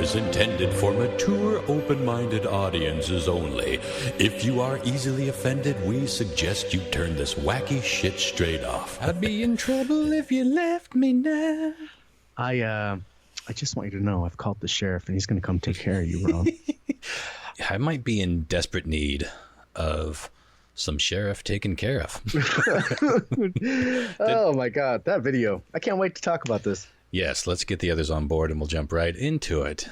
is intended for mature, open-minded audiences only. If you are easily offended, we suggest you turn this wacky shit straight off. I'd be in trouble if you left me now. I just want you to know I've called the sheriff and he's going to come take care of you, Ron. I might be in desperate need of some sheriff taken care of. Oh my God, that video. I can't wait to talk about this. Yes, let's get the others on board and we'll jump right into it.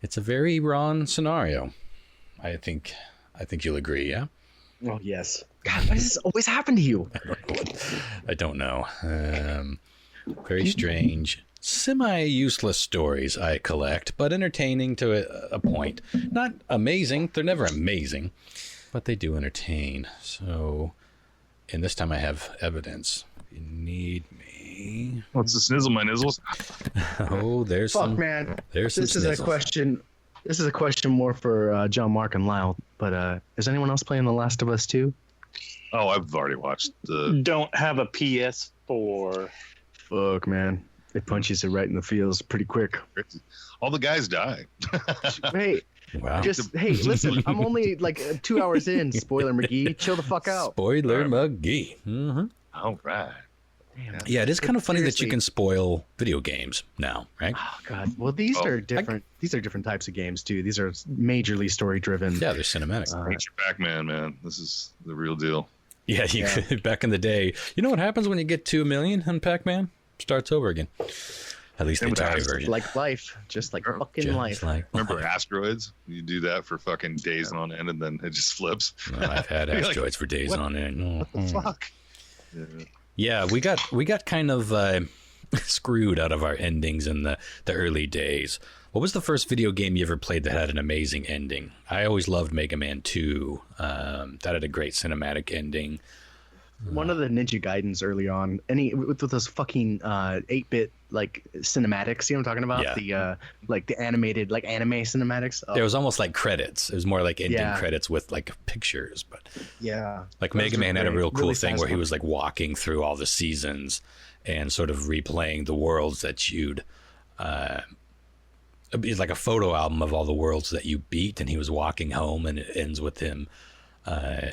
It's a very Ron scenario. I think you'll agree, yeah? Oh, yes. God, why does this always happen to you? I don't know. Very strange, semi-useless stories I collect, but entertaining to a point. Not amazing. They're never amazing, but they do entertain. So, and this time I have evidence. If you need me. What's the snizzle, my nizzles? Oh, there's Fuck, some. man. There's some This is snizzles. a question. This is a question more for John, Mark, and Lyle. But is anyone else playing The Last of Us 2? Oh, I've already watched the. Don't have a PS4. Fuck, man. It punches it right in the feels pretty quick. All the guys die. Hey, Wow. hey, listen. I'm only like 2 hours in. Spoiler, McGee. Chill the fuck out. Spoiler McGee. Mm-hmm. All right. Damn. Yeah, it is kind of funny that you Seriously. can spoil video games now, right? Oh God. Well, these are different. These are different types of games too. These are majorly story driven. Yeah, they're cinematic. Ancient Pac-Man, man. This is the real deal. Yeah, you could, back in the day. You know what happens when you get 2 million on Pac-Man? Starts over again. At least the Atari version. Like life, just like fucking Just life. like Remember life. Asteroids? You do that for fucking days on end, and then it just flips. No, I've had You're like, asteroids for days what- on end. What the fuck? Yeah. Yeah, we got kind of screwed out of our endings in the early days. What was the first video game you ever played that had an amazing ending? I always loved Mega Man 2. That had a great cinematic ending. One of the Ninja Gaidens early on, with those fucking 8-bit like cinematics, you know what I'm talking about? Yeah. The animated like anime cinematics. Oh, There was almost like credits. It was more like ending Yeah. credits with like pictures, but yeah. like Those Mega were Man had a great. real cool Really thing where he satisfying. was like walking through all the seasons and sort of replaying the worlds that you'd it's like a photo album of all the worlds that you beat, and he was walking home, and it ends with him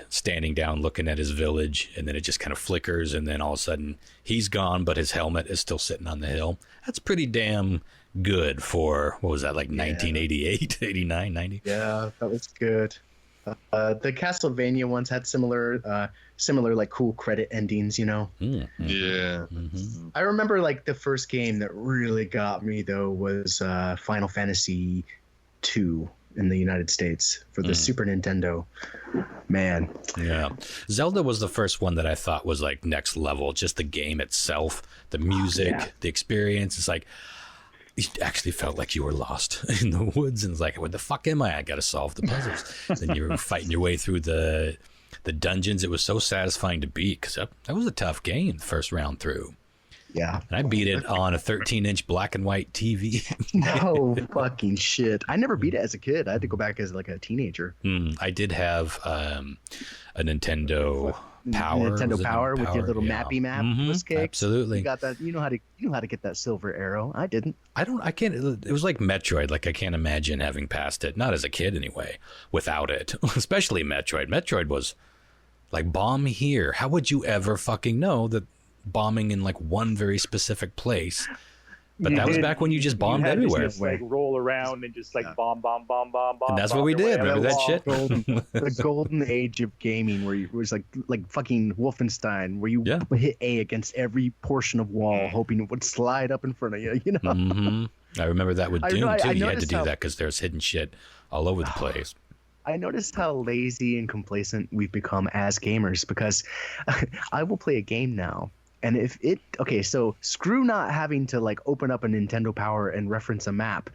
standing down looking at his village, and then it just kind of flickers, and then all of a sudden he's gone, but his helmet is still sitting on the hill. That's pretty damn good for, what was that, like 1988, 89, 90? Yeah, that was good. The Castlevania ones had similar like cool credit endings, you know. Mm, Yeah. mhm. I remember like the first game that really got me though was Final Fantasy 2 in the United States for the Super Nintendo. Man, Yeah. Zelda was the first one that I thought was like next level. Just the game itself, the music, Yeah. the experience. It's like, you actually felt like you were lost in the woods, and it's like, where the fuck am I? I got to solve the puzzles. Then you were fighting your way through the dungeons. It was so satisfying to beat, because that was a tough game the first round through. yeah. And I beat it on a 13-inch black and white TV. No fucking shit. I never beat it as a kid. I had to go back as like a teenager. I did have a Nintendo Power. Was Nintendo it Power with your little Yeah. mappy map Mhm, was cake. absolutely. You got that. You know how to get that silver arrow. I didn't. I can't, it was like Metroid. Like, I can't imagine having passed it, not as a kid anyway, without it. Especially Metroid. Metroid was like, bomb here. How would you ever fucking know that bombing in like one very specific place? But that was back when you just bombed had to everywhere. just, like roll around and just like bomb. And that's what we did. Remember that shit? The golden age of gaming, where it was like fucking Wolfenstein, where you Yeah. hit A against every portion of wall, hoping it would slide up in front of you. You know. hmm I remember that with I Doom know- I too. You had to noticed do how- that because there's hidden shit all over the place. I noticed how lazy and complacent we've become as gamers, because I will play a game now, and if it so screw not having to like open up a Nintendo Power and reference a map.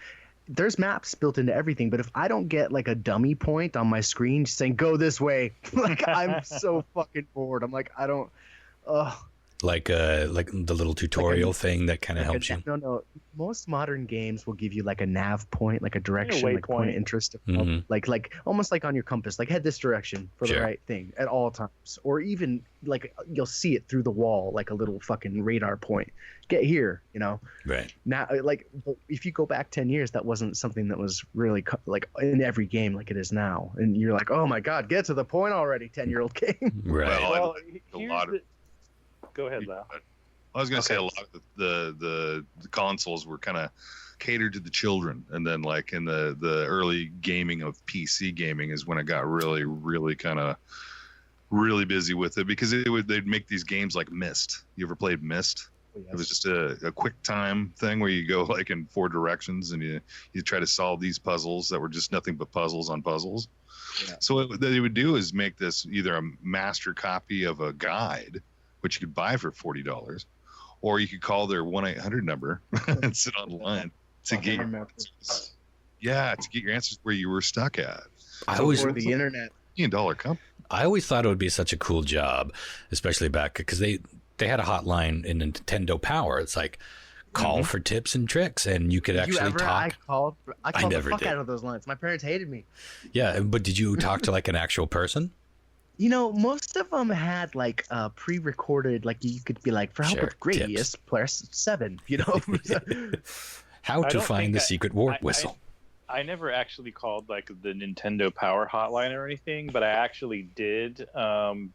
There's maps built into everything, but if I don't get like a dummy point on my screen saying go this way, like I'm so fucking bored. I'm like, I don't. like the little tutorial thing that kind of Like helps you. no. Most modern games will give you like a nav point, like a direction, like a point of waypoint. interest, Mhm. like almost like on your compass, like head this direction for Sure. the right thing at all times, or even like you'll see it through the wall, like a little fucking radar point. Get here, Right. Now, like if you go back 10 years, that wasn't something that was really like in every game like it is now, and you're like, oh my god, get to the point already, 10-year-old game. Right. Well, Well, a here's lot of- Go ahead, Lau. I was going to say a Okay. lot of the consoles were kind of catered to the children, and then like in the early gaming of PC gaming is when it got really kind of really busy with it, because they'd make these games like Myst. You ever played Myst? It was just a quick time thing where you go like in 4 directions and you try to solve these puzzles that were just nothing but puzzles on puzzles. Yeah. So what they would do is make this either a master copy of a guide, which you could buy for $40, or you could call their 1-800 number and sit online to get your answers. Yeah, to get your answers where you were stuck at. I always Before the internet. $1 company. I always thought it would be such a cool job, especially back because they had a hotline in Nintendo Power. It's like call for tips and tricks, and you could Did you actually ever? talk. I called never the fuck did. out of those lines. My parents hated me. Yeah, but did you talk to like an actual person? Most of them had like pre-recorded, like you could be like, for help Sure, with Gradius, press 7, How I to don't find think the I- secret warp I- whistle? I never actually called like the Nintendo Power hotline or anything, but I actually did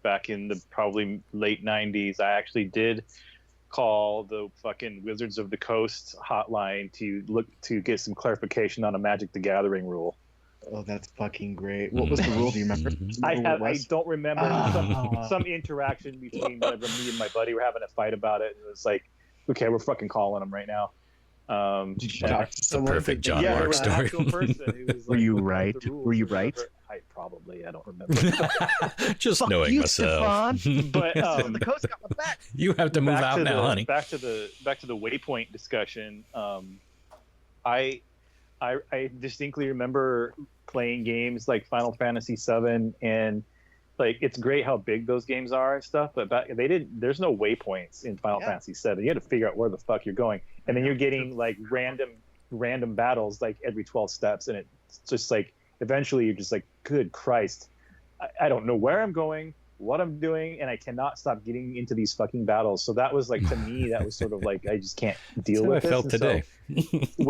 back in the probably late 90s. I actually did call the fucking Wizards of the Coast hotline to get some clarification on a Magic the Gathering rule. Oh, that's fucking great. What was the rule? Do you remember? I don't remember Ah. some interaction between whenever me and my buddy were having a fight about it. It was like, okay, we're fucking calling him right now. Did you and- talk to The someone? perfect John yeah, there Mark was an story. actual person who was Were like, you looking at right? the rules Were you or right? whatever. I don't remember. Just Fuck knowing you, myself. Stefan. But the coast got my back. You have to move back out to now, the, honey. Back to the waypoint discussion. I distinctly remember playing games like Final Fantasy VII, and like it's great how big those games are and stuff. But there's no waypoints in Final Yeah. Fantasy VII. You had to figure out where the fuck you're going, and then you're getting like random battles like every 12 steps, and it's just like eventually you're just like, good Christ, I don't know where I'm going, what I'm doing, and I cannot stop getting into these fucking battles. So that was like, to me, that was sort of like, I just can't deal That's how with I this. felt And today. so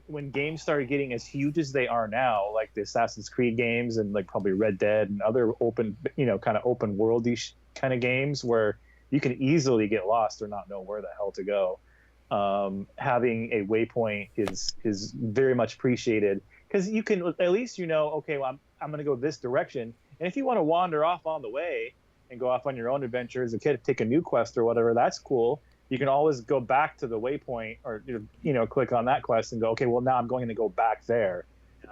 when games started getting as huge as they are now, like the Assassin's Creed games and like probably Red Dead and other open, kind of open worldy kind of games where you can easily get lost or not know where the hell to go. Having a waypoint is very much appreciated, because you can at least okay, well, I'm going to go this direction, and if you want to wander off on the way and go off on your own adventure as a kid, take a new quest or whatever, that's cool. You can always go back to the waypoint or click on that quest and go, okay, well now I'm going to go back there.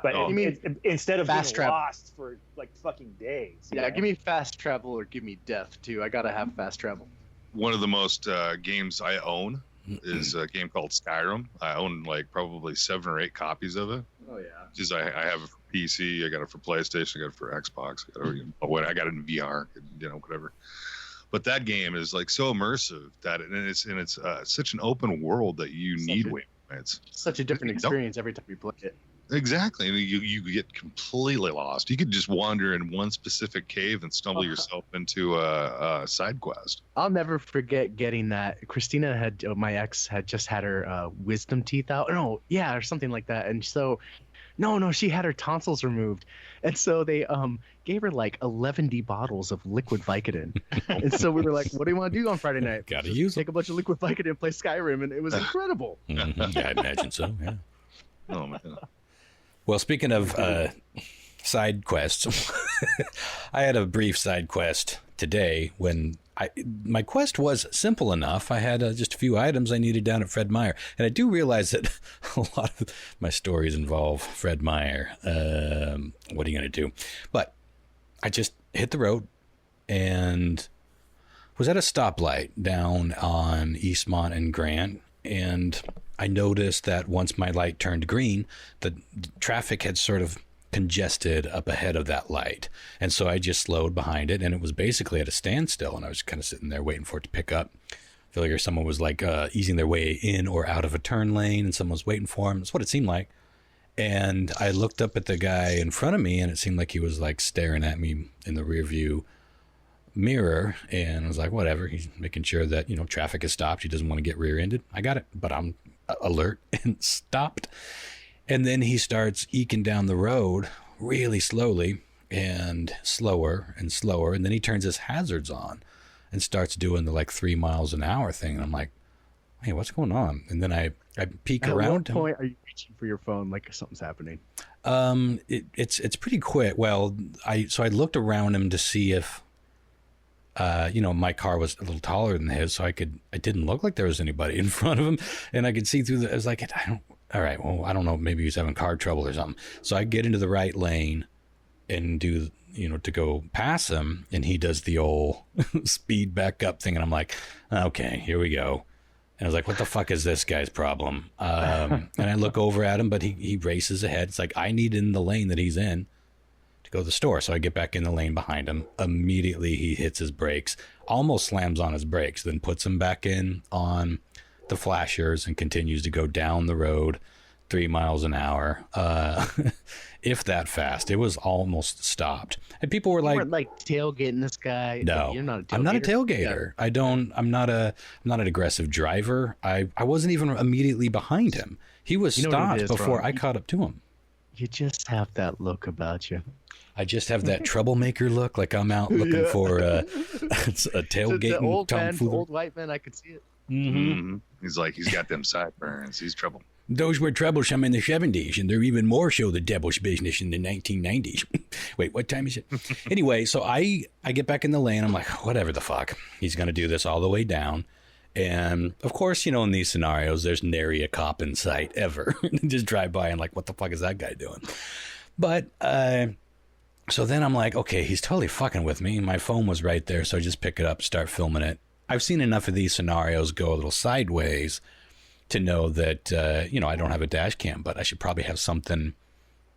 But Oh. You mean instead of fast being travel. lost for like fucking days. Yeah, give me fast travel or give me death too. I gotta have fast travel. One of the most games I own is a game called Skyrim. I own like probably 7 or 8 copies of it. Oh yeah. Just I have it for PC, I got it for PlayStation, I got it for Xbox, I got it in VR, whatever. But that game is like so immersive that it's such an open world that you need waypoints. Such a different Don't- experience every time you play it. Exactly. I mean, you get completely lost. You could just wander in one specific cave and stumble yourself into a side quest. I'll never forget getting that. Christina my ex had just had her wisdom teeth out. No, yeah, or something like that. And so, no, she had her tonsils removed, and so they gave her like 11 bottles of liquid Vicodin. And so we were like, "What do you want to do on Friday night?" Gotta Just use take a bunch of liquid Vicodin, play Skyrim, and it was incredible. Mhm. Yeah, I imagine so. Yeah. Oh man. Well, speaking of side quests, I had a brief side quest today when my quest was simple enough. I had just a few items I needed down at Fred Meyer, and I do realize that a lot of my stories involve Fred Meyer. What are you going to do? But I just hit the road and was at a stoplight down on Eastmont and Grant, and I noticed that once my light turned green, the traffic had sort of congested up ahead of that light. And so I just slowed behind it, and it was basically at a standstill, and I was kind of sitting there waiting for it to pick up. I feel like someone was like easing their way in or out of a turn lane, and someone was waiting for him. That's what it seemed like. And I looked up at the guy in front of me, and it seemed like he was like staring at me in the rear view mirror, and I was like, whatever. He's making sure that, you know, traffic is stopped. He doesn't want to get rear-ended. I got it, but I'm alert and stopped. And then he starts eking down the road really slowly and slower and slower. And then he turns his hazards on and starts doing the like 3 miles an hour thing. And I'm like, hey, what's going on? And then I peek around. At what point are you reaching for your phone like something's happening? It's pretty quick. Well, I looked around him to see if, you know, my car was a little taller than his, so it didn't look like there was anybody in front of him, and I could see through I was like, all right, well, I don't know, maybe he's having car trouble or something. So I get into the right lane and do, you know, to go past him, and he does the old speed back up thing, and I'm like, okay, here we go. And I was like, what the fuck is this guy's problem? And I look over at him, but he races ahead. It's like, I need in the lane that he's in to go to the store. So I get back in the lane behind him. Immediately he hits his brakes, almost slams on his brakes, then puts them back in on the flashers and continues to go down the road 3 miles an hour. If that fast. It was almost stopped. And people were You like, weren't like tailgating this guy. no, You're not a tailgater. I'm not a tailgater. I'm not an aggressive driver. I wasn't even immediately behind him. He was You know what it stopped is, before Ron? I caught up to him. You just have that look about you. I just have that troublemaker look, like I'm out looking for a tailgating the old man, tomfoolery. old white man, I could see it. Mm-hmm. He's like, he's got them sideburns. He's trouble. Those were troublesome in the 70s, and they're even more so the devil's business in the 1990s. Wait, what time is it? Anyway, so I get back in the lane. I'm like, whatever the fuck. He's going to do this all the way down. And, of course, you know, in these scenarios, there's nary a cop in sight ever. Just drive by and like, what the fuck is that guy doing? But so then I'm like, okay, he's totally fucking with me. My phone was right there, so I just pick it up, start filming it. I've seen enough of these scenarios go a little sideways to know that, you know, I don't have a dash cam, but I should probably have something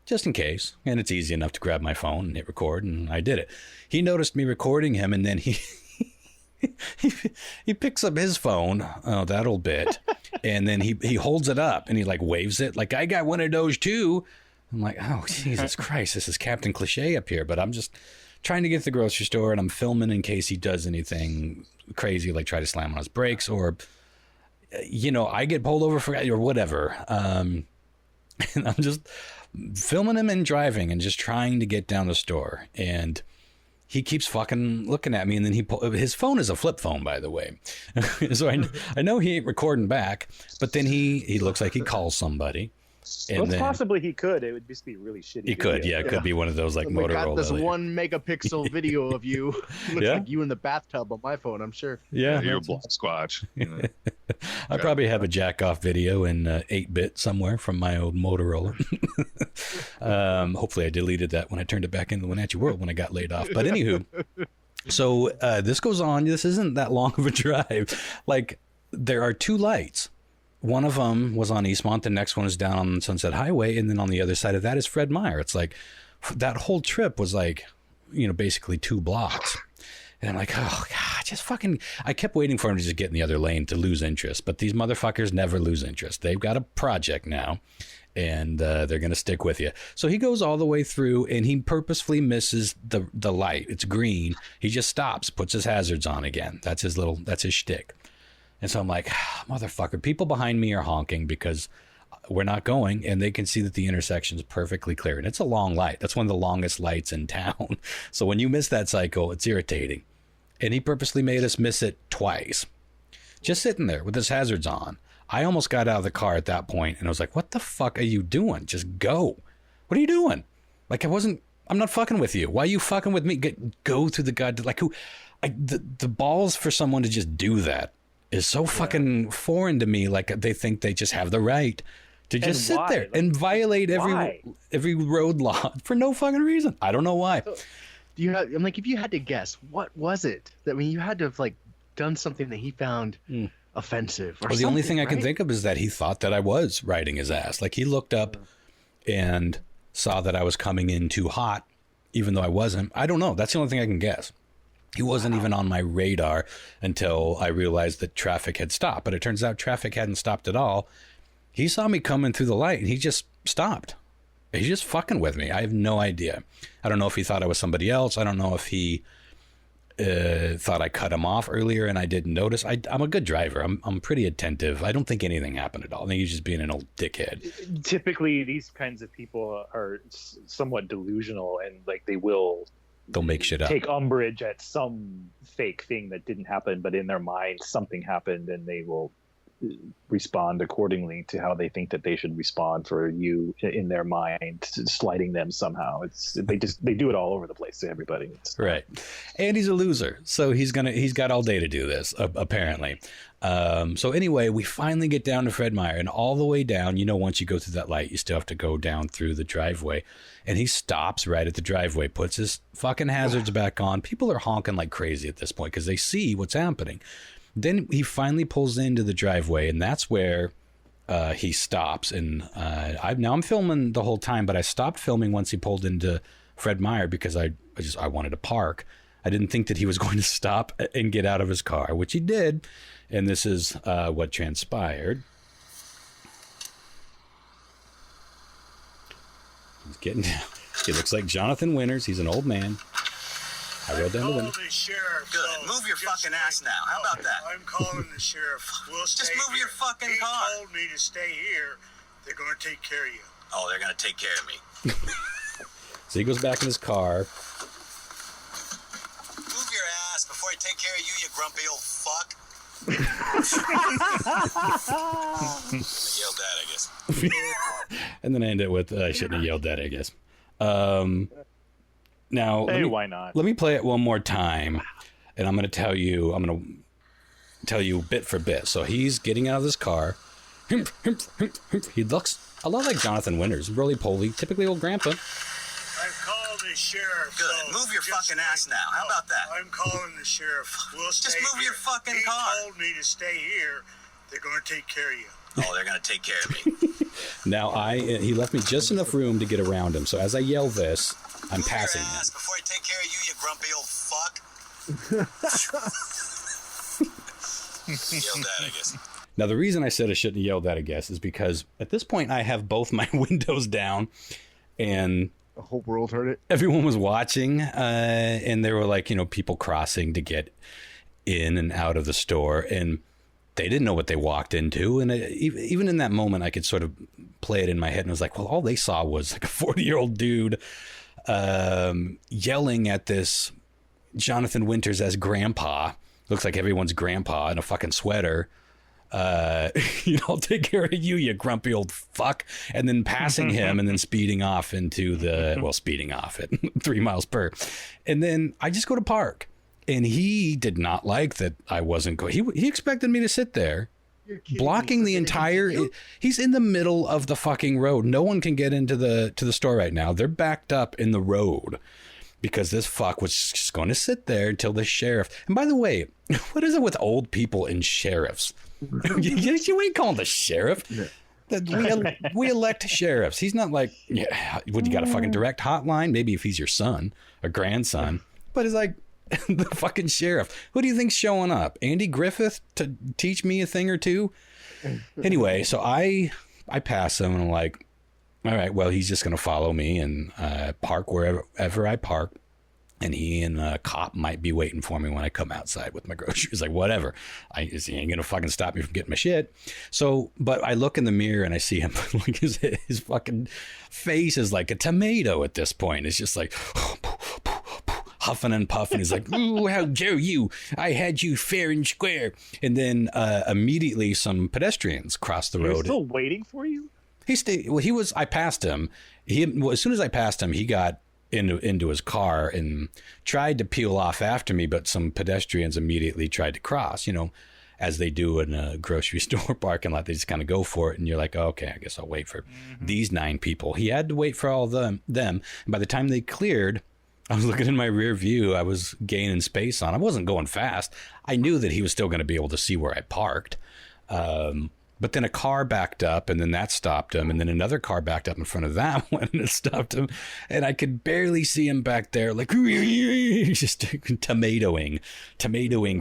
just in case. And it's easy enough to grab my phone and hit record, and I did it. He noticed me recording him, and then he picks up his phone, that old bit, and then he holds it up, and he like waves it like, I got one of those too. I'm like, oh, Jesus Christ, this is Captain Cliche up here, but I'm just trying to get to the grocery store, and I'm filming in case he does anything crazy, like try to slam on his brakes, or, you know, I get pulled over for, or whatever. And I'm just filming him and driving and just trying to get down the store. And he keeps fucking looking at me, and then his phone is a flip phone, by the way. So I know he ain't recording back, but then he looks like he calls somebody. And then possibly he could. It would just be really shitty. he could, yeah. It could be one of those like I got Motorola. this 1 megapixel video of you. Looks Yeah? like you in the bathtub on my phone, I'm sure. Yeah, You're a black squatch. You know? I probably have a jack off video in 8-bit somewhere from my old Motorola. Hopefully I deleted that when I turned it back into the Wenatchee World when I got laid off. But anywho, so this goes on. This isn't that long of a drive. Like, there are 2 lights. One of them was on Eastmont. The next one is down on Sunset Highway. And then on the other side of that is Fred Meyer. It's like that whole trip was like, you know, basically 2 blocks. And I'm like, oh, God, just fucking. I kept waiting for him to just get in the other lane to lose interest. But these motherfuckers never lose interest. They've got a project now, and they're going to stick with you. So he goes all the way through, and he purposefully misses the light. It's green. He just stops, puts his hazards on again. That's his shtick. And so I'm like, motherfucker, people behind me are honking because we're not going, and they can see that the intersection is perfectly clear. And it's a long light. That's one of the longest lights in town. So when you miss that cycle, it's irritating. And he purposely made us miss it twice. Just sitting there with his hazards on. I almost got out of the car at that point, and I was like, what the fuck are you doing? Just go. What are you doing? Like, I'm not fucking with you. Why are you fucking with me? Go through the god. Like, the balls for someone to just do that is so fucking foreign to me. Like, they think they just have the right to just sit there and violate every road law for no fucking reason. I don't know why. So, I'm like, if you had to guess, what was it? That, I mean, you had to have like done something that he found offensive. Or the only thing I can right? think of is that he thought that I was riding his ass. Like, he looked up and saw that I was coming in too hot, even though I wasn't. I don't know. That's the only thing I can guess. He wasn't even on my radar until I realized that traffic had stopped. But it turns out traffic hadn't stopped at all. He saw me coming through the light and he just stopped. He's just fucking with me. I have no idea. I don't know if he thought I was somebody else. I don't know if he thought I cut him off earlier and I didn't notice. I'm a good driver. I'm pretty attentive. I don't think anything happened at all. I think he's just being an old dickhead. Typically, these kinds of people are somewhat delusional, and like they'll make shit up. Take umbrage at some fake thing that didn't happen, but in their mind something happened, and they will respond accordingly to how they think that they should respond for you in their mind, slighting them somehow. They do it all over the place to everybody. Right. And he's a loser, so he's got all day to do this, apparently. So anyway, we finally get down to Fred Meyer, and all the way down, once you go through that light, you still have to go down through the driveway, and he stops right at the driveway, puts his fucking hazards back on. People are honking like crazy at this point because they see what's happening. Then he finally pulls into the driveway, and that's where he stops. And I'm filming the whole time, but I stopped filming once he pulled into Fred Meyer because I wanted to park. I didn't think that he was going to stop and get out of his car, which he did. And this is what transpired. He's getting down. He looks like Jonathan Winters. He's an old man. I rolled down the window. The sheriff. Good. Move your fucking ass now. How about that? I'm calling the sheriff. We'll Just stay move your here. fucking he car. He told me to stay here. They're going to take care of you. Oh, they're going to take care of me. So he goes back in his car. Move your ass before I take care of you, you grumpy old fuck. I yelled that, I guess. And then I end it with, I shouldn't have yelled that, I guess. Now, Hey, why not? Let me play it one more time, and I'm going to tell you bit for bit. So he's getting out of this car. He looks a lot like Jonathan Winters, roly-poly, typically old grandpa. I've called the sheriff. Good. So Move your just fucking ass now. How about that? I'm calling the sheriff. We'll Just stay move here. your fucking he car. He told me to stay here. They're going to take care of you. Oh, they're going to take care of me. Now, he left me just enough room to get around him. So as I yell this, I'm Move passing your him. ass before I take care of you, you grumpy old fuck. Yelled that, I guess. Now, the reason I said I shouldn't have yelled that, I guess, is because at this point I have both my windows down, and The whole world heard it. everyone was watching, and there were people crossing to get in and out of the store, and they didn't know what they walked into. And even in that moment, I could sort of play it in my head, and I was like, well, all they saw was like a 40-year-old dude yelling at this Jonathan Winters as grandpa. Looks like everyone's grandpa in a fucking sweater. I'll take care of you, you grumpy old fuck. And then passing him and then speeding off at 3 miles per. And then I just go to park. And he did not like that I wasn't going. He expected me to sit there blocking the entire. He's in the middle of the fucking road. No one can get into the store right now. They're backed up in the road because this fuck was just going to sit there until the sheriff. And by the way, what is it with old people and sheriffs? You ain't calling the sheriff. We elect sheriffs. He's not like, what, you got a fucking direct hotline? Maybe if he's your son or grandson. But it's like, the fucking sheriff. Who do you think's showing up? Andy Griffith to teach me a thing or two? Anyway, so I pass him and I'm like, all right, well, he's just going to follow me and park wherever I park. And he and a cop might be waiting for me when I come outside with my groceries. Like, whatever. He ain't going to fucking stop me from getting my shit. So, but I look in the mirror and I see him, like his fucking face is like a tomato at this point. It's just like, huffing and puffing. He's like, ooh, how dare you? I had you fair and square. And then immediately some pedestrians crossed the road. He was still waiting for you? I passed him. As soon as I passed him, he got into his car and tried to peel off after me, but some pedestrians immediately tried to cross, as they do in a grocery store parking lot. They just kind of go for it, and you're like, oh, okay, I guess I'll wait for these 9 people. He had to wait for all them. And by the time they cleared, I was looking in my rear view. I was gaining space on. I wasn't going fast. I knew that he was still going to be able to see where I parked. But then a car backed up, and then that stopped him. And then another car backed up in front of that one, and it stopped him. And I could barely see him back there, like just tomatoing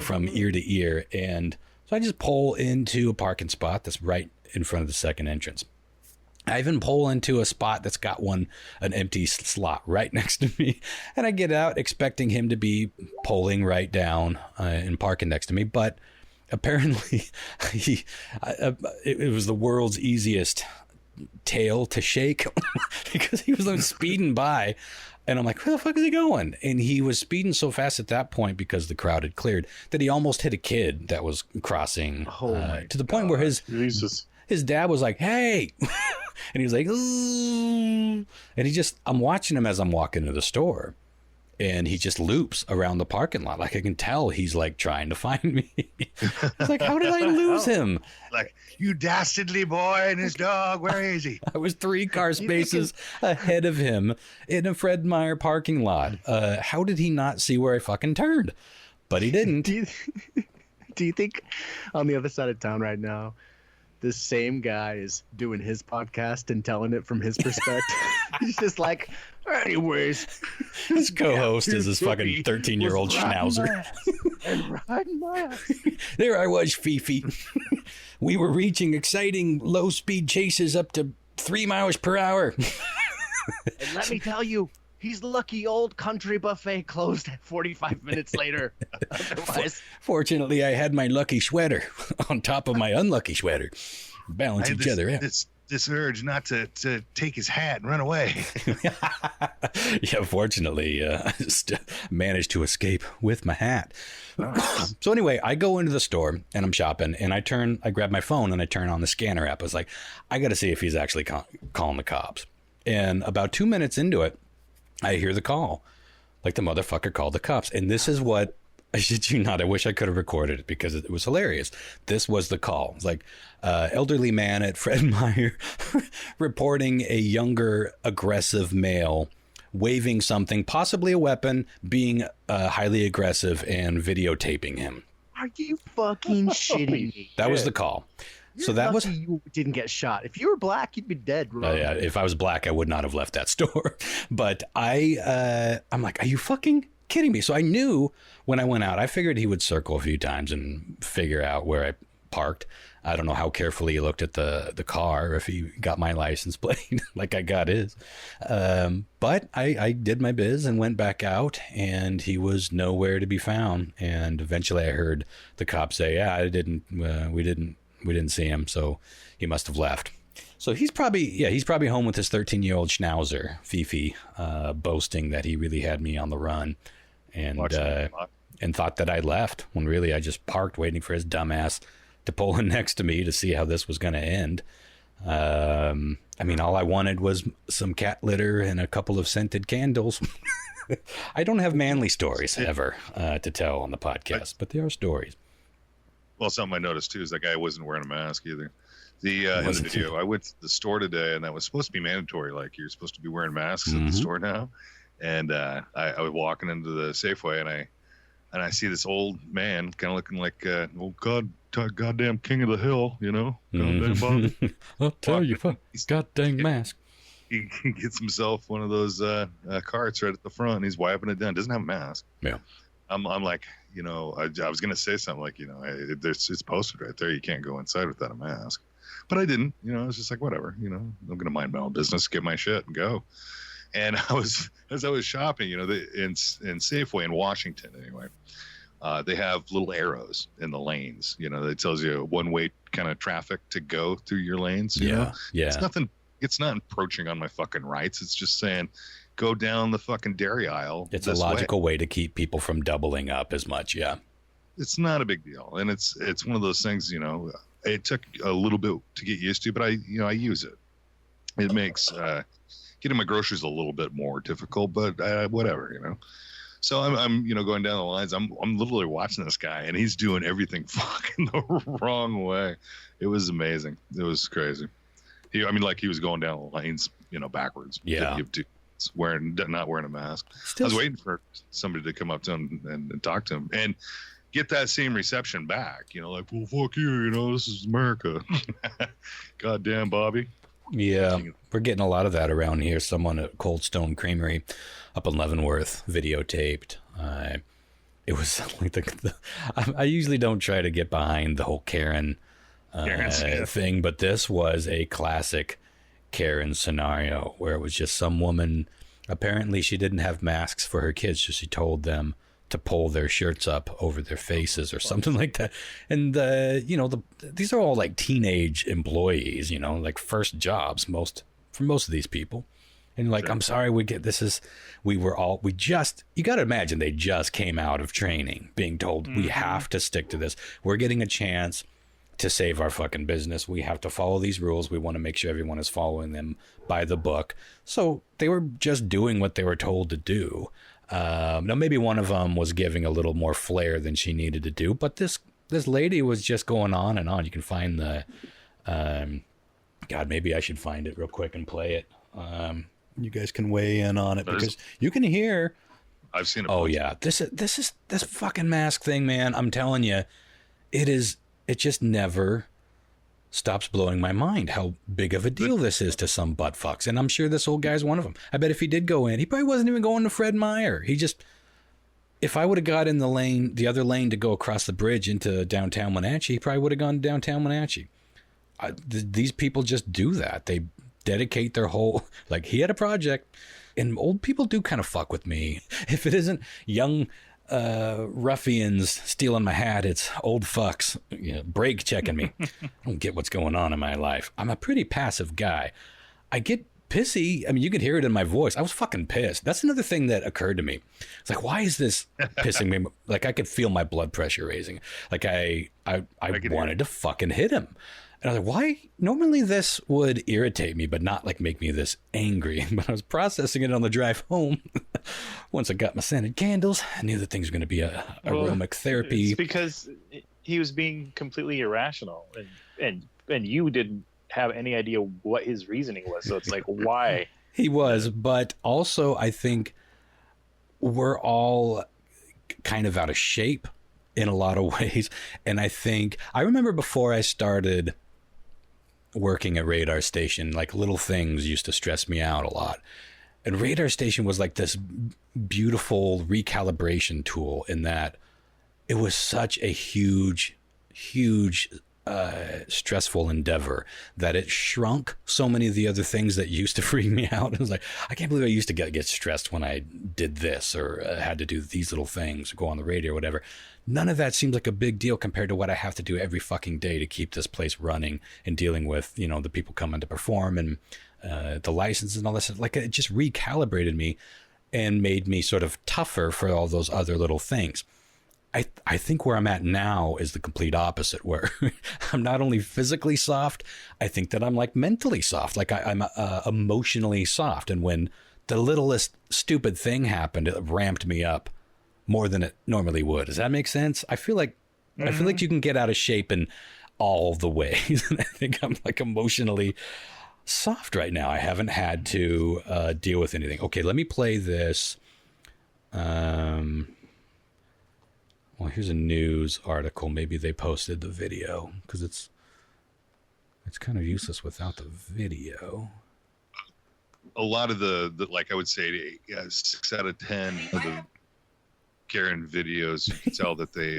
from ear to ear. And so I just pull into a parking spot that's right in front of the second entrance. I even pull into a spot that's got an empty slot right next to me. And I get out expecting him to be pulling right down and parking next to me. But apparently it was the world's easiest tail to shake because he was like speeding by. And I'm like, where the fuck is he going? And he was speeding so fast at that point because the crowd had cleared that he almost hit a kid that was crossing to the point where his dad was like, hey, and he was like, ooh. And I'm watching him as I'm walking to the store, and he just loops around the parking lot. Like I can tell he's like trying to find me. It's like, how did I lose him? Like, you dastardly boy and his dog, where is he? I was 3 car spaces ahead of him in a Fred Meyer parking lot. How did he not see where I fucking turned? But he didn't. Do you think on the other side of town right now, this same guy is doing his podcast and telling it from his perspective? He's just like, anyways, his co-host is this fucking 13-year-old schnauzer. And riding my ass. There I was, Fifi. We were reaching exciting low-speed chases up to 3 miles per hour. And let me tell you, he's lucky old Country Buffet closed 45 minutes later. Otherwise, fortunately, I had my lucky sweater on top of my unlucky sweater. Balance each other out. This urge not to take his hat and run away. Yeah, fortunately, I just managed to escape with my hat. So anyway, I go into the store and I'm shopping, and I grab my phone and I turn on the scanner app. I was like, I got to see if he's actually calling the cops. And about 2 minutes into it, I hear the call. Like the motherfucker called the cops. And this is what, I shit you not, I wish I could have recorded it because it was hilarious. This was the call. It's like, elderly man at Fred Meyer reporting a younger, aggressive male waving something, possibly a weapon, being highly aggressive and videotaping him. are you fucking shitting me? That was the call. You're so that was lucky you didn't get shot. If you were black, you'd be dead. yeah, if I was black, I would not have left that store. But I'm like, are you fucking kidding me? So I knew when I went out, I figured he would circle a few times and figure out where I parked. I don't know how carefully he looked at the car, if he got my license plate like I got his. But I did my biz and went back out, and he was nowhere to be found. And eventually I heard the cop say, yeah, we didn't see him, so he must have left. So he's probably home with his 13-year-old schnauzer, Fifi, boasting that he really had me on the run, and thought that I left when really I just parked waiting for his dumbass to pull in next to me to see how this was going to end. I mean, all I wanted was some cat litter and a couple of scented candles. I don't have manly stories ever to tell on the podcast, but there are stories. Well, something I noticed too is that guy wasn't wearing a mask either. In the video, I went to the store today, and that was supposed to be mandatory. Like, you're supposed to be wearing masks at the store now. And I was walking into the Safeway, and I see this old man, kind of looking like old goddamn king of the hill, you know. Goddamn Bob. I'll tell you, goddamn mask. He gets himself one of those carts right at the front, and he's wiping it down. Doesn't have a mask. Yeah. I'm like, you know, I was gonna say something like, you know, it's posted right there. You can't go inside without a mask. But I didn't. You know, I was just like, whatever. You know, I'm gonna mind my own business, get my shit, and go. And as I was shopping, you know, in Safeway in Washington anyway, they have little arrows in the lanes. You know, that tells you one-way kind of traffic to go through your lanes. You know? Yeah. It's not encroaching on my fucking rights. It's just saying, go down the fucking dairy aisle. It's a logical way to keep people from doubling up as much. Yeah. It's not a big deal, and it's one of those things. You know, it took a little bit to get used to, but I use it. It makes getting my groceries a little bit more difficult, but whatever, you know. So I'm you know, going down the lines. I'm literally watching this guy, and he's doing everything fucking the wrong way. It was amazing. It was crazy. He was going down the lanes, you know, backwards. Yeah. Not wearing a mask. I was waiting for somebody to come up to him and talk to him. And get that same reception back. You know, like, well, fuck you. You know, this is America. Goddamn, Bobby. Yeah, we're getting a lot of that around here. Someone at Cold Stone Creamery up in Leavenworth videotaped. It was like I usually don't try to get behind the whole Karen thing, but this was a classic Karen scenario where it was just some woman. Apparently, she didn't have masks for her kids, so she told them to pull their shirts up over their faces or something like that. And these are all like teenage employees, you know, like first jobs for most of these people. And like, sure. I'm sorry, you got to imagine they just came out of training being told we have to stick to this. We're getting a chance to save our fucking business. We have to follow these rules. We want to make sure everyone is following them by the book. So they were just doing what they were told to do. Now maybe one of them was giving a little more flair than she needed to do, but this lady was just going on and on. You can find the, God, maybe I should find it real quick and play it. You guys can weigh in on it because you can hear. I've seen it. Oh yeah, this fucking mask thing, man. I'm telling you, it just never stops blowing my mind how big of a deal this is to some butt fucks. And I'm sure this old guy's one of them. I bet if he did go in, he probably wasn't even going to Fred Meyer. If I would have got in the other lane to go across the bridge into downtown Wenatchee, he probably would have gone to downtown Wenatchee. These people just do that. They dedicate their whole, like he had a project, and old people do kind of fuck with me. If it isn't young ruffians stealing my hat, it's old fucks brake checking me. I don't get what's going on in my life. I'm a pretty passive guy. I get pissy. I mean, you could hear it in my voice. I was fucking pissed. That's another thing that occurred to me. It's like, why is this pissing me? Like I could feel my blood pressure raising. Like I wanted to fucking hit him. And I was like, why? Normally this would irritate me, but not like make me this angry. But I was processing it on the drive home. Once I got my scented candles, I knew that things were going to be aromatic therapy. It's because he was being completely irrational, and you didn't have any idea what his reasoning was. So it's like, why? He was, but also I think we're all kind of out of shape in a lot of ways. And I remember before I started working at Radar Station, like little things used to stress me out a lot. And Radar Station was like this beautiful recalibration tool in that it was such a huge stressful endeavor that it shrunk so many of the other things that used to freak me out. It was like, I can't believe I used to get stressed when I did this or had to do these little things or go on the radio or whatever. None of that seems like a big deal compared to what I have to do every fucking day to keep this place running and dealing with, the people coming to perform and the licenses and all this. Like it just recalibrated me and made me sort of tougher for all those other little things. I think where I'm at now is the complete opposite, where I'm not only physically soft, I think that I'm like mentally soft, like I'm emotionally soft. And when the littlest stupid thing happened, it ramped me up more than it normally would. Does that make sense? I feel like you can get out of shape in all the ways. And I think I'm like emotionally soft right now. I haven't had to deal with anything. Okay, let me play this. Well, here's a news article. Maybe they posted the video because it's kind of useless without the video. A lot of the like I would say 6 out of 10 of the Karen videos, you can tell that they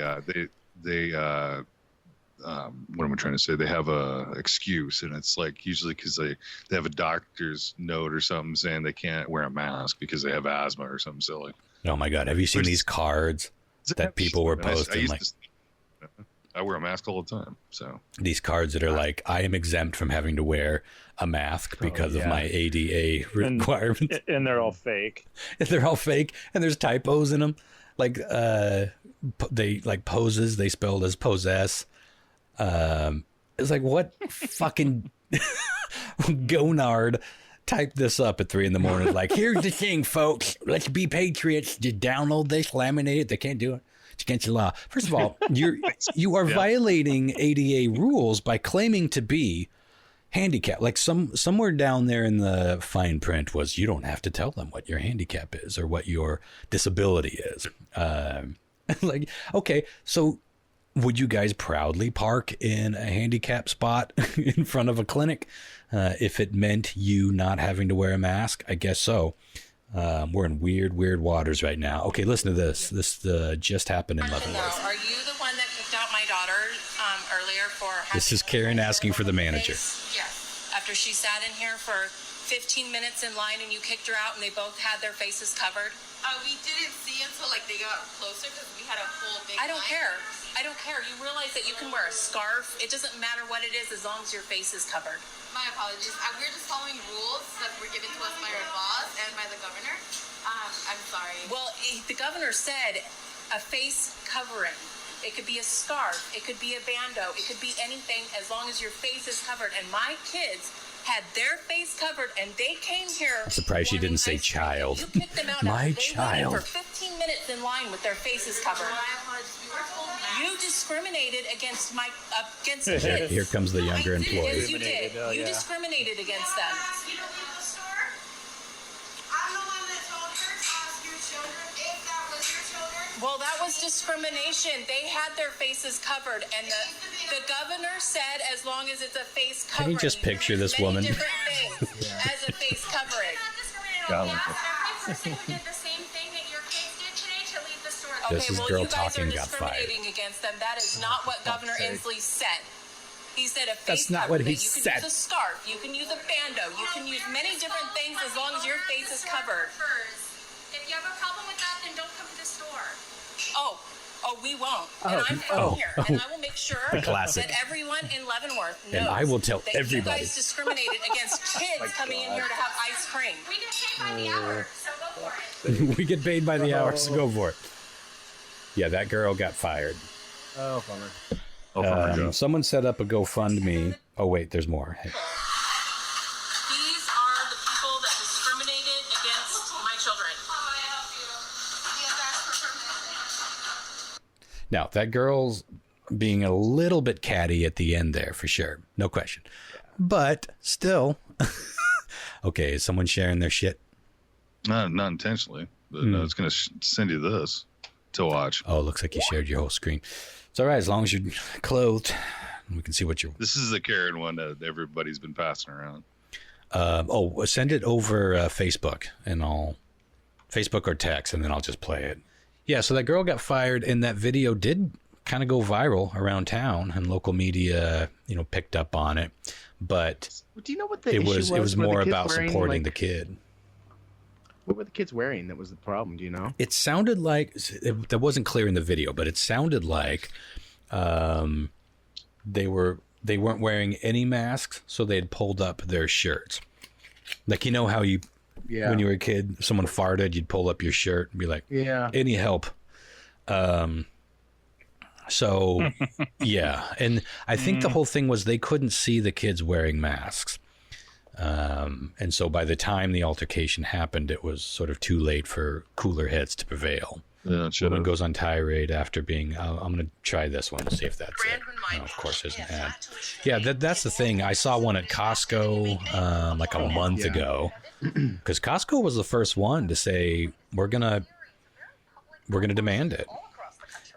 what am I trying to say? They have a excuse, and it's like usually because they have a doctor's note or something saying they can't wear a mask because they have asthma or something silly. Oh my God! Have you seen these cards that people were posting? I wear a mask all the time. So these cards that are like, I am exempt from having to wear a mask because of my ADA requirements. And they're all fake. And they're all fake. And there's typos in them. Like, they like poses, they spelled as possess. It's like, what fucking gonard typed this up at 3 a.m. Like, here's the thing, folks. Let's be patriots. Just download this, laminate it. They can't do it. It's against the law. First of all, you are violating ADA rules by claiming to be handicapped. Like somewhere down there in the fine print was you don't have to tell them what your handicap is or what your disability is. Like, okay, so would you guys proudly park in a handicap spot in front of a clinic if it meant you not having to wear a mask? I guess so. We're in weird waters right now. Okay, listen to this. This just happened in Leavenworth. Are you the one that kicked out my daughter earlier for... This is Karen asking for the manager. Yes. After she sat in here for 15 minutes in line and you kicked her out and they both had their faces covered. We didn't see until like they got closer because we had a whole big I don't line. care. I don't care. You realize that you can wear a scarf. It doesn't matter what it is as long as your face is covered. My apologies. We're just following rules that were given to us by our boss and by the governor. I'm sorry. Well, the governor said a face covering. It could be a scarf. It could be a bandeau. It could be anything as long as your face is covered. And my kids had their face covered and they came here. I'm surprised she didn't say wanting ice cream. child. You kicked them out. My They child. waited for 15 minutes in line with their faces covered. My apologies. We were told that. You discriminated against against kids. Here comes the younger Yes, employee. you did. You discriminated against them. Ask you to leave the store. I'm the one that told her to ask your children if that was your children. Well, that was discrimination. They had their faces covered, and the governor said as long as it's a face Can covering. you just picture this many woman? different things as a face covering. Every person who did the same thing that your kids did today to leave the store. This is well, girl you guys talking are got fired. discriminating against them. That is not what Governor Inslee said. He said a face That's not cover, what he that you said. can use a scarf, you can use a bandeau, you can use many different things as long as your face is covered. If you have a problem with that, then don't come to the store. Oh, we won't. And I'm from here, and I will make sure Classic. that everyone in Leavenworth knows And I will tell that everybody. you guys discriminated against kids coming in here to have ice cream. We get paid by the hour, so go for it. We get paid by the hour, so go for it. Yeah, that girl got fired. Oh, bummer. Oh, for my God. Someone set up a GoFundMe. Oh, wait, there's more. Hey. These are the people that discriminated against my children. How may I help you? Yes, ask for permission. Now, that girl's being a little bit catty at the end there, for sure. No question. But still, okay, is someone sharing their shit? Not intentionally, but no, it's going to send you this to watch. Oh, looks like you shared your whole screen. It's all right, as long as you're clothed. We can see what you're... This is the Karen one that everybody's been passing around. Send it over Facebook, and I'll... Facebook or text, and then I'll just play it. Yeah, so that girl got fired, and that video did kind of go viral around town, and local media, picked up on it. But Do you know what the it issue was was? was Were the more kids about wearing, supporting like- the kid. What were the kids wearing? That was the problem. Do you know? It sounded like that wasn't clear in the video, but it sounded like they weren't wearing any masks, so they had pulled up their shirts. Like, you know how you when you were a kid, if someone farted, you'd pull up your shirt and be like, Yeah. any help? So yeah, and I think the whole thing was they couldn't see the kids wearing masks. And so by the time the altercation happened, it was sort of too late for cooler heads to prevail. Yeah, it should Woman have. goes on tirade after being, I'm going to try this one and see if that's it. No, of course, there's an ad. Yeah, that's the thing. I saw one at Costco like a month ago, because Costco was the first one to say we're gonna demand it.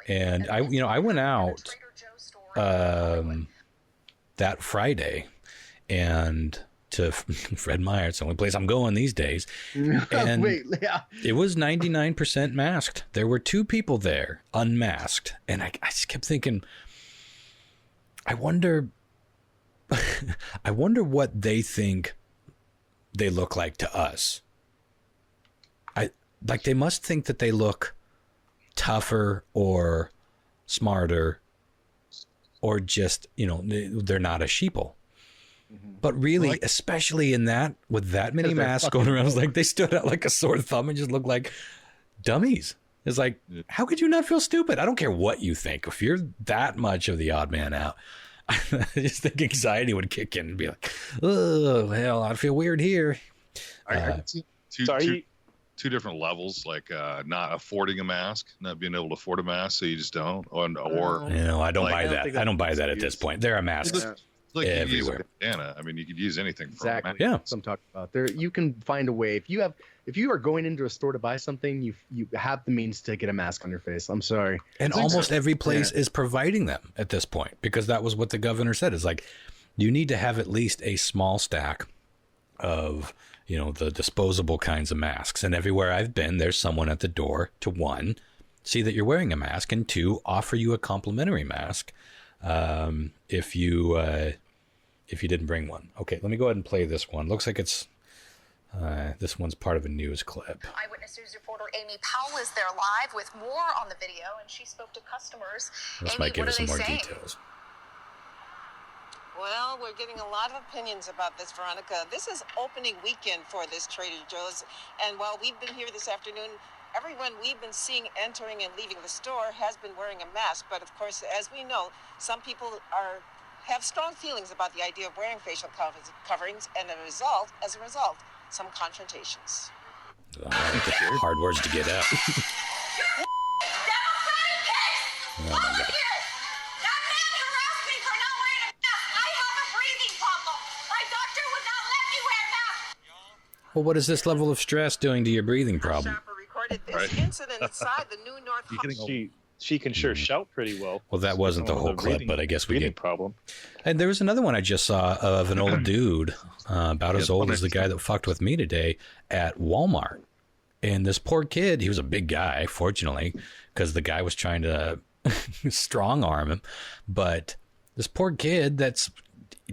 And I went out that Friday and to Fred Meyer. It's the only place I'm going these days. And Wait, yeah. it was 99% masked. There were two people there unmasked. And I just kept thinking, I wonder what they think they look like to us. They must think that they look tougher or smarter or just, they're not a sheeple. But really, especially in that, with that many masks going around, it's like they stood out like a sore thumb and just looked like dummies. It's like, how could you not feel stupid? I don't care what you think. If you're that much of the odd man out, I just think anxiety would kick in and be like, oh, hell, I feel weird here. I can see two different levels, like not affording a mask, not being able to afford a mask, so you just don't, or I don't Like, buy I don't that. think I don't buy that's that at an this excuse. point. There are masks. Like you could use a everywhere. bandana. I mean, you could use anything. Exactly. From Yeah. That's what I'm talking about. There, you can find a way. If you are going into a store to buy something, you have the means to get a mask on your face. I'm sorry. And almost every place is providing them at this point, because that was what the governor said. Is like, you need to have at least a small stack of, the disposable kinds of masks. And everywhere I've been, there's someone at the door to, one, see that you're wearing a mask, and two, offer you a complimentary mask if you didn't bring one. Okay, let me go ahead and play this one. Looks like it's this one's part of a news clip. Eyewitness News reporter Amy Powell is there live with more on the video, and she spoke to customers. This Amy, might give what us are some they more saying? details. Well, we're getting a lot of opinions about this, Veronica. This is opening weekend for this Trader Joe's, and while we've been here this afternoon, everyone we've been seeing entering and leaving the store has been wearing a mask. But of course, as we know, some people have strong feelings about the idea of wearing facial coverings, and as a result, some confrontations. Hard words to get out. Oh my God. That man harassed me for not wearing a mask. I have a breathing problem. My doctor would not let me wear a mask. Well, what is this level of stress doing to your breathing problem? Shopper recorded this Right. incident inside the New North. She can sure shout pretty well. Well, that wasn't the With whole a clip, breathing- but I guess we breathing get. problem. And there was another one I just saw of an old dude, about as old as the guy that fucked with me today at Walmart. And this poor kid, he was a big guy, fortunately, because the guy was trying to strong arm him. But this poor kid that's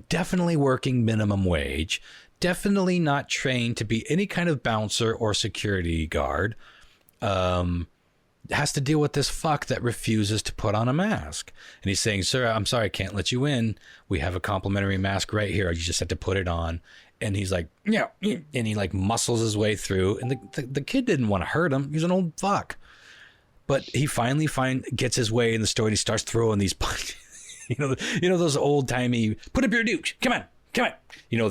definitely working minimum wage, definitely not trained to be any kind of bouncer or security guard, has to deal with this fuck that refuses to put on a mask. And he's saying, "Sir, I'm sorry, I can't let you in. We have a complimentary mask right here. You just have to put it on." And he's like, "Yeah," and he like muscles his way through. And the kid didn't want to hurt him. He's an old fuck. But he finally gets his way in the store, and he starts throwing these punches. you know those old timey, put up your dukes. Come on.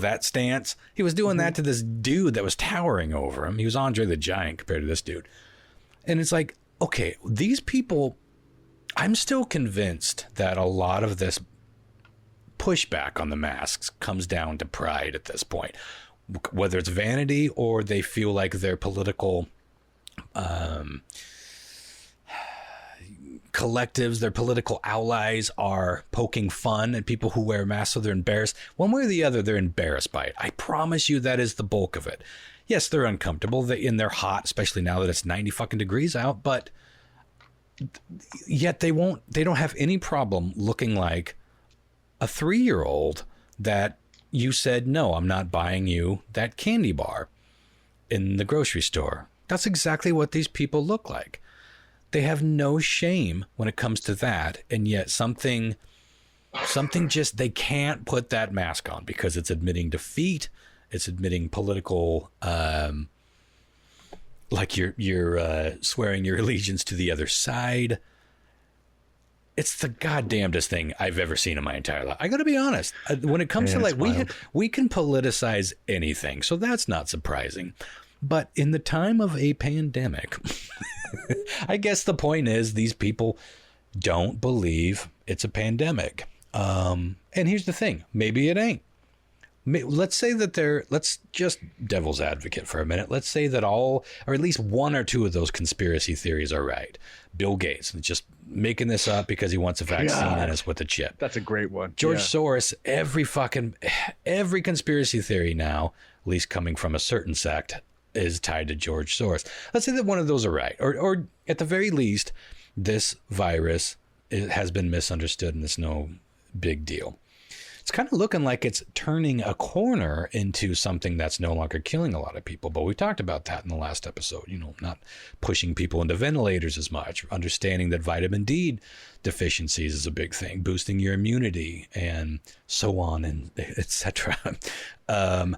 That stance. He was doing that to this dude that was towering over him. He was Andre the Giant compared to this dude. And it's like, okay, these people, I'm still convinced that a lot of this pushback on the masks comes down to pride at this point, whether it's vanity or they feel like their political collectives, their political allies are poking fun at people who wear masks, so they're embarrassed. One way or the other, they're embarrassed by it. I promise you that is the bulk of it. Yes, they're uncomfortable, and they're hot, especially now that it's 90 fucking degrees out, but yet they don't have any problem looking like a 3-year-old that you said, "No, I'm not buying you that candy bar in the grocery store." That's exactly what these people look like. They have no shame when it comes to that, and yet something just, they can't put that mask on because it's admitting defeat. It's admitting political, like you're swearing your allegiance to the other side. It's the goddamnedest thing I've ever seen in my entire life. I got to be honest. When it comes to like, we can politicize anything, so that's not surprising. But in the time of a pandemic, I guess the point is these people don't believe it's a pandemic. And here's the thing. Maybe it ain't. Let's say that let's just devil's advocate for a minute. Let's say that all, or at least one or two of those conspiracy theories are right. Bill Gates is just making this up because he wants a vaccine in us with a chip. That's a great one. George Soros, every conspiracy theory now, at least coming from a certain sect, is tied to George Soros. Let's say that one of those are right. Or at the very least, this virus has been misunderstood and it's no big deal. It's kind of looking like it's turning a corner into something that's no longer killing a lot of people. But we talked about that in the last episode, not pushing people into ventilators as much, understanding that vitamin D deficiencies is a big thing, boosting your immunity and so on and etc.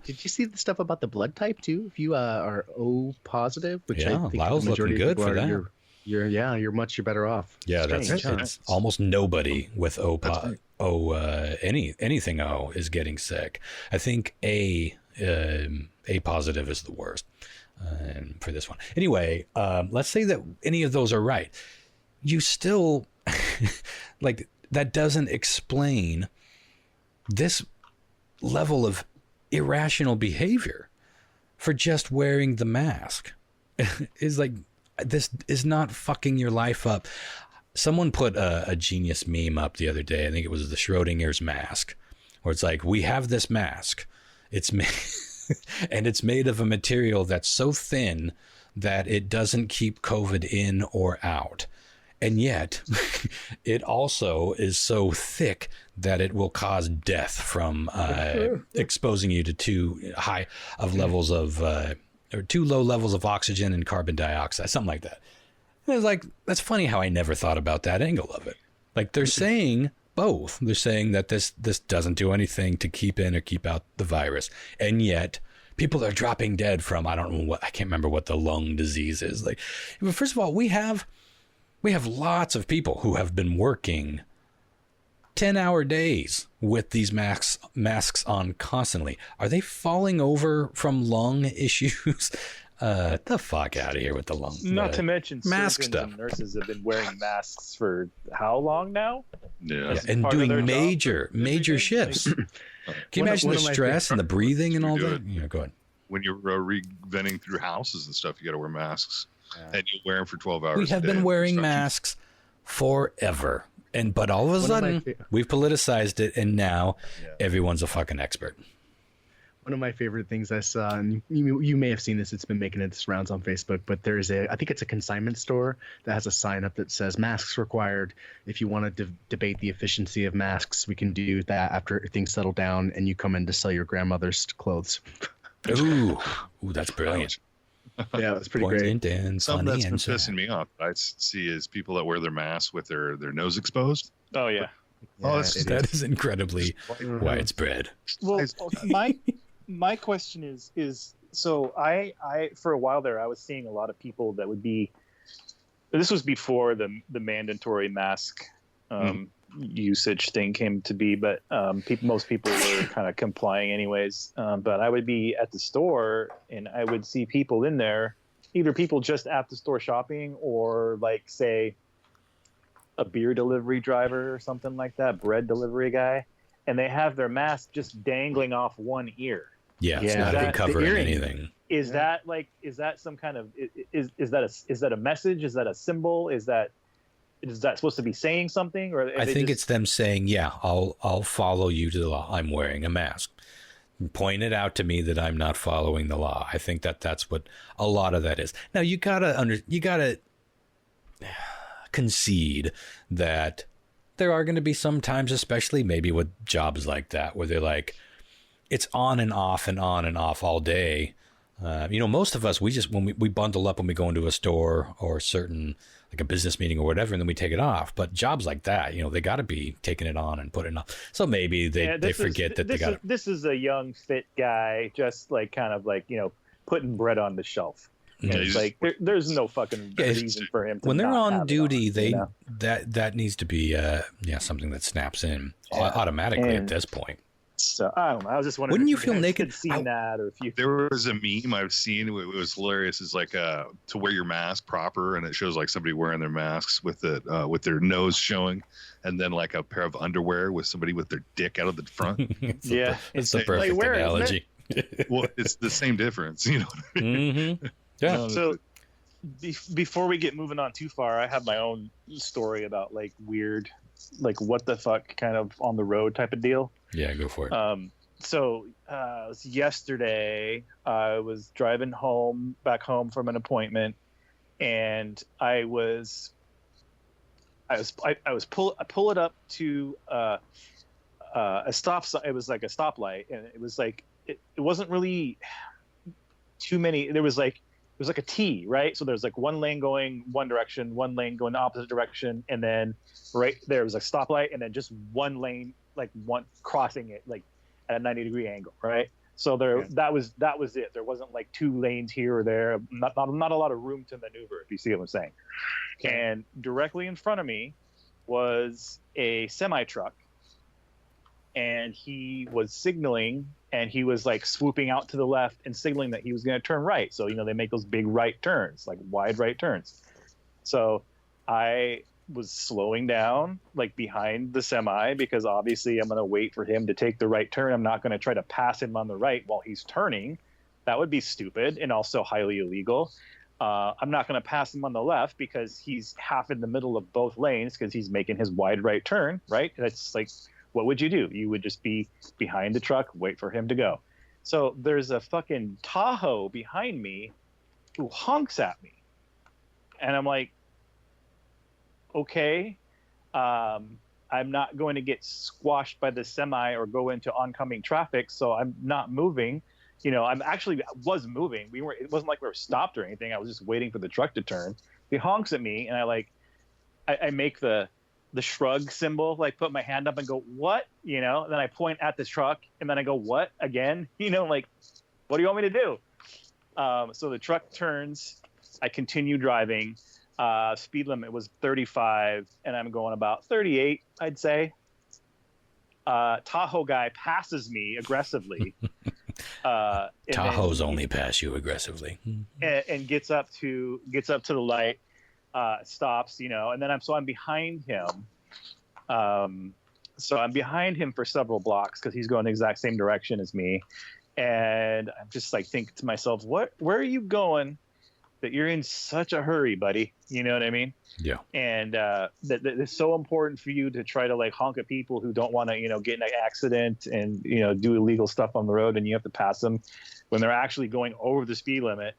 Did you see the stuff about the blood type too? If you are O positive, which I think Lyle's the majority looking of good people for are, that. You're much better off. Yeah, Strange, huh? it's almost nobody with anything O is getting sick. I think A positive is the worst for this one. Anyway, let's say that any of those are right. You still like that doesn't explain this level of irrational behavior for just wearing the mask is like, this is not fucking your life up. Someone put a genius meme up the other day. I think it was the Schrodinger's mask, where it's like, we have this mask. It's made and it's made of a material that's so thin that it doesn't keep COVID in or out. And yet it also is so thick that it will cause death from exposing you to too high of levels of or too low levels of oxygen and carbon dioxide, something like that. And it's like, that's funny how I never thought about that angle of it. Like, they're saying both. They're saying that this doesn't do anything to keep in or keep out the virus. And yet people are dropping dead from, I don't know what, I can't remember what the lung disease is. Like, first of all, we have lots of people who have been working 10-hour days with these masks on constantly. Are they falling over from lung issues? The fuck out of here with the lung. Not to mention mask surgeons stuff. and nurses have been wearing masks for how long now? Yeah. And part of their doing job major shifts. Can you imagine the stress and the breathing and all that? Yeah, go ahead. When you're venting through houses and stuff, you got to wear masks, and you wear them for 12 hours. We have a day. been wearing Stuff masks forever, but all of a sudden we've politicized it, and now everyone's a fucking expert. One of my favorite things I saw, and you may have seen this, it's been making its rounds on Facebook, but there's I think it's a consignment store that has a sign up that says masks required. If you want to debate the efficiency of masks, we can do that after things settle down and you come in to sell your grandmother's clothes. Ooh, that's brilliant. Yeah, it's pretty great. And Something funny that's been and pissing me off I see is people that wear their masks with their nose exposed. Oh yeah. That is incredibly widespread. Well, my question is so I for a while there I was seeing a lot of people that would be, this was before the mandatory mask usage thing came to be, but most people were kind of complying anyways. But I would be at the store and I would see people in there, either people just at the store shopping or like say a beer delivery driver or something like that, bread delivery guy, and they have their mask just dangling off one ear. Yeah, it's not even covering anything. Is that some kind of is that a message? Is that a symbol? Is that supposed to be saying something? Or I think it's them saying, "Yeah, I'll follow you to the law. I'm wearing a mask." Point it out to me that I'm not following the law. I think that's what a lot of that is. Now you gotta concede that there are going to be some times, especially maybe with jobs like that, where they're like, it's on and off and on and off all day. Most of us, when we bundle up when we go into a store or certain, like a business meeting or whatever, and then we take it off. But jobs like that, they got to be taking it on and putting it on. So maybe they forget that they got. This is a young, fit guy, just like kind of like putting bread on the shelf. Yeah, it's like there's no fucking reason for him to when they're not on duty. on, that needs to be something that snaps in automatically at this point. So I don't know. I was just wondering. Wouldn't you feel naked? Seeing that, or if you there was a meme I've seen. It was hilarious. It's like to wear your mask proper, and it shows like somebody wearing their masks with their nose showing, and then like a pair of underwear with somebody with their dick out of the front. It's the perfect like, analogy. Well, it's the same difference, you know what I mean? Mm-hmm. Yeah. So before we get moving on too far, I have my own story about like weird, like what the fuck kind of on the road type of deal. Yeah, go for it. So it was yesterday. I was driving back home from an appointment, and I pull it up to a stop sign. It was like a stoplight, and it was like it wasn't really too many. There was like a T, right? So there's like one lane going one direction, one lane going the opposite direction, and then right there was a stoplight, and then just one lane, like one crossing it like at a 90-degree angle, right? So that was it. There wasn't like two lanes here or there. Not a lot of room to maneuver, if you see what I'm saying. Okay. And directly in front of me was a semi truck, and he was signaling, and he was like swooping out to the left and signaling that he was going to turn right. So they make those big right turns, like wide right turns. So I was slowing down like behind the semi, because obviously I'm going to wait for him to take the right turn. I'm not going to try to pass him on the right while he's turning. That would be stupid and also highly illegal. I'm not going to pass him on the left because he's half in the middle of both lanes because he's making his wide right turn, right? That's like, what would you do? You would just be behind the truck, wait for him to go. So there's a fucking Tahoe behind me who honks at me. And I'm like, okay, I'm not going to get squashed by the semi or go into oncoming traffic, so I'm not moving. You know, was moving. It wasn't like we were stopped or anything. I was just waiting for the truck to turn. He honks at me, and I make the shrug symbol, like put my hand up and go, what? You know, and then I point at the truck, and then I go, what? Again? You know, like, what do you want me to do? So the truck turns. I continue driving. Speed limit was 35, and I'm going about 38, I'd say. Tahoe guy passes me aggressively. Tahoes only pass you aggressively. And gets up to the light, stops, you know, and then I'm behind him. So I'm behind him for several blocks because he's going the exact same direction as me. And I'm just like thinking to myself, where are you going that you're in such a hurry, buddy? You know what I mean? Yeah. And that it's so important for you to try to like honk at people who don't want to, you know, get in an accident and, you know, do illegal stuff on the road, and you have to pass them when they're actually going over the speed limit.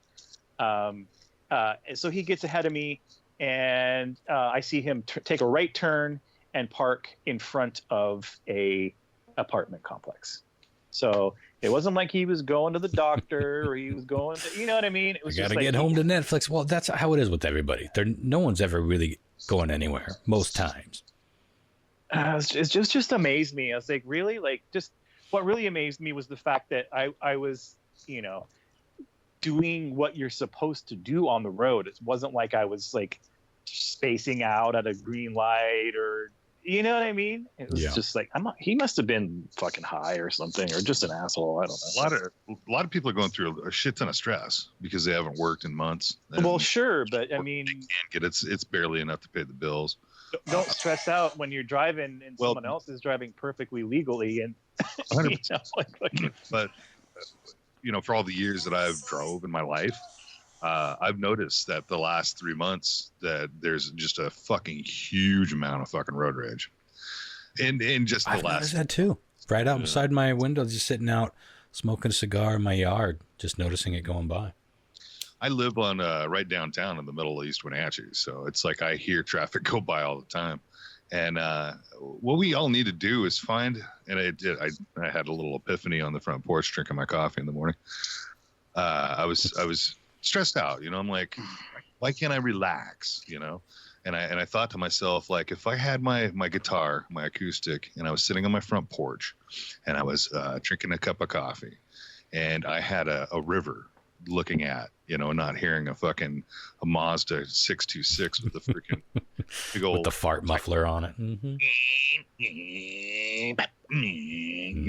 So he gets ahead of me, and I see him take a right turn and park in front of a apartment complex. So it wasn't like he was going to the doctor or he was going to, you know what I mean? It was got to get home to Netflix. Well, that's how it is with everybody. No one's ever really going anywhere most times. It just amazed me. I was like, really? Like, just what really amazed me was the fact that I was, you know, doing what you're supposed to do on the road. It wasn't like I was like spacing out at a green light or, you know what I mean? It was just like, he must have been fucking high or something, or just an asshole. I don't know. A lot of people are going through a shit ton of stress because they haven't worked in months. Well, sure, but I mean, it's barely enough to pay the bills. Don't stress out when you're driving and someone else is driving perfectly legally, and you know, but you know, for all the years that I've drove in my life, I've noticed that the last 3 months that there's just a fucking huge amount of fucking road rage. And just I've noticed that too. Right out beside my window, just sitting out, smoking a cigar in my yard, just noticing it going by. I live on right downtown in the middle of East Wenatchee, so it's like I hear traffic go by all the time. And what we all need to do is find, and I had a little epiphany on the front porch drinking my coffee in the morning. I was stressed out, you know. I'm like, why can't I relax, you know? And I thought to myself, like, if I had my guitar, my acoustic, and I was sitting on my front porch and I was drinking a cup of coffee and I had a river looking at, you know, not hearing a Mazda 626 with the freaking big old with the fart muffler on it. You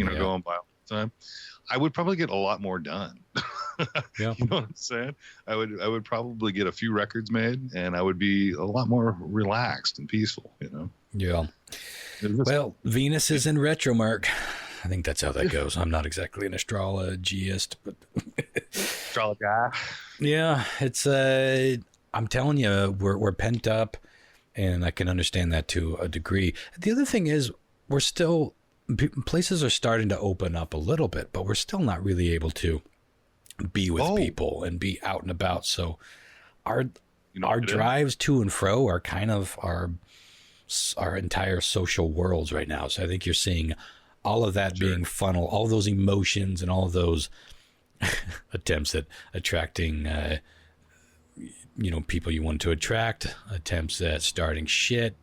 know, going by all the time, I would probably get a lot more done. Yeah. You know what I'm saying? I would probably get a few records made, and I would be a lot more relaxed and peaceful, you know? Yeah. Well, Venus is in retro, Mark. I think that's how that goes. I'm not exactly an astrologist, but astrologer. Yeah, it's I'm telling you, we're pent up, and I can understand that to a degree. The other thing is, we're still places are starting to open up a little bit, but we're still not really able to be with people and be out and about. So our drives to and fro are kind of our entire social worlds right now. So I think you're seeing all of that being funneled, all those emotions and all of those attempts at attracting, you know, people you want to attract, attempts at starting shit,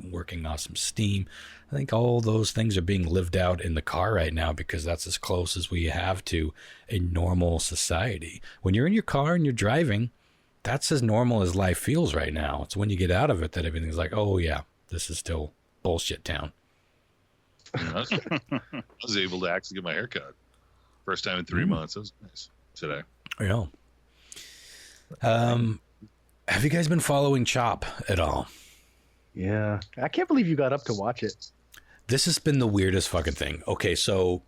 working off some steam. I think all those things are being lived out in the car right now because that's as close as we have to a normal society. When you're in your car and you're driving, that's as normal as life feels right now. It's when you get out of it that everything's like, oh yeah, this is still bullshit town. I was able to actually get my hair cut. First time in 3 months. That was nice today. Yeah. Have you guys been following Chop at all? Yeah, I can't believe you got up to watch it. This has been the weirdest fucking thing. Okay, so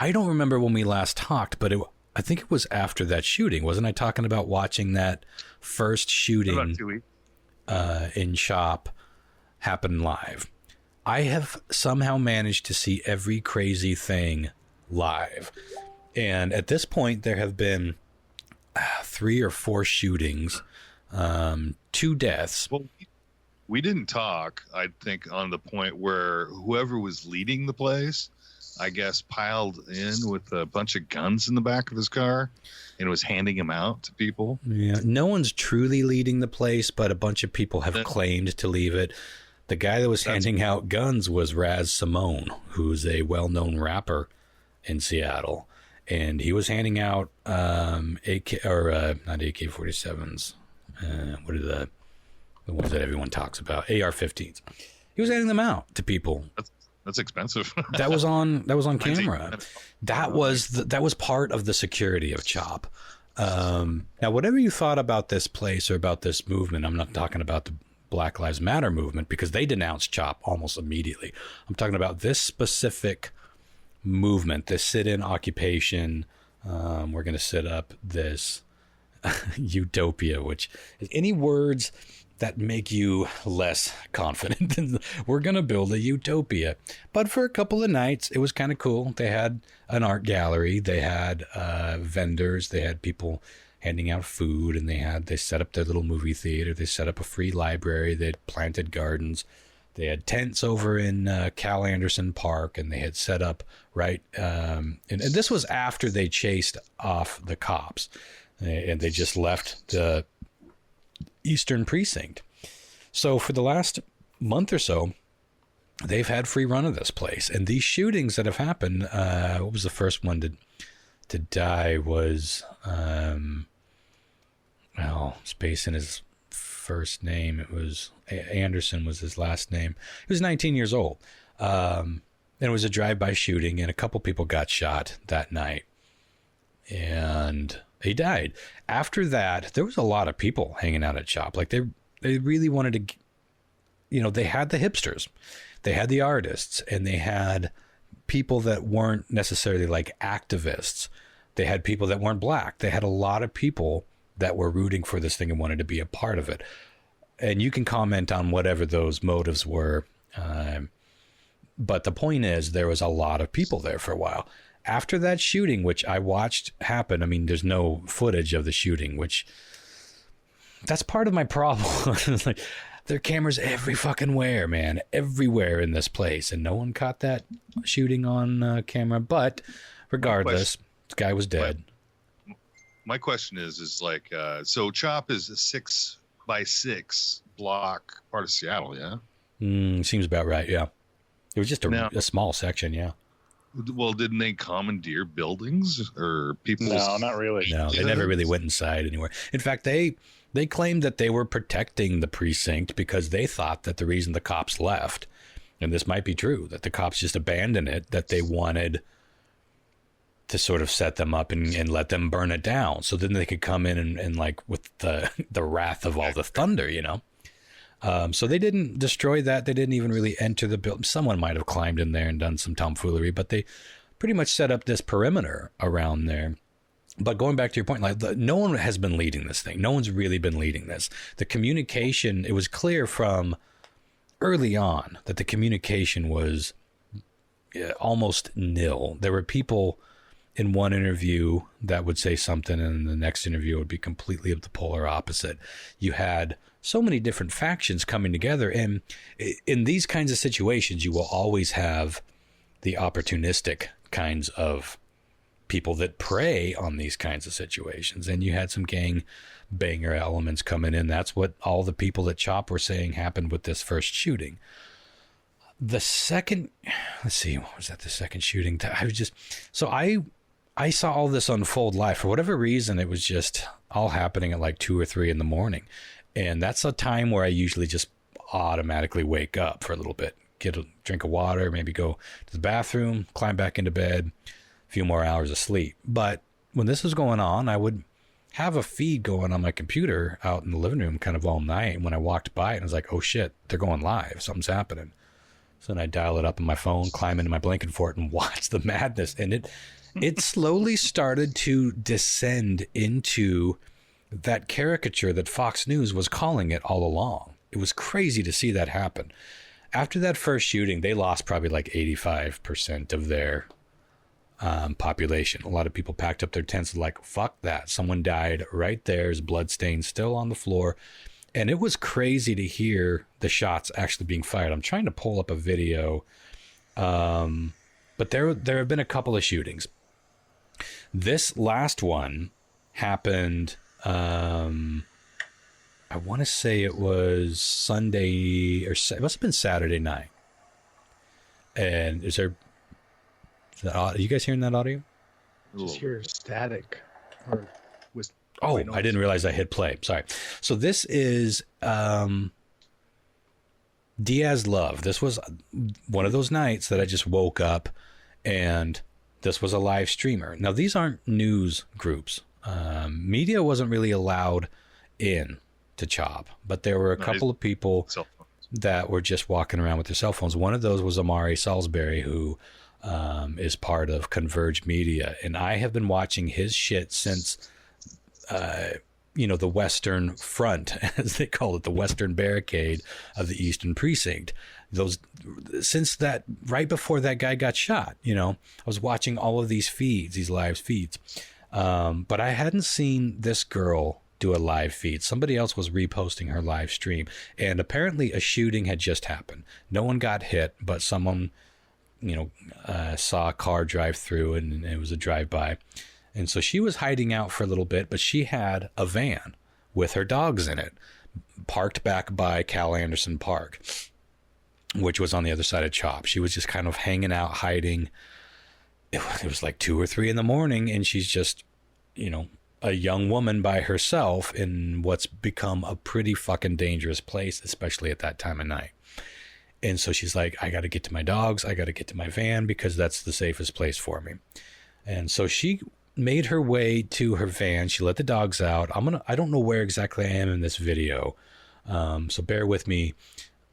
I don't remember when we last talked, but I think it was after that shooting. Wasn't I talking about watching that first shooting About 2 weeks. in Chop happen live? I have somehow managed to see every crazy thing live. And at this point, there have been 3 or 4 shootings, 2 deaths. Well, we didn't talk, I think, on the point where whoever was leading the place, I guess, piled in with a bunch of guns in the back of his car and was handing them out to people. Yeah, no one's truly leading the place, but a bunch of people have claimed to leave it. The guy that was handing out guns was Raz Simone, who's a well-known rapper in Seattle, and he was handing out not AK-47s. What are the ones that everyone talks about? AR-15s. He was handing them out to people. That's expensive. That was on camera. That was part of the security of Chop. Now, whatever you thought about this place or about this movement, I'm not talking about the Black Lives Matter movement because they denounced Chop almost immediately. I'm talking about this specific movement, this sit-in occupation. We're going to set up this utopia, which is any words that make you less confident. We're going to build a utopia. But for a couple of nights, it was kind of cool. They had an art gallery. They had vendors. They had people handing out food, and they set up their little movie theater. They set up a free library. They had planted gardens. They had tents over in Cal Anderson Park, and they had set up and this was after they chased off the cops, and they just left the Eastern Precinct. So for the last month or so, they've had free run of this place. And these shootings that have happened, what was the first one to die was, spacing his first name. It was Anderson was his last name. He was 19 years old. And it was a drive-by shooting, and a couple people got shot that night. And he died. After that, there was a lot of people hanging out at Chop. Like they really wanted to, they had the hipsters, they had the artists, and they had people that weren't necessarily like activists. They had people that weren't black. They had a lot of people that were rooting for this thing and wanted to be a part of it. And you can comment on whatever those motives were. But the point is, there was a lot of people there for a while. After that shooting, which I watched happen, I mean, there's no footage of the shooting, which that's part of my problem. Like, there are cameras every fucking where, man, everywhere in this place. And no one caught that shooting on camera. But regardless, this guy was dead. My question is like, so Chop is a 6x6 block part of Seattle, yeah? Seems about right, yeah. It was just a small section, yeah. Well, didn't they commandeer buildings or people? No, not really. No, they never really went inside anywhere. In fact, they claimed that they were protecting the precinct because they thought that the reason the cops left, and this might be true, that the cops just abandoned it, that they wanted to sort of set them up and let them burn it down. So then they could come in and like with the wrath of all the thunder, So they didn't destroy that. They didn't even really enter the building. Someone might have climbed in there and done some tomfoolery, but they pretty much set up this perimeter around there. But going back to your point, like no one has been leading this thing. No one's really been leading this. The communication, it was clear from early on that the communication was almost nil. There were people in one interview that would say something, and the next interview would be completely of the polar opposite. You had so many different factions coming together. And in these kinds of situations, you will always have the opportunistic kinds of people that prey on these kinds of situations. And you had some gang banger elements coming in. That's what all the people at Chop were saying happened with this first shooting. The second, let's see, what was that? The second shooting. I saw all this unfold live. For whatever reason, it was just all happening at like 2 or 3 in the morning. And that's a time where I usually just automatically wake up for a little bit, get a drink of water, maybe go to the bathroom, climb back into bed, a few more hours of sleep. But when this was going on, I would have a feed going on my computer out in the living room kind of all night. And when I walked by it, I was like, oh shit, they're going live. Something's happening. So then I dial it up on my phone, climb into my blanket fort, and watch the madness. And it slowly started to descend into that caricature that Fox News was calling it all along. It was crazy to see that happen. After that first shooting, they lost probably like 85% of their population. A lot of people packed up their tents like, fuck that. Someone died right there. His bloodstains still on the floor. And it was crazy to hear the shots actually being fired. I'm trying to pull up a video. But there have been a couple of shootings. This last one happened, I want to say it was Sunday, or it must have been Saturday night. And are you guys hearing that audio? Just hear static. Or was Oh, I didn't realize I hit play. Sorry. So this is Diaz Love. This was one of those nights that I just woke up and this was a live streamer. Now, these aren't news groups. Media wasn't really allowed in to CHOP, but there were a couple of people that were just walking around with their cell phones. One of those was Amari Salisbury, who is part of Converge Media. And I have been watching his shit since, the Western Front, as they call it, the Western Barricade of the Eastern Precinct. Since that, right before that guy got shot, I was watching all of these feeds, these live feeds. But I hadn't seen this girl do a live feed. Somebody else was reposting her live stream, and apparently a shooting had just happened. No one got hit, but someone, saw a car drive through, and it was a drive-by. And so she was hiding out for a little bit, but she had a van with her dogs in it, parked back by Cal Anderson Park, which was on the other side of CHOP. She was just kind of hanging out, hiding. It was like 2 or 3 in the morning, and she's just, a young woman by herself in what's become a pretty fucking dangerous place, especially at that time of night. And so she's like, I got to get to my dogs. I got to get to my van because that's the safest place for me. And so she made her way to her van. She let the dogs out. I don't know where exactly I am in this video. So bear with me.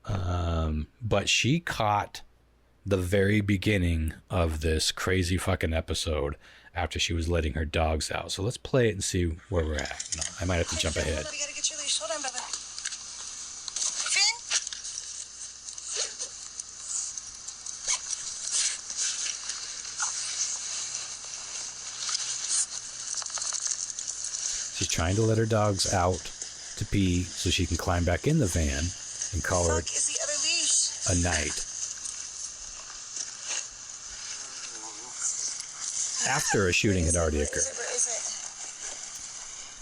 But she caught the very beginning of this crazy fucking episode after she was letting her dogs out. So let's play it and see where we're at. No, I might have to jump ahead. We gotta get your leash. Hold on, Bubba. Finn? She's trying to let her dogs out to pee so she can climb back in the van and call her Is the other leash? a night. After a shooting had already occurred. Where is it?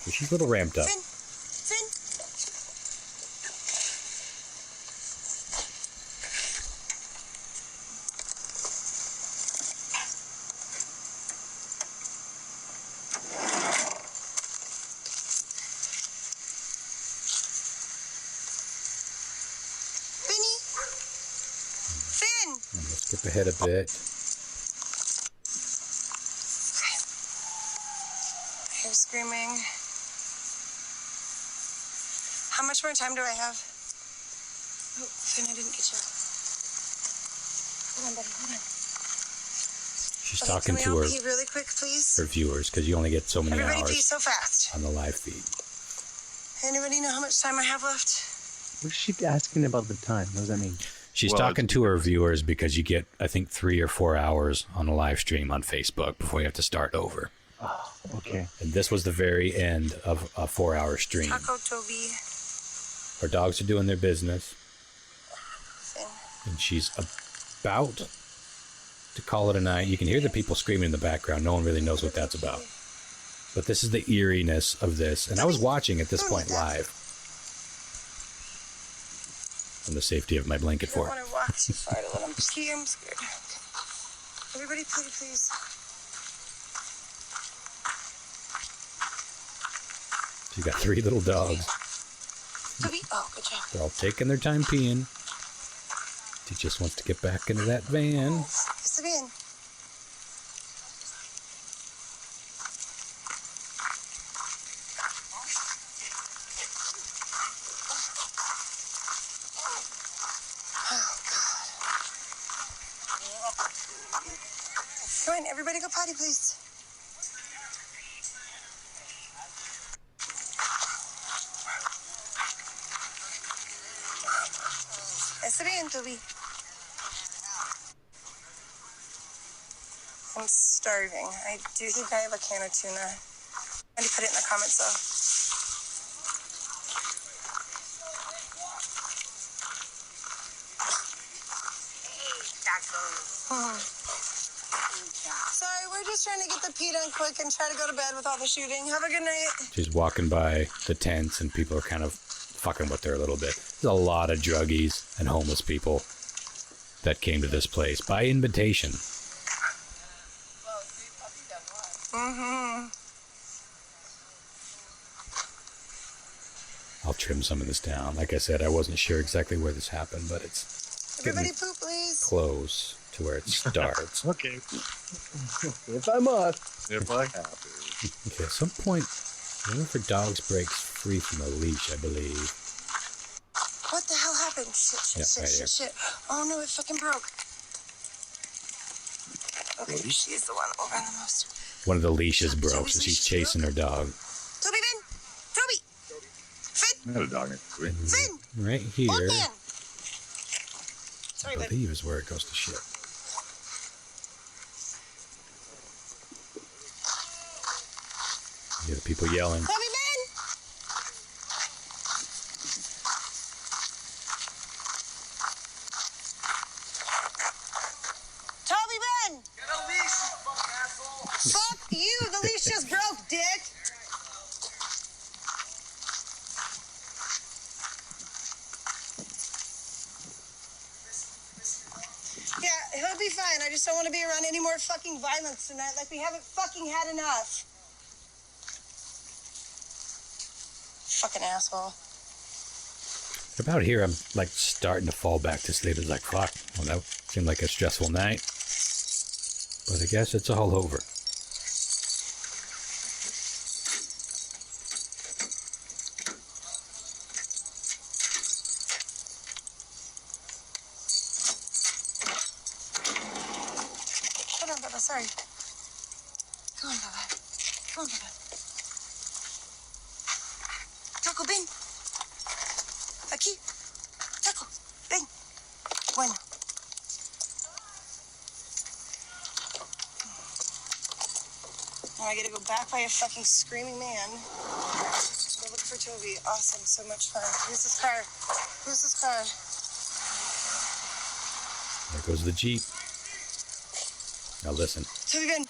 So she's a little ramped up. Finn? Finn? Finny? Finn? Let's skip ahead a bit. You're screaming. How much more time do I have? Oh, Finn, I didn't get you. Hold on, buddy. Hold on. She's Okay, talking can to we all her pee really quick, please? viewers because you only get so many Everybody pee hours so fast. on the live feed. Anybody know how much time I have left? What's she asking about the time? What does that mean? She's talking to her viewers because you get, I think, 3 or 4 hours on a live stream on Facebook before you have to start over. Oh, okay. And this was the very end of a 4-hour stream. Taco Toby. Her dogs are doing their business. Finn. And she's about to call it a night. You can hear the people screaming in the background. No one really knows what that's about. But this is the eeriness of this. And I was watching at this point live from the safety of my blanket I fort. don't want to walk too far to let him pee. I'm scared. Everybody pee, please. She's got 3 little dogs. Toby. Oh, good job. They're all taking their time peeing. She just wants to get back into that van. It's the van. Everybody go potty, please. Está bien, Toby. I'm starving. I do think I have a can of tuna. I need to put it in the comments, though. Sorry, we're just trying to get the pee done quick and try to go to bed with all the shooting. Have a good night. She's walking by the tents and people are kind of fucking with her a little bit. There's a lot of druggies and homeless people that came to this place by invitation. I'll trim some of this down. Like I said, I wasn't sure exactly where this happened, but it's Everybody poop, please. close to where it starts. Okay. If I must. If I have to. Okay, at some point, one of her dogs breaks free from the leash, I believe. What the hell happened? Shit. Oh no, it fucking broke. Okay, she's the one over the most. One of the leashes broke, so she's chasing her dog. Toby, Vin! Toby! Finn! I had a dog named Toby. Finn! Right here, Walk in! Sorry, I bud. believe is where it goes to shit. You hear the people yelling. Toby, Vin! Toby, Vin! Get a leash, you fucking asshole. Fuck you! The leash just broke, dick! Yeah, he'll be fine. I just don't want to be around any more fucking violence tonight. Like, we haven't fucking had enough. Fucking asshole. About here, I'm like starting to fall back to sleep. It's like, fuck. Well, that seemed like a stressful night. But I guess it's all over. Hold on, Bubba. Sorry. Come on, Bubba. Come on, Bubba. Taco, ven. Aquí. Taco, ven. Bueno. Now I gotta go back by a fucking screaming man. Go look for Toby. Awesome. So much fun. Who's this car? Who's this car? There goes the Jeep. Now listen. Toby, ven.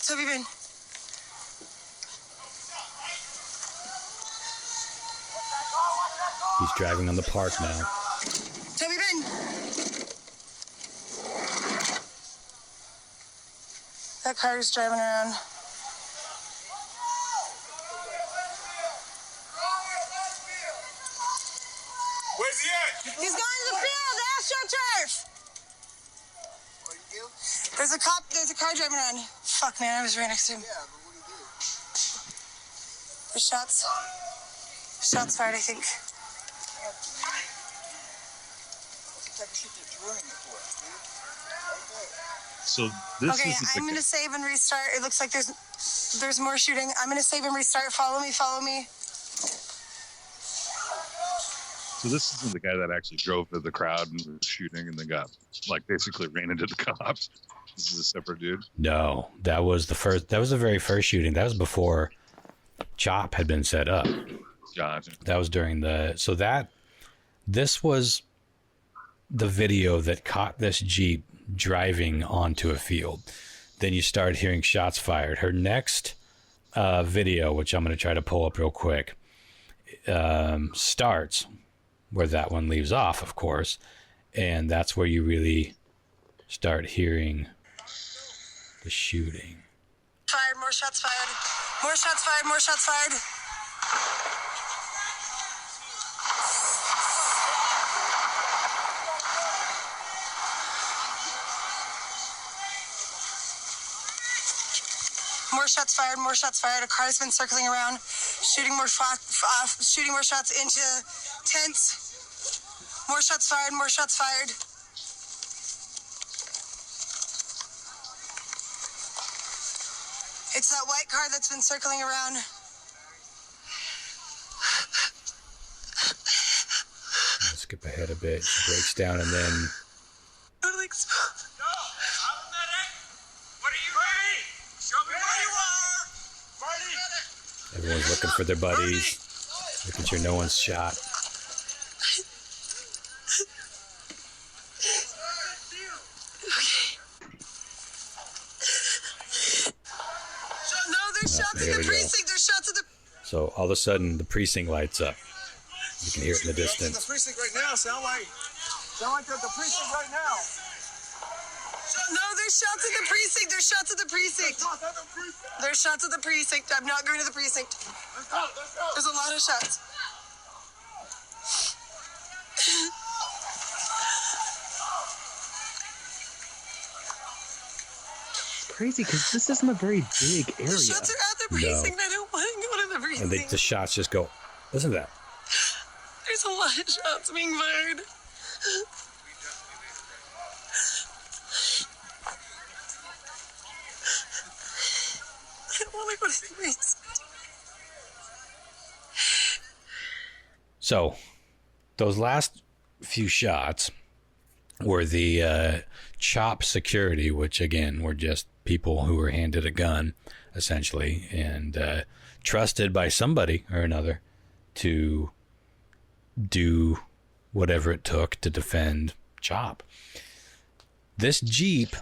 Toby, ven. He's driving on the park now. Toby, ven. That car is driving around. Where's he at? He's going to the field, AstroTurf. What do you do? There's a car driving around. Fuck, man, I was right next to him. Yeah, but what do you do? There's shots. Shots fired, I think. What type of shit they're drilling it for, dude? So this Okay, is I'm gonna save and restart. It looks like there's more shooting. I'm gonna save and restart. Follow me, follow me. So this isn't the guy that actually drove to the crowd and was shooting and then got like basically ran into the cops. This is a separate dude. No, that was the first. That was the very first shooting. That was before CHOP had been set up. Gotcha. That was during the. So this was the video that caught this Jeep driving onto a field. Then you started hearing shots fired. Her next video, which I'm going to try to pull up real quick, starts where that one leaves off, of course, and that's where you really start hearing the shooting. Fired, more shots fired. More shots fired, more shots fired. More shots fired, more shots fired. A car's been circling around, shooting more shots into tents. More shots fired, more shots fired. It's that white car that's been circling around. Let's skip ahead a bit. She breaks down and then... Totally exposed. What are you ready? Show me where you are! Marty! Everyone's looking for their buddies. Making sure no one's shot. No, there's shots here at we the go. precinct. There's shots at the... So all of a sudden, the precinct lights up. You can hear it in the distance. The precinct right now. Sound like they're at the precinct right now. No, there's shots at the precinct. There's shots at the precinct. There's shots at the precinct. I'm not going to the precinct. There's a lot of shots. Crazy because this isn't a very big area. The shots are at the precinct. I don't want to go to the And precinct. the shots just go, listen to that. There's a lot of shots being fired. I don't want to go to the precinct. So those last few shots were the CHOP security, which again were just people who were handed a gun, essentially, and trusted by somebody or another to do whatever it took to defend CHOP. This Jeep,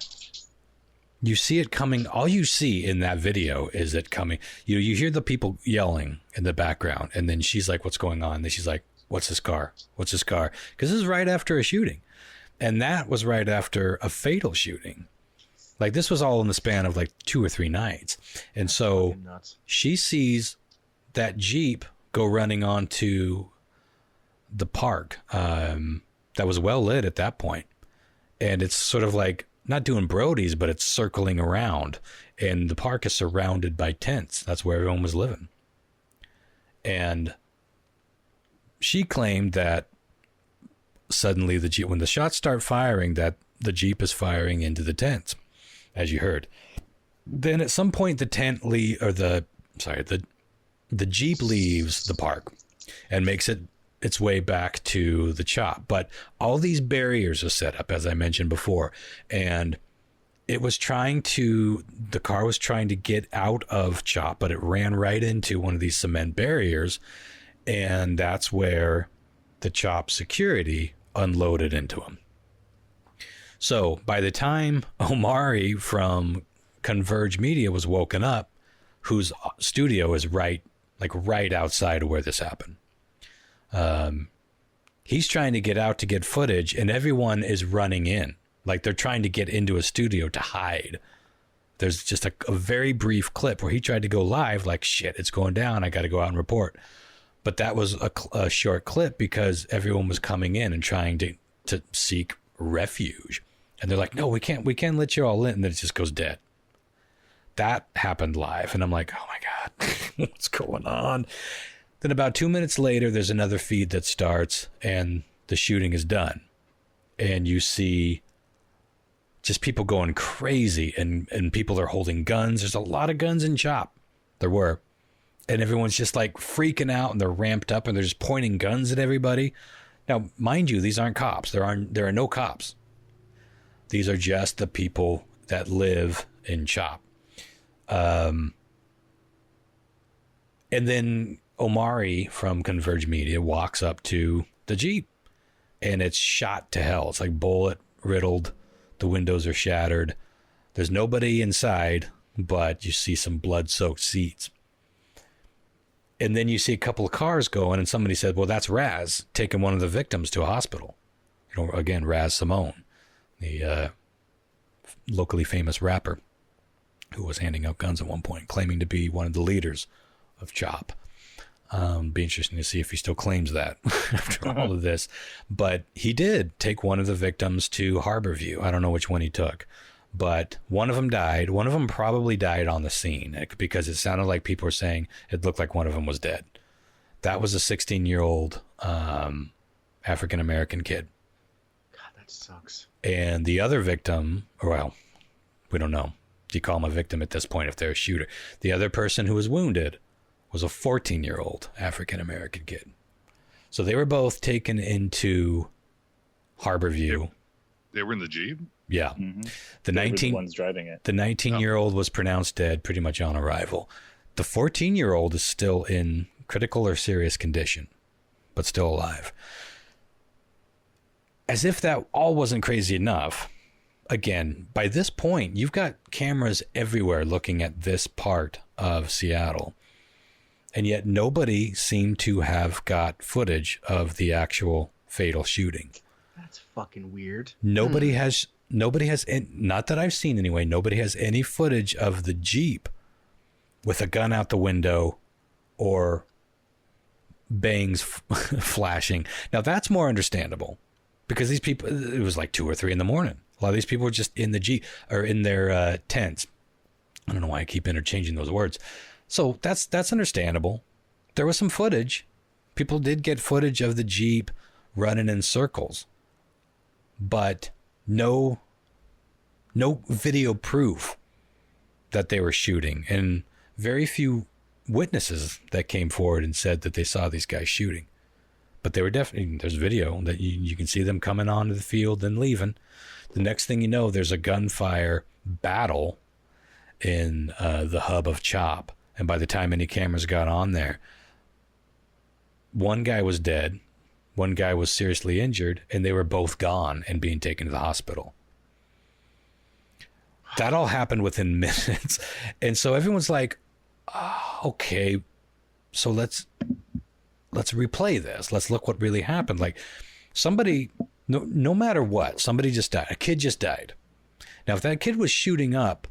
you see it coming. All you see in that video is it coming. You hear the people yelling in the background, and then she's like, what's going on? And then she's like, what's this car? What's this car? Because this is right after a shooting. And that was right after a fatal shooting. Like, this was all in the span of like 2 or 3 nights. And so she sees that Jeep go running onto the park that was well lit at that point. And it's sort of like not doing Brody's, but it's circling around. And the park is surrounded by tents. That's where everyone was living. And she claimed that suddenly the Jeep, when the shots start firing, that the Jeep is firing into the tents, as you heard. Then at some point the Jeep leaves the park and makes its way back to the CHOP. But all these barriers are set up, as I mentioned before, and the car was trying to get out of CHOP, but it ran right into one of these cement barriers, and that's where the CHOP security unloaded into him. So by the time Omari from Converge Media was woken up, whose studio is right outside of where this happened, he's trying to get out to get footage, and everyone is running in. Like, they're trying to get into a studio to hide. There's just a very brief clip where he tried to go live, like, shit, it's going down, I got to go out and report. But that was a short clip because everyone was coming in and trying to seek refuge. And they're like, no, we can't let you all in. And then it just goes dead. That happened live. And I'm like, oh my God, what's going on? Then about 2 minutes later, there's another feed that starts and the shooting is done. And you see just people going crazy and people are holding guns. There's a lot of guns in CHOP. There were. And everyone's just like freaking out and they're ramped up and they're just pointing guns at everybody. Now, mind you, these aren't cops. There are no cops. These are just the people that live in CHOP. And then Omari from Converge Media walks up to the Jeep and it's shot to hell. It's like bullet riddled. The windows are shattered. There's nobody inside, but you see some blood-soaked seats. And then you see a couple of cars going, and somebody said, well, that's Raz taking one of the victims to a hospital. Again, Raz Simone, the locally famous rapper who was handing out guns at one point, claiming to be one of the leaders of CHOP. Be interesting to see if he still claims that after all of this. But he did take one of the victims to Harborview. I don't know which one he took. But one of them died. One of them probably died on the scene because it sounded like people were saying it looked like one of them was dead. That was a 16-year-old African-American kid. God, that sucks. And the other victim, well, we don't know. Do you call him a victim at this point if they're a shooter? The other person who was wounded was a 14-year-old African-American kid. So they were both taken into Harborview. They were in the Jeep? Yeah. Mm-hmm. The They were the ones driving it. The 19-year-old was pronounced dead pretty much on arrival. The 14-year-old is still in critical or serious condition, but still alive. As if that all wasn't crazy enough, again, by this point, you've got cameras everywhere looking at this part of Seattle. And yet nobody seemed to have got footage of the actual fatal shooting. That's fucking weird. Nobody has, not that I've seen anyway, nobody has any footage of the Jeep with a gun out the window or bangs flashing. Now that's more understandable because these people, it was like 2 or 3 in the morning. A lot of these people were just in the Jeep or in their tents. I don't know why I keep interchanging those words. So that's understandable. There was some footage. People did get footage of the Jeep running in circles, but no video proof that they were shooting, and very few witnesses that came forward and said that they saw these guys shooting. But they were definitely, there's video that you can see them coming onto the field and leaving. The next thing you know, there's a gunfire battle in the hub of CHOP. And by the time any cameras got on there, one guy was dead, one guy was seriously injured, and they were both gone and being taken to the hospital. That all happened within minutes. And so everyone's like, oh, okay, so let's replay this. Let's look what really happened. Like somebody, no matter what, somebody just died. A kid just died. Now, if that kid was shooting up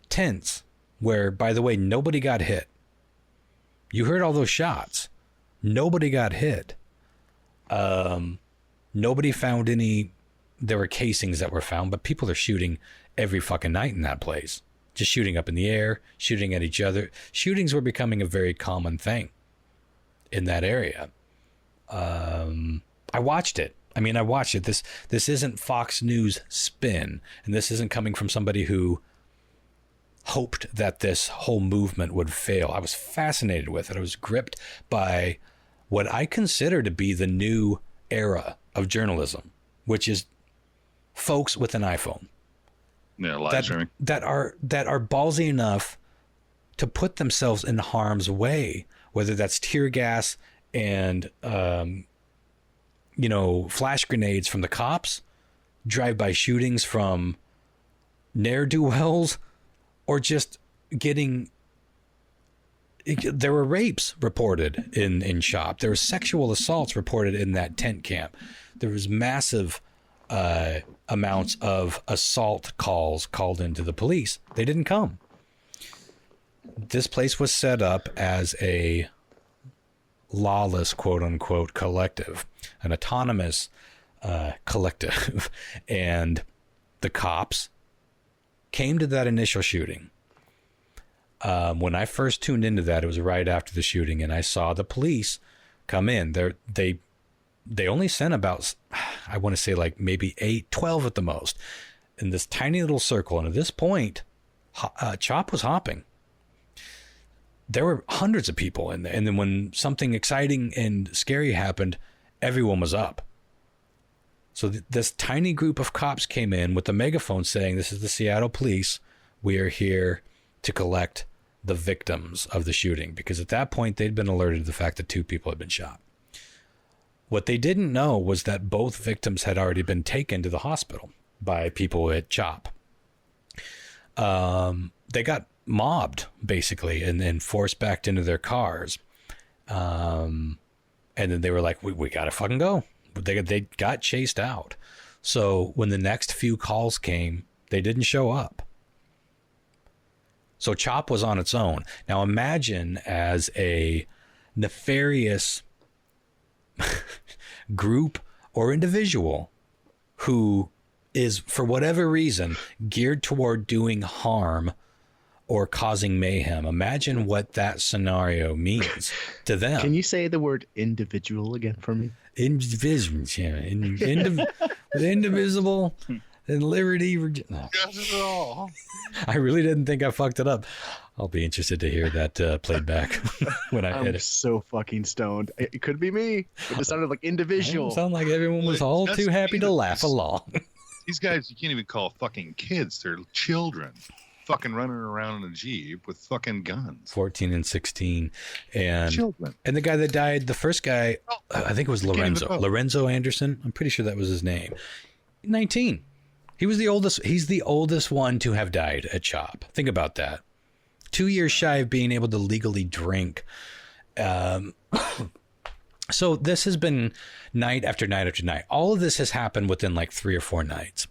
tents where, by the way, nobody got hit. You heard all those shots. Nobody got hit. Nobody found any. There were casings that were found, but people are shooting every fucking night in that place. Just shooting up in the air, shooting at each other. Shootings were becoming a very common thing in that area. I watched it. I watched it. This isn't Fox News spin, and this isn't coming from somebody who hoped that this whole movement would fail. I was fascinated with it. I was gripped by what I consider to be the new era of journalism, which is folks with an iPhone. Yeah, live streaming. That are ballsy enough to put themselves in harm's way, whether that's tear gas and flash grenades from the cops, drive-by shootings from ne'er-do-wells, or just getting. There were rapes reported in CHOP. There were sexual assaults reported in that tent camp. There was massive amounts of assault calls called into the police. They didn't come. This place was set up as a lawless, quote unquote, collective, an autonomous collective. And the cops came to that initial shooting. When I first tuned into that, it was right after the shooting, and I saw the police come in. They only sent about, I want to say like maybe 12 at the most, in this tiny little circle. And at this point, CHOP was hopping. There were hundreds of people in there. And then when something exciting and scary happened, everyone was up. So this tiny group of cops came in with a megaphone saying, "This is the Seattle Police. We are here to collect the victims of the shooting," because at that point they'd been alerted to the fact that 2 people had been shot. What they didn't know was that both victims had already been taken to the hospital by people at CHOP. They got mobbed basically and then forced back into their cars. And then they were like, we got to fucking go. They got chased out. So when the next few calls came, they didn't show up. So CHOP was on its own. Now imagine as a nefarious group or individual who is, for whatever reason, geared toward doing harm or causing mayhem. Imagine what that scenario means to them. Can you say the word individual again for me? Indivisible. in Liberty, Virginia. I really didn't think I fucked it up. I'll be interested to hear that played back when I hit I'm it. so fucking stoned. It could be me. It just sounded like individual. It sounded like everyone was all That's too happy to me. laugh along. These guys, you can't even call fucking kids. They're children. Fucking running around in a Jeep with fucking guns. 14 and 16. And Children. and the guy that died, the first guy, I think it was can't even Lorenzo. vote. Lorenzo Anderson. I'm pretty sure that was his name. 19. He was the oldest. He's the oldest one to have died at CHOP. Think about that. 2 years shy of being able to legally drink. So this has been night after night after night. All of this has happened within like 3 or 4 nights.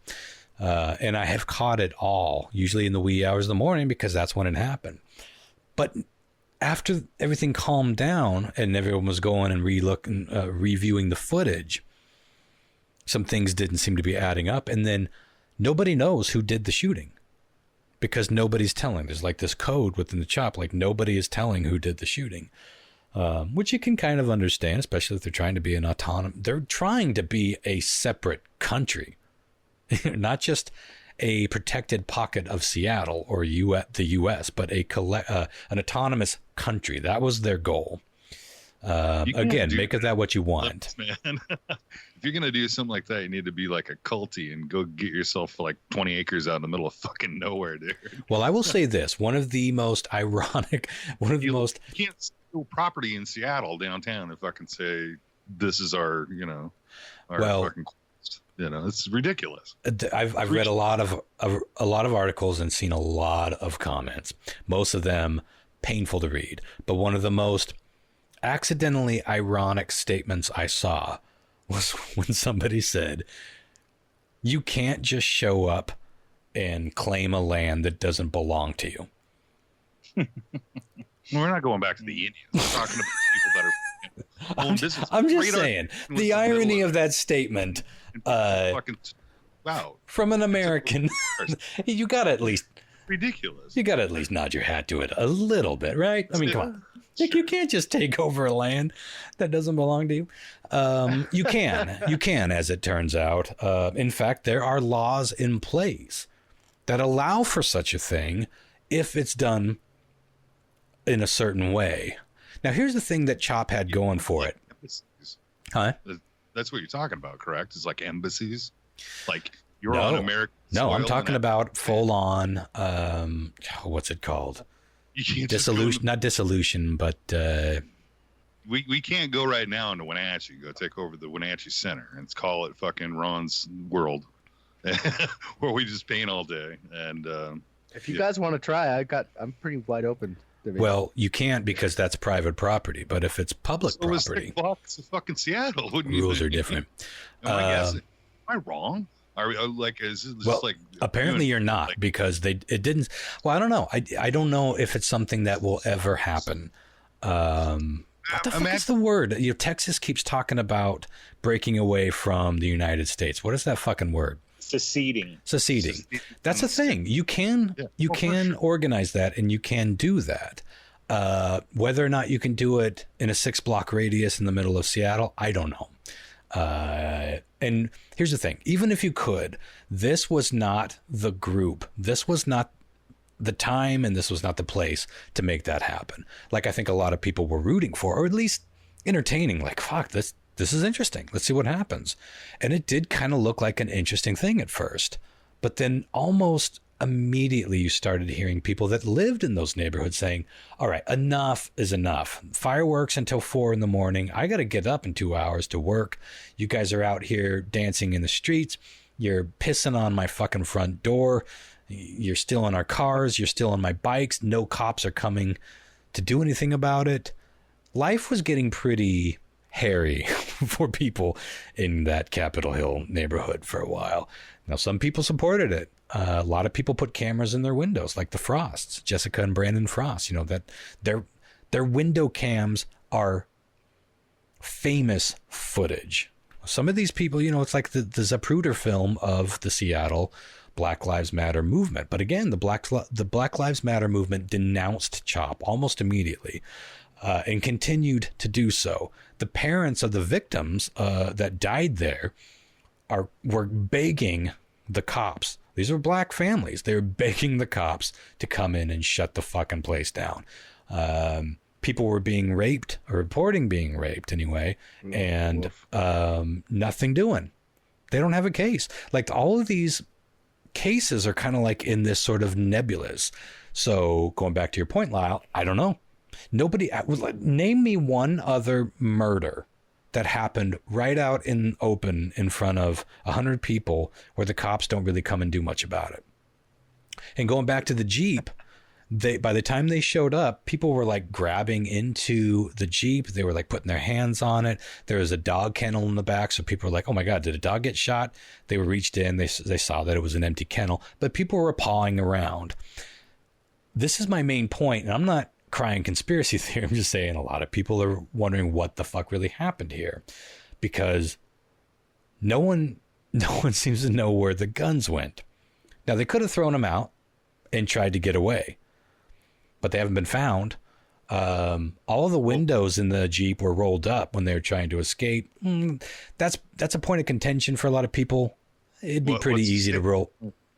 And I have caught it all, usually in the wee hours of the morning, because that's when it happened. But after everything calmed down and everyone was going and reviewing the footage, some things didn't seem to be adding up. And then nobody knows who did the shooting because nobody's telling. There's like this code within the CHOP, like nobody is telling who did the shooting. Which you can kind of understand, especially if they're trying to be an autonomous. They're trying to be a separate country, not just a protected pocket of Seattle or the U.S., but an autonomous country. That was their goal. Again, make of that what you want. Man. If you're gonna do something like that, you need to be like a culty and go get yourself like 20 acres out in the middle of fucking nowhere, dude. Well, I will say this: one of the most ironic, you can't steal property in Seattle downtown if I can say this is our, fucking quest. It's ridiculous. I've read a lot of articles and seen a lot of comments. Most of them painful to read, but one of the most accidentally ironic statements I saw was when somebody said, "You can't just show up and claim a land that doesn't belong to you." We're not going back to the Indians. We're talking about people that are own business. I'm just saying the irony of that statement. Wow. From an American, you got to at least ridiculous. You got to at least nod your hat to it a little bit, right? I mean, come on. Like, you can't just take over a land that doesn't belong to you. You can, as it turns out. In fact, there are laws in place that allow for such a thing if it's done in a certain way. Now, here's the thing that CHOP had going for it. Huh? That's what you're talking about, correct? It's like embassies? Like you're on American soil. No, I'm talking about full on, what's it called? Dissolution, not dissolution, but we can't go right now into Wenatchee, go take over the Wenatchee Center and call it fucking Ron's World, where we just paint all day. And if you guys want to try, I'm pretty wide open. Well, you can't because that's private property. But if it's public property, it's fucking Seattle. Wouldn't you rules think? are different. Am I wrong? Are we like? Is this well, like? Apparently, you're not because it didn't. Well, I don't know. I don't know if it's something that will ever happen. What the fuck is the word? Texas keeps talking about breaking away from the United States. What is that fucking word? Seceding. That's a thing. You can organize that and you can do that. Whether or not you can do it in a 6-block radius in the middle of Seattle, I don't know. And here's the thing. Even if you could, this was not the group. This was not the time and this was not the place to make that happen. Like I think a lot of people were rooting for, or at least entertaining, like, fuck, this is interesting. Let's see what happens. And it did kind of look like an interesting thing at first. But then almost immediately you started hearing people that lived in those neighborhoods saying, all right, enough is enough. Fireworks until 4 a.m. I got to get up in 2 hours to work. You guys are out here dancing in the streets. You're pissing on my fucking front door. You're stealing our cars. You're stealing my bikes. No cops are coming to do anything about it. Life was getting pretty hairy for people in that Capitol Hill neighborhood for a while. Now, some people supported it. A lot of people put cameras in their windows, like the Frosts, Jessica and Brandon Frost. That their window cams are famous footage. Some of these people, it's like the Zapruder film of the Seattle Black Lives Matter movement. But again, the Black Lives Matter movement denounced CHOP almost immediately. And continued to do so. The parents of the victims that died there were begging the cops. These are black families. They're begging the cops to come in and shut the fucking place down. People were being raped, or reporting being raped anyway, and nothing doing. They don't have a case. Like, all of these cases are kind of like in this sort of nebulous. So going back to your point, Lyle, I don't know. Nobody, name me one other murder that happened right out in open in front of 100 people where the cops don't really come and do much about it. And going back to the Jeep, by the time they showed up, people were like grabbing into the Jeep. They were like putting their hands on it. There was a dog kennel in the back. So people were like, oh my God, did a dog get shot? They were reached in. They saw that it was an empty kennel, but people were pawing around. This is my main point. And I'm not crying conspiracy theory. I'm just saying a lot of people are wondering what the fuck really happened here, because no one seems to know where the guns went. Now, they could have thrown them out and tried to get away, but they haven't been found. All of the windows in the Jeep were rolled up when they were trying to escape. That's a point of contention for a lot of people. It'd be pretty easy to roll.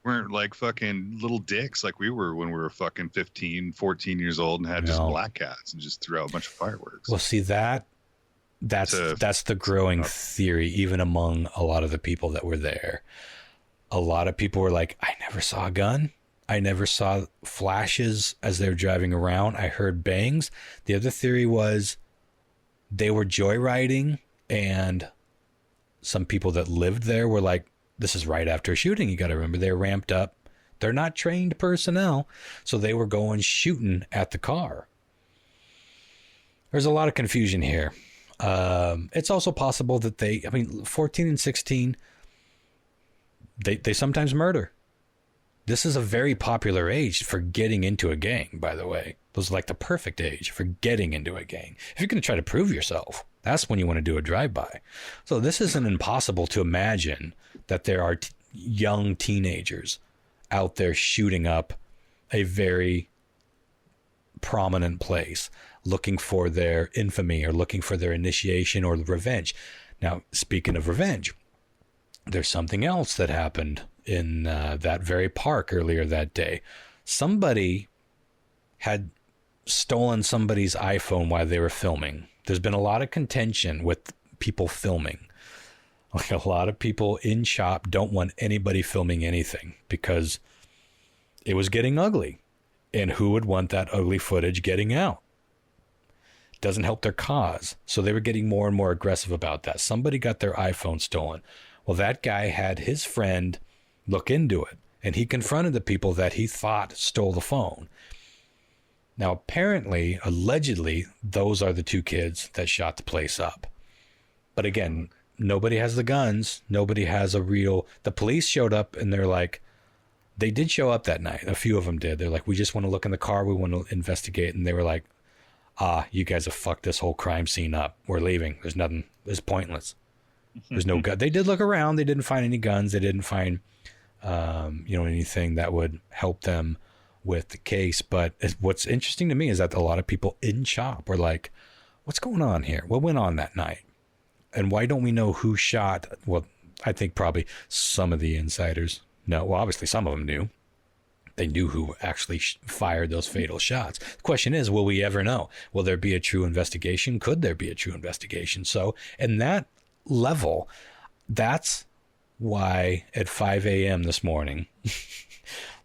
Weren't like fucking little dicks like we were when we were fucking 15, 14 years old and had just black cats and just threw out a bunch of fireworks. Well, see, that's the growing theory, even among a lot of the people that were there. A lot of people were like, I never saw a gun. I never saw flashes as they were driving around. I heard bangs. The other theory was they were joyriding, and some people that lived there were like, this is right after a shooting. You got to remember, they're ramped up. They're not trained personnel. So they were going shooting at the car. There's a lot of confusion here. It's also possible that 14 and 16, they sometimes murder. This is a very popular age for getting into a gang, by the way. Those are like the perfect age for getting into a gang. If you're going to try to prove yourself, that's when you want to do a drive-by. So this isn't impossible to imagine that there are young teenagers out there shooting up a very prominent place, looking for their infamy or looking for their initiation or revenge. Now, speaking of revenge, there's something else that happened in that very park earlier that day. Somebody had stolen somebody's iPhone while they were filming. There's been a lot of contention with people filming. Like, a lot of people in shop don't want anybody filming anything because it was getting ugly. And who would want that ugly footage getting out? It doesn't help their cause. So they were getting more and more aggressive about that. Somebody got their iPhone stolen. Well, that guy had his friend look into it, and he confronted the people that he thought stole the phone. Now, apparently, allegedly, those are the two kids that shot the place up. But again, nobody has the guns. Nobody has a real... The police showed up, and they're like... They did show up that night. A few of them did. They're like, we just want to look in the car. We want to investigate. And they were like, you guys have fucked this whole crime scene up. We're leaving. There's nothing. It's pointless. There's no gun. They did look around. They didn't find any guns. They didn't find... anything that would help them with the case. But what's interesting to me is that a lot of people in shop were like, what's going on here? What went on that night? And why don't we know who shot? Well, I think probably some of the insiders know. Well, obviously some of them knew. They knew who actually fired those fatal shots. The question is, will we ever know? Will there be a true investigation? Could there be a true investigation? So in that level, that's why at 5 a.m. this morning,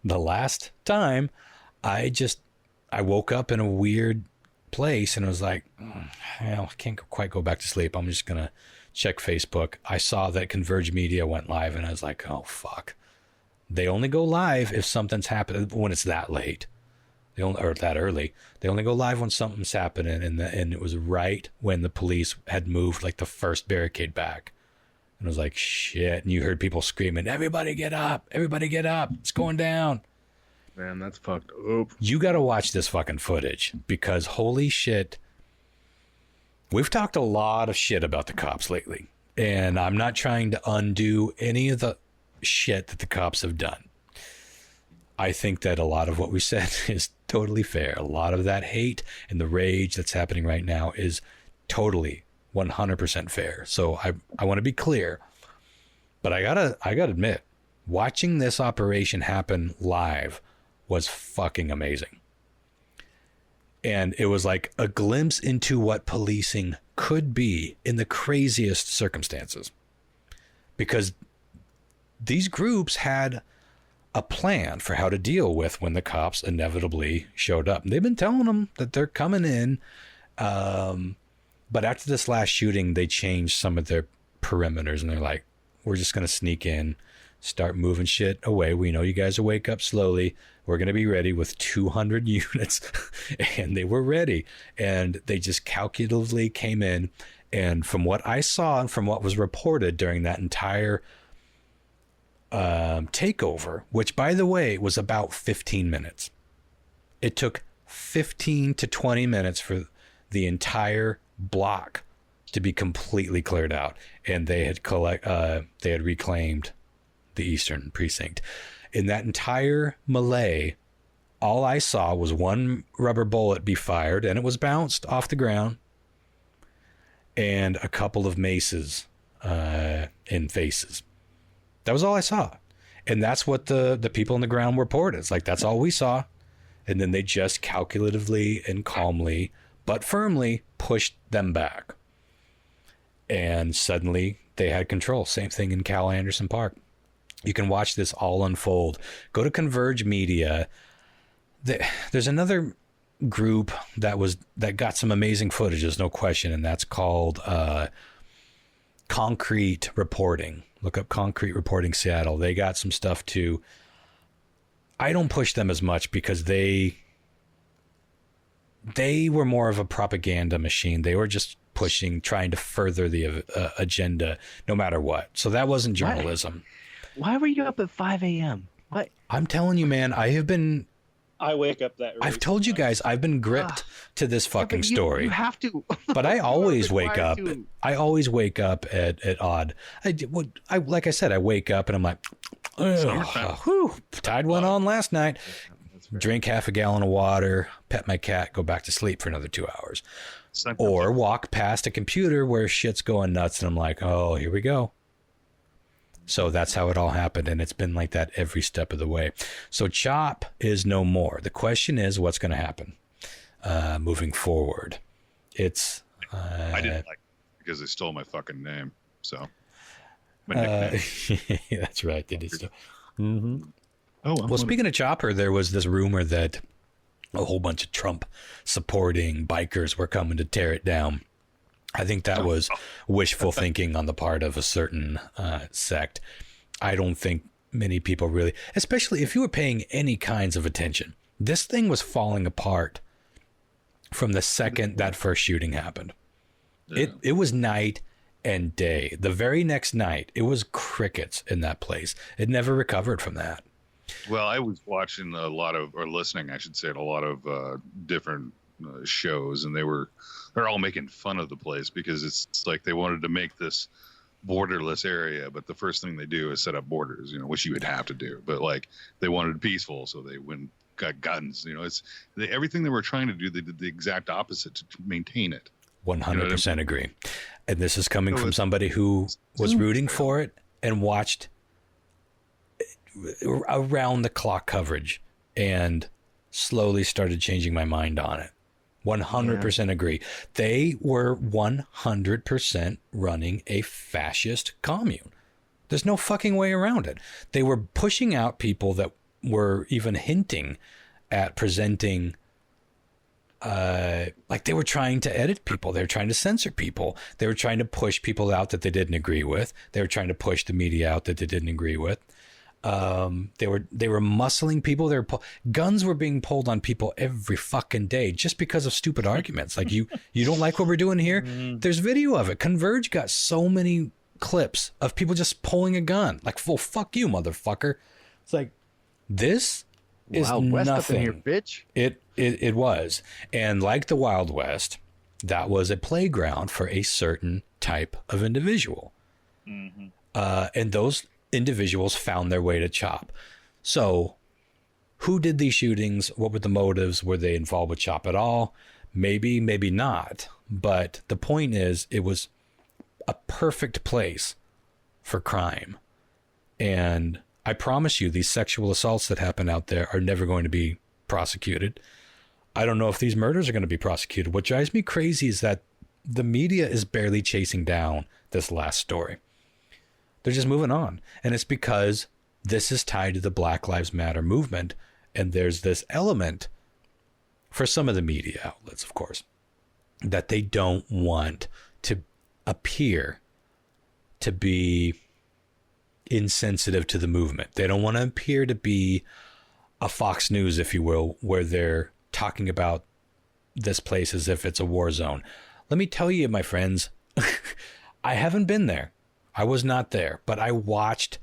the last time, I woke up in a weird place and was like, I can't quite go back to sleep. I'm just going to check Facebook. I saw that Converge Media went live and I was like, oh, fuck. They only go live if something's happened when it's that late. Or that early. They only go live when something's happening. And it was right when the police had moved like the first barricade back. And I was like, shit. And you heard people screaming, everybody get up. Everybody get up. It's going down. Man, that's fucked up. You got to watch this fucking footage because holy shit. We've talked a lot of shit about the cops lately. And I'm not trying to undo any of the shit that the cops have done. I think that a lot of what we said is totally fair. A lot of that hate and the rage that's happening right now is totally 100% fair. So I want to be clear, but I gotta admit, Watching this operation happen live was fucking amazing. And it was like a glimpse into what policing could be in the craziest circumstances. Because these groups had a plan for how to deal with when the cops inevitably showed up. And they've been telling them that they're coming in. But after this last shooting, they changed some of their perimeters, and they're like, we're just going to sneak in, start moving shit away. We know you guys will wake up slowly. We're going to be ready with 200 units. And they were ready. And they just calculatively came in. And from what I saw and from what was reported during that entire takeover, which, by the way, was about 15 minutes. It took 15 to 20 minutes for the entire block to be completely cleared out. And they had reclaimed the Eastern Precinct. In that entire melee, all I saw was one rubber bullet be fired, and it was bounced off the ground, and a couple of maces in faces. That was all I saw. And that's what the people on the ground reported. It's like, that's all we saw. And then they just calculatively and calmly, but firmly, pushed them back. And suddenly they had control. Same thing in Cal Anderson Park. You can watch this all unfold. Go to Converge Media. There's another group that got some amazing footage, there's no question, and that's called Concrete Reporting. Look up Concrete Reporting Seattle. They got some stuff too. I don't push them as much because they were more of a propaganda machine. They were just trying to further the agenda no matter what. So that wasn't journalism. Why were you up at 5 a.m.? What? I'm telling you, man, I wake up that early. I've told you guys, I've been gripped to this fucking story. You have to. But I always wake up. I always wake up at odd. Like I said, I wake up and I'm like, tide went on last night. Drink half a gallon of water, pet my cat, go back to sleep for another 2 hours. Or walk past a computer where shit's going nuts and I'm like, oh, here we go. So that's how it all happened. And it's been like that every step of the way. So CHOP is no more. The question is, what's going to happen moving forward? I didn't like it because they stole my fucking name. So my nickname. That's right. They did still. Mm-hmm. Well, speaking of Chopper, there was this rumor that a whole bunch of Trump supporting bikers were coming to tear it down. I think that was wishful thinking on the part of a certain sect. I don't think many people really, especially if you were paying any kinds of attention. This thing was falling apart from the second that first shooting happened. Yeah. It was night and day. The very next night, it was crickets in that place. It never recovered from that. Well, I was watching listening, I should say, to a lot of different shows, and they're all making fun of the place because it's like they wanted to make this borderless area, but the first thing they do is set up borders, which you would have to do. But like they wanted peaceful, so they got guns. Everything they were trying to do, they did the exact opposite to maintain it. 100% agree. And this is coming from somebody who was rooting for it and watched around the clock coverage and slowly started changing my mind on it. 100% agree. They were 100% running a fascist commune. There's no fucking way around it. They were pushing out people that were even hinting at presenting, like they were trying to edit people. They were trying to censor people. They were trying to push people out that they didn't agree with. They were trying to push the media out that they didn't agree with. They were muscling people. Guns were being pulled on people every fucking day just because of stupid arguments. Like you don't like what we're doing here. There's video of it. Converge got so many clips of people just pulling a gun. Like, well, fuck you, motherfucker. It's like, this is Wild West nothing. Up in here, bitch. It was. And like the Wild West, that was a playground for a certain type of individual. Mm-hmm. And those individuals found their way to CHOP. So who did these shootings? What were the motives? Were they involved with CHOP at all? Maybe, maybe not. But the point is, it was a perfect place for crime. And I promise you, these sexual assaults that happen out there are never going to be prosecuted. I don't know if these murders are going to be prosecuted. What drives me crazy is that the media is barely chasing down this last story. They're just moving on. And it's because this is tied to the Black Lives Matter movement. And there's this element for some of the media outlets, of course, that they don't want to appear to be insensitive to the movement. They don't want to appear to be a Fox News, if you will, where they're talking about this place as if it's a war zone. Let me tell you, my friends, I haven't been there. I was not there, but I watched,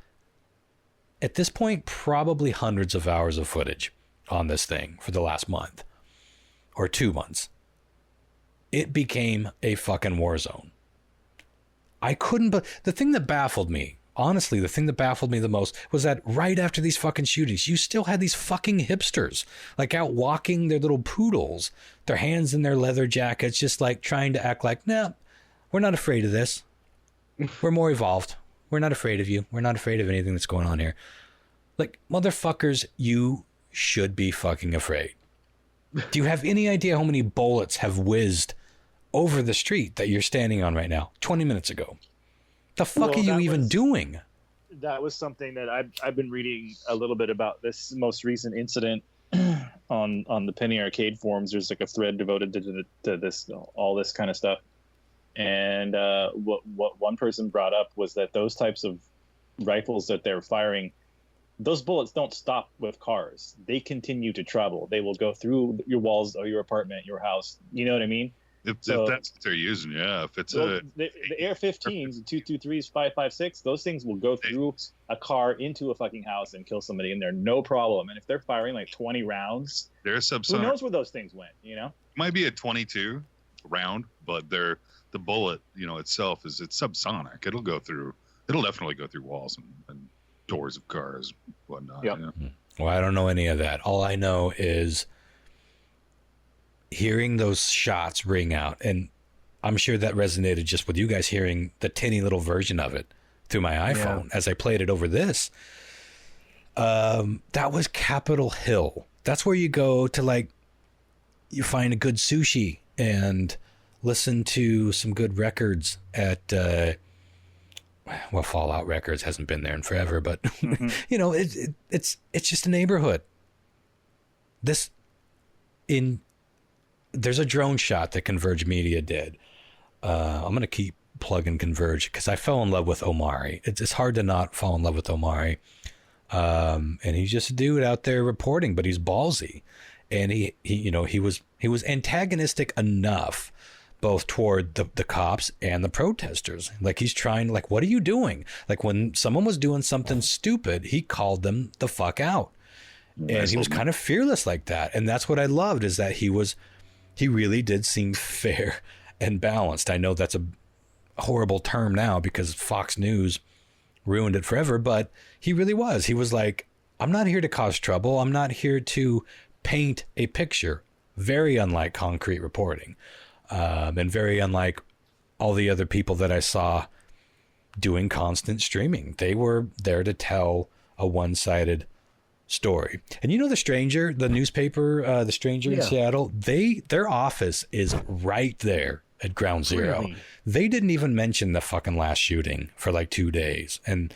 at this point, probably hundreds of hours of footage on this thing for the last month or 2 months. It became a fucking war zone. I couldn't, but the thing that baffled me, honestly, the thing that baffled me the most was that right after these fucking shootings, you still had these fucking hipsters like out walking their little poodles, their hands in their leather jackets, just like trying to act like, nah, we're not afraid of this. We're more evolved. We're not afraid of you. We're not afraid of anything that's going on here. Like, motherfuckers, you should be fucking afraid. Do you have any idea how many bullets have whizzed over the street that you're standing on right now 20 minutes ago? The fuck are you even doing? That was something that I've been reading a little bit about this most recent incident on the Penny Arcade forums. There's like a thread devoted to this, all this kind of stuff. And what one person brought up was that those types of rifles that they're firing, those bullets don't stop with cars. They continue to travel. They will go through your walls of your apartment, your house. You know what I mean? If that's what they're using, yeah. If it's the AR-15s, the 223s, 5.56, those things will go through a car into a fucking house and kill somebody in there, no problem. And if they're firing like 20 rounds, they're subsonic. Who knows where those things went? You know, it might be a 22 round, but the bullet, itself it's subsonic. It'll definitely go through walls and doors of cars, whatnot. Yep. Yeah. Well, I don't know any of that. All I know is hearing those shots ring out, and I'm sure that resonated just with you guys hearing the tinny little version of it through my iPhone as I played it over this. That was Capitol Hill. That's where you go to you find a good sushi and listen to some good records at, Fallout Records hasn't been there in forever, but it's just a neighborhood. There's a drone shot that Converge Media did. I'm going to keep plugging Converge because I fell in love with Omari. It's hard to not fall in love with Omari. And he's just a dude out there reporting, but he's ballsy. And he was antagonistic enough both toward the cops and the protesters. Like he's trying, what are you doing? Like when someone was doing something stupid, he called them the fuck out. And he was kind of fearless like that. And that's what I loved, is that he really did seem fair and balanced. I know that's a horrible term now because Fox News ruined it forever, but he really was. He was like, I'm not here to cause trouble. I'm not here to paint a picture. Very unlike Concrete Reporting, and very unlike all the other people that I saw doing constant streaming. They were there to tell a one-sided story. And The Stranger, the newspaper, The Stranger in Seattle, their office is right there at Ground Zero. Really? They didn't even mention the fucking last shooting for 2 days. And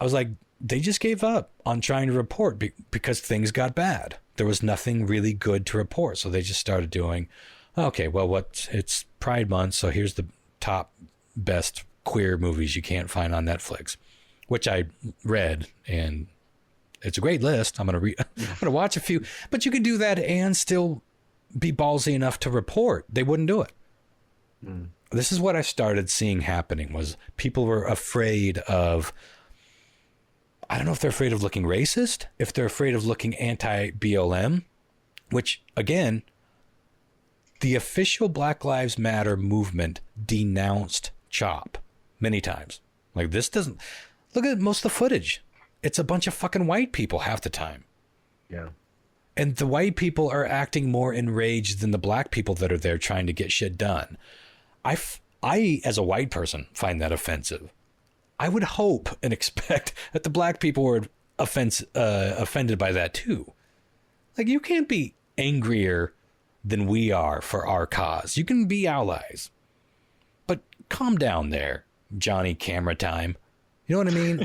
I was like, they just gave up on trying to report because things got bad. There was nothing really good to report. So they just started doing, okay, well, it's Pride Month, so here's the top best queer movies you can't find on Netflix, which I read, and it's a great list. I'm going to watch a few, but you can do that and still be ballsy enough to report. They wouldn't do it. This is what I started seeing happening, was people were afraid of, I don't know if they're afraid of looking racist, if they're afraid of looking anti-BLM, which again, the official Black Lives Matter movement denounced CHOP many times. This doesn't, look at most of the footage. It's a bunch of fucking white people half the time. Yeah. And the white people are acting more enraged than the black people that are there trying to get shit done. I, as a white person, find that offensive. I would hope and expect that the black people offended by that too. Like, you can't be angrier than we are for our cause. You can be allies, but calm down there, Johnny Camera Time. You know what I mean?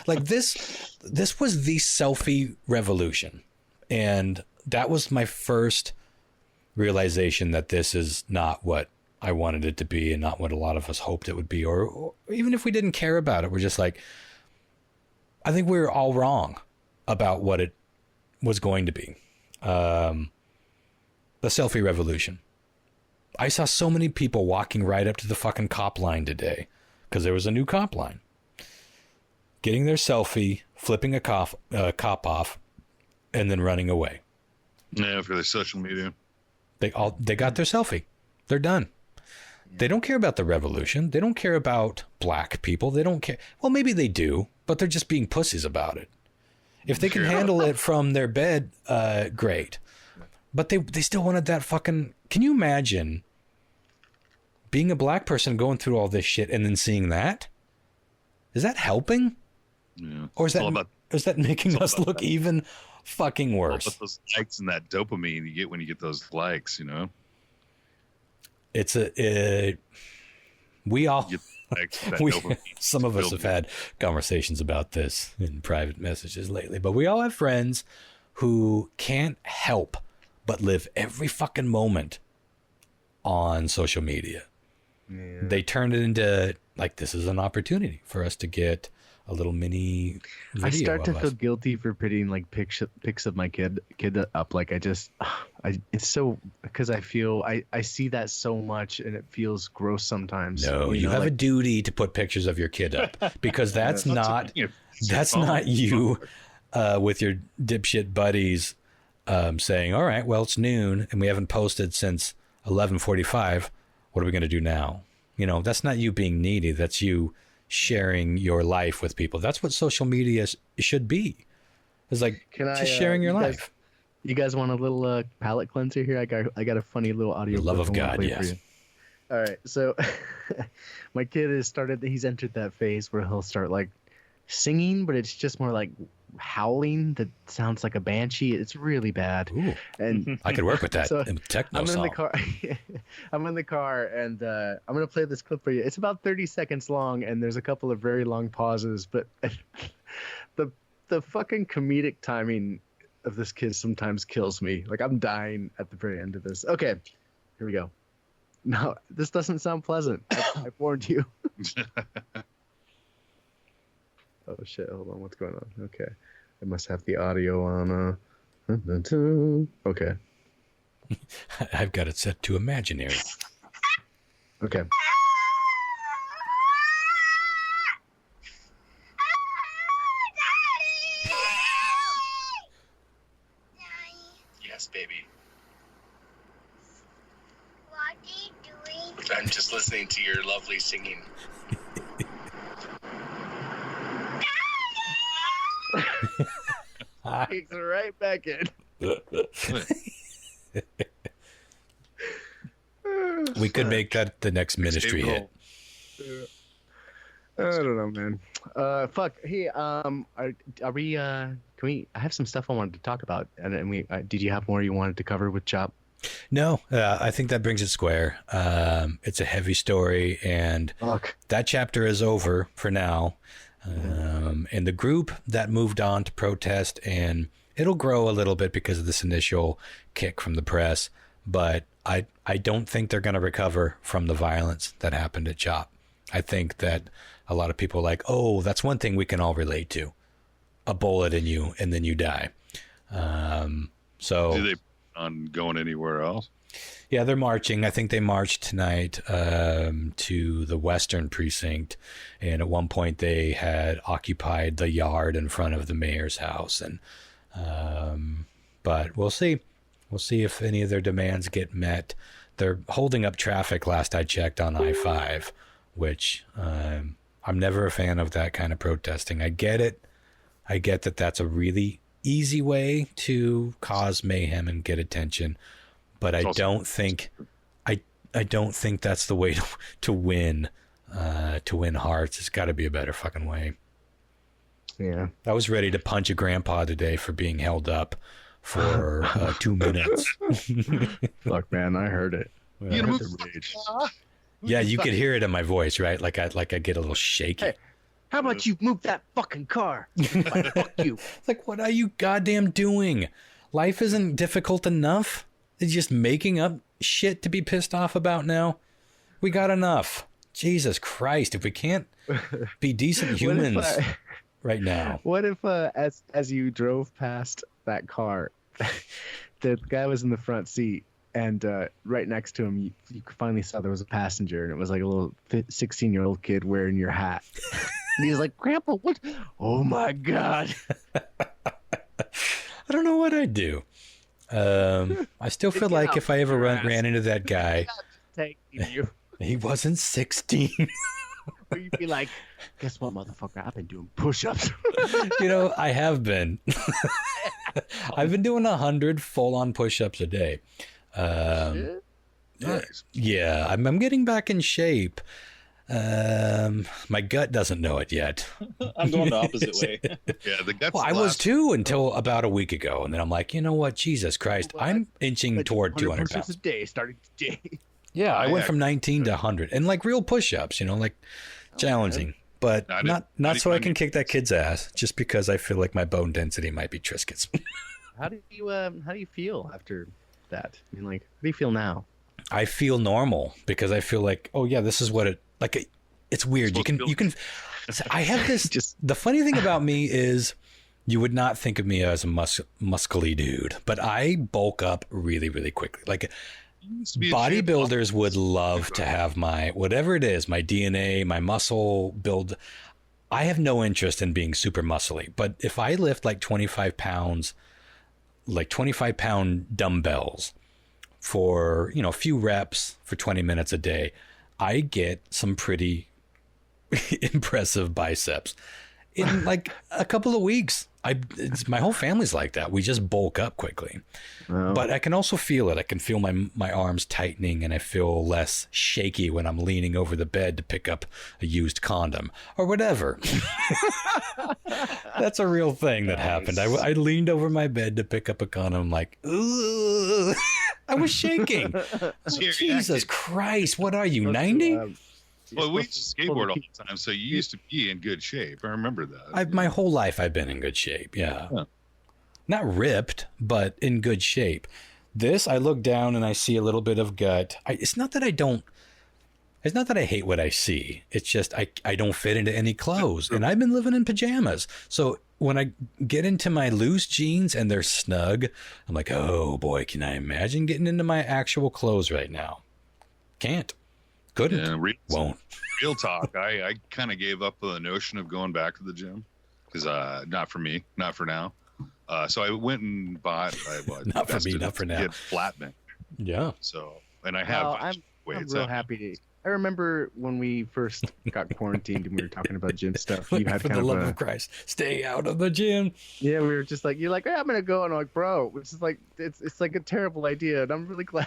Like this was the selfie revolution, and that was my first realization that this is not what I wanted it to be, and not what a lot of us hoped it would be, or even if we didn't care about it, we're just like, I think we were all wrong about what it was going to be. The selfie revolution. I saw so many people walking right up to the fucking cop line today, because there was a new cop line, getting their selfie, flipping a cop off, and then running away. Yeah, for their social media. They got their selfie. They're done. Yeah. They don't care about the revolution. They don't care about black people. They don't care. Well, maybe they do, but they're just being pussies about it. If they can handle it from their bed, great. But they still wanted that fucking... Can you imagine being a black person going through all this shit and then seeing that? Is that helping? Yeah. Or is that making us look even fucking worse? All about those likes and that dopamine you get when you get those likes, you know? It's we all... some of us have had conversations about this in private messages lately, but we all have friends who can't help but live every fucking moment on social media. Yeah. They turn it into like, this is an opportunity for us to get a little mini video. I start to feel guilty for putting like pics of my kid up. Like it's so, because I feel I see that so much and it feels gross sometimes. No, you have a duty to put pictures of your kid up, because that's not you with your dipshit buddies saying, all right, well, it's noon and we haven't posted since 11:45. What are we going to do now? You know, that's not you being needy. That's you sharing your life with people. That's what social media should be. It's like sharing your life. You guys want a little palate cleanser here? I got a funny little audio. The love of God, yes. All right, so my kid he's entered that phase where he'll start like singing, but it's just more like howling that sounds like a banshee. It's really bad. Ooh, and I could work with that. So techno song. I'm in the car and I'm gonna play this clip for you. It's about 30 seconds long and there's a couple of very long pauses, but the fucking comedic timing of this kid sometimes kills me. Like, I'm dying at the very end of this. Okay, here we go. No, this doesn't sound pleasant. I warned you. Oh shit, hold on, what's going on? Okay. I must have the audio on okay. I've got it set to imaginary. Okay. Yes, baby. What are you doing? I'm just listening to your lovely singing. Takes it right back in. We could make that the next Ministry hit. I don't know, man. Fuck. Hey, are we? Can we? I have some stuff I wanted to talk about, and we. Did you have more you wanted to cover with Chop? No, I think that brings it square. It's a heavy story, and that chapter is over for now. And the group that moved on to protest, and it'll grow a little bit because of this initial kick from the press, but I don't think they're going to recover from the violence that happened at CHOP. I think that a lot of people are like, oh, that's one thing we can all relate to. A bullet in you and then you die. So do they plan on going anywhere else? Yeah, they're marching. I think they marched tonight to the Western Precinct, and at one point they had occupied the yard in front of the mayor's house. And but we'll see. We'll see if any of their demands get met. They're holding up traffic, last I checked, on I-5, which I'm never a fan of that kind of protesting. I get it. I get that that's a really easy way to cause mayhem and get attention. But I don't think that's the way to win hearts. It's got to be a better fucking way. Yeah. I was ready to punch a grandpa today for being held up for 2 minutes. Look, man, I heard it. You gonna move rage. Yeah, you could hear it in my voice, right? Like I get a little shaky. Hey, how about you move that fucking car? Like, fuck you. It's like, what are you goddamn doing? Life isn't difficult enough. It's just making up shit to be pissed off about now. We got enough. Jesus Christ, if we can't be decent humans right now. What if as you drove past that car, the guy was in the front seat, and right next to him, you finally saw there was a passenger, and it was like a little 16-year-old kid wearing your hat. And he was like, "Grandpa, what? Oh my God!" I don't know what I'd do. I still feel like if I ever ran into that guy, he wasn't 16. Or you'd be like, "Guess what, motherfucker? I've been doing push-ups." You know, I have been. I've been doing 100 full-on push-ups a day. Nice. Yeah, I'm getting back in shape. My gut doesn't know it yet. I'm going the opposite way. Yeah, the guts. Well, I was too until about a week ago, and then I'm like, you know what, Jesus Christ, I'm inching toward 200 push-ups pounds a day, starting today. Yeah, I went from 19 to 100, and like real push-ups, you know, like challenging, but not so I can kick that kid's ass, just because I feel like my bone density might be Triscuits. How do you feel after that? I mean, like, how do you feel now? I feel normal because I feel like, oh yeah, this is what it like. It's weird. You can. I have this. The funny thing about me is, you would not think of me as a muscly dude, but I bulk up really, really quickly. Like bodybuilders would love to have my whatever it is, my DNA, my muscle build. I have no interest in being super muscly, but if I lift like 25 pounds, like 25-pound dumbbells for, you know, a few reps for 20 minutes a day, I get some pretty impressive biceps in like a couple of weeks. My whole family's like that. We just bulk up quickly. Oh. But I can also feel it. I can feel my arms tightening, and I feel less shaky when I'm leaning over the bed to pick up a used condom or whatever. That's a real thing that happened. I leaned over my bed to pick up a condom. I'm like, ugh. I was shaking. Jesus Christ. What are you, 90? Well, we used to skateboard all the time, so you used to be in good shape. I remember that. My whole life I've been in good shape, yeah. Not ripped, but in good shape. This, I look down and I see a little bit of gut. It's not that I hate what I see. It's just I don't fit into any clothes, and I've been living in pajamas. So when I get into my loose jeans and they're snug, I'm like, oh boy, can I imagine getting into my actual clothes right now? Can't. Couldn't. Yeah, won't. Real talk. I kind of gave up the notion of going back to the gym because not for me, not for now. So I went and bought. Not for me, not for now. Get flattening. Yeah. So and I have. I'm real happy. I remember when we first got quarantined and we were talking about gym stuff. You had for the love of Christ, stay out of the gym. Yeah, we were just like, you're like, hey, I'm gonna go, and I'm like, bro, which is like, it's like a terrible idea, and I'm really glad.